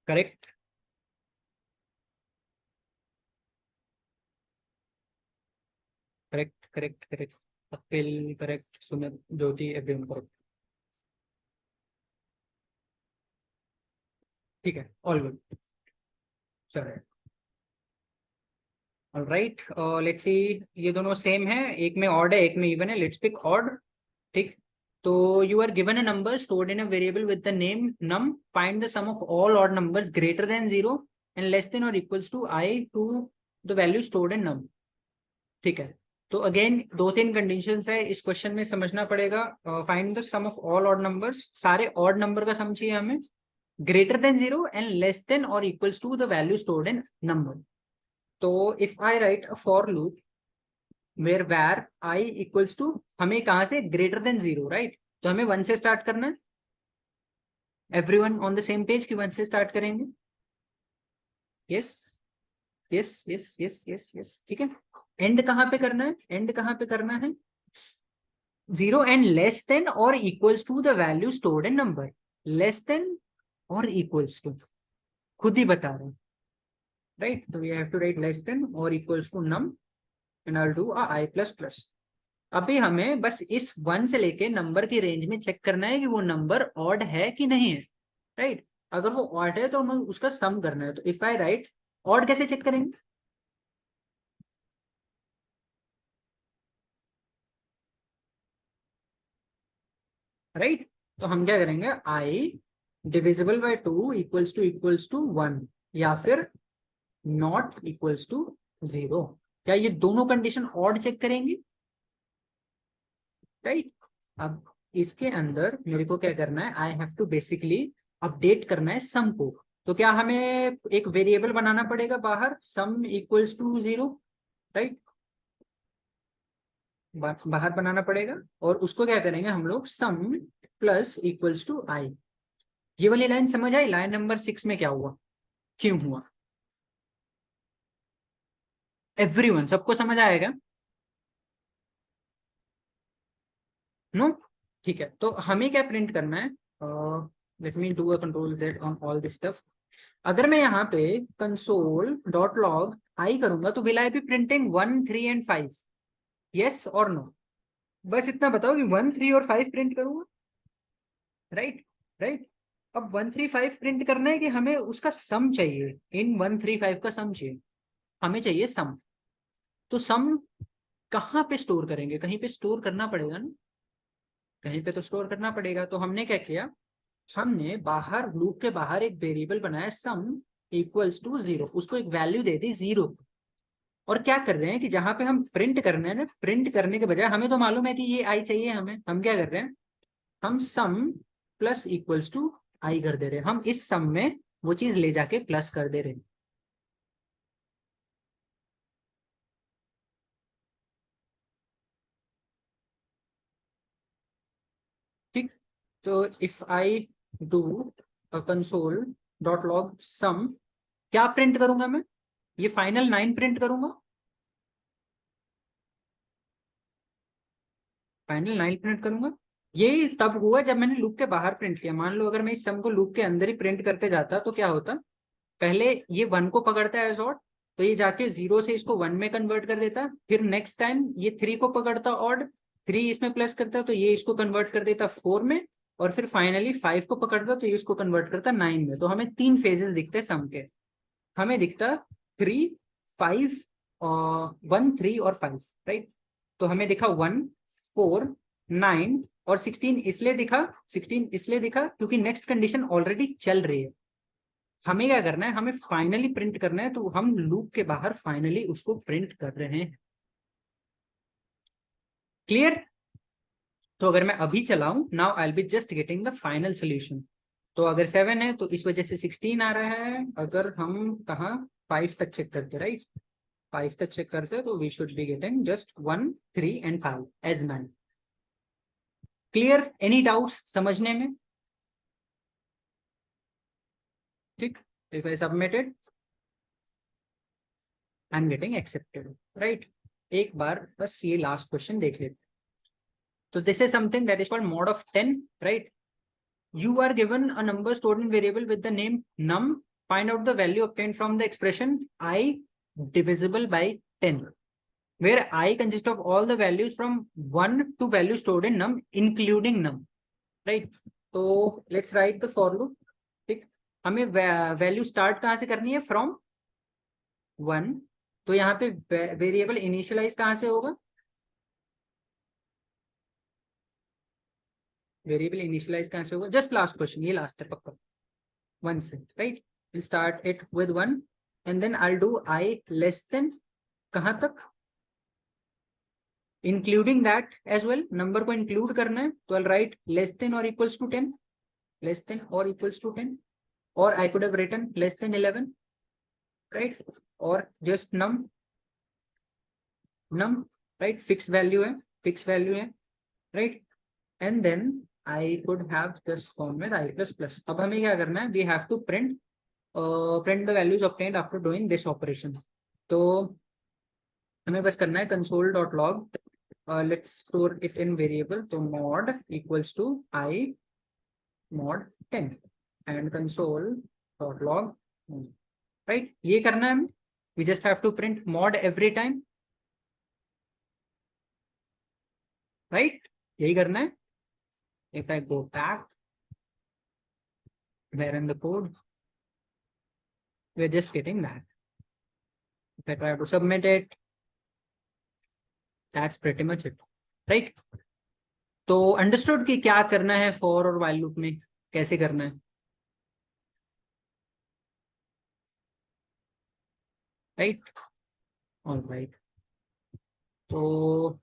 Speaker 1: Correct, correct, correct, correct. Akhil correct, Sumit, Jyoti, everyone correct. ठीक है, ऑल गुड, चलो। Alright, let's see. ये दोनों सेम है, एक में ऑड है एक में इवन है, लेट्स पिक ऑड। ठीक, तो you are given a number stored in a variable with the name num, find the sum of all odd numbers greater than 0 and less than और equals to i to the value stored in num। ठीक है, तो again दो तीन conditions है इस question में, समझना पड़ेगा। Find the sum of all odd numbers, सारे ऑड नंबर का सम चाहिए हमें, greater than 0 and less than और equals to the value stored in number. तो if I write a for loop where var i equals to, हमें कहां से, greater than 0, right? तो हमें 1 से स्टार्ट करना है। Everyone on the same page कि 1 से स्टार्ट करेंगे? Yes, yes, yes, yes, yes, yes, ठीक है। एंड कहां पे करना है, एंड कहां पे करना है? 0 एंड लेस देन और equals to the value stored in number. Less than और इक्वल्स टू, खुद ही बता रहे हैं, राइट? तो we have to write less than और equals to num and I do i plus plus. अभी हमें बस इस 1 से लेके नंबर की रेंज में चेक करना है कि वो नंबर ऑड है कि नहीं है, राइट? अगर वो ऑड है तो हमें उसका सम करना है। तो इफ आई राइट ऑड, कैसे चेक करेंगे? राइट, तो हम क्या करेंगे, आई डिविजिबल बाय 2 इक्वल्स टू 1, या फिर नॉट इक्वल्स टू 0। क्या ये दोनों कंडीशन ऑड चेक करेंगे? राइट, अब इसके अंदर मेरे को क्या करना है, I have to basically update करना है सम को। तो क्या हमें एक वेरिएबल बनाना पड़ेगा बाहर, सम इक्वल्स टू 0, राइट? बाहर बनाना पड़ेगा, और उसको क्या करेंगे हम लोग, सम प्लस इक्वल्स टू आई। ये वाली लाइन समझ आई? लाइन नंबर 6 में क्या हुआ, क्यों हुआ? एवरीवन, सबको समझ आएगा? नो, ठीक है। तो हमें क्या प्रिंट करना है, let me do a control Z on all this stuff. अगर मैं यहाँ पे कंसोल डॉट लॉग आई करूंगा तो will I be printing 1 3 and 5? Yes और नो? बस इतना बताओ कि 1 3 और 5 प्रिंट करूंगा, राइट? राइट, अब 1 3 5 प्रिंट करना है कि हमें उसका सम चाहिए, इन 1 3 5 का सम चाहिए, हमें चाहिए सम। तो सम कहाँ पे स्टोर करेंगे, कहीं पे स्टोर करना पड़ेगा ना, कहीं पे तो स्टोर करना पड़ेगा। तो हमने क्या किया, हमने बाहर लूप के बाहर एक वेरिएबल बनाया सम इक्वल्स टू 0, उसको एक वैल्यू दे दी 0। और क्या कर रहे हैं कि जहां पे हम प्रिंट करना है ना, प्रिंट करने के बजाय, हमें तो मालूम है कि ये आई चाहिए हमें, हम क्या कर रहे हैं, हम सम प्लस इक्वल्स टू आई कर दे रहे हैं, हम इस सम में वो चीज ले जाके प्लस कर दे रहे हैं। ठीक, तो if I do console dot log sum, क्या प्रिंट करूंगा मैं, ये फाइनल 9 प्रिंट करूंगा, फाइनल 9 प्रिंट करूंगा। ये तब हुआ जब मैंने लूप के बाहर प्रिंट किया। मान लो अगर मैं इस सम को लूप के अंदर ही प्रिंट करते जाता तो क्या होता, पहले ये 1 को पकड़ता है एज ऑड, तो ये जाके 0 से इसको 1 में कन्वर्ट कर देता, फिर नेक्स्ट टाइम ये 3 को पकड़ता ऑड, 3 इसमें प्लस करता तो ये इसको कन्वर्ट कर देता 4 में, और फिर फाइनली 5 को पकड़ता तो ये इसको कन्वर्ट करता 9 में। तो हमें 3 फेजेस दिखते हैं सम के, हमें दिखता 3 5 और 1 3 और 5, राइट? तो हमें दिखा 1 4 9 और 16 इसलिए दिखा, 16 इसलिए दिखा क्योंकि नेक्स्ट कंडीशन ऑलरेडी चल रही है। हमें क्या करना है, हमें फाइनली प्रिंट करना है, तो हम लूप के बाहर फाइनली उसको प्रिंट कर रहे हैं। क्लियर? तो अगर मैं अभी चलाऊं, now I will be just getting the final solution. तो अगर 7 है तो इस वजह से 16 आ रहा है। अगर हम कहा 5 तक चेक करते, राइट, 5 तक चेक करते तो we should be getting just 1 3 and 5 as 9। Clear? Any doubts समझने में? ठीक, if I submitted I am getting accepted, right? एक बार बस ये लास्ट क्वेश्चन देख लेते। तो this is something that is called mod of 10, right? You are given a number stored in variable with the name num find out the value obtained from the expression I divisible by 10, where I consists of all the values from 1 to value stored in num including num, right? तो let's write the for loop. ठीक, हमें value start कहाँ से करनी है, from 1. तो यहाँ पे वेरिएबल इनिशियलाइज कहाँ से होगा, वेरिएबल इनिशियलाइज कहाँ से होगा, जस्ट लास्ट क्वेश्चन, ये लास्ट है पक्का, 1 से, right. Will start it with 1 and then I do I less than कहाँ तक, including that as well, number को इंक्लूड करना है, तो आई राइट लेस देन और इक्वल्स टू 10, लेस देन और इक्वल्स टू 10, और I could have written less than 11, right, और just num right, fix value है, फिक्स वैल्यू है, right, and then I could have just gone with I plus plus. अब हमें क्या करना है, we have to print the values obtained after doing this operation. तो हमें बस करना है console dot log, let's store it in variable, तो mod equals to I mod 10 and console dot log, right, ये करना है हमें, we just have to print mod every time, right, यही करना है. if I go back there in the code, we're just getting that. if I try to submit it, that's pretty much it, right. तो understood कि क्या करना है for और while loop में, कैसे करना है, राइट, ऑलराइट. तो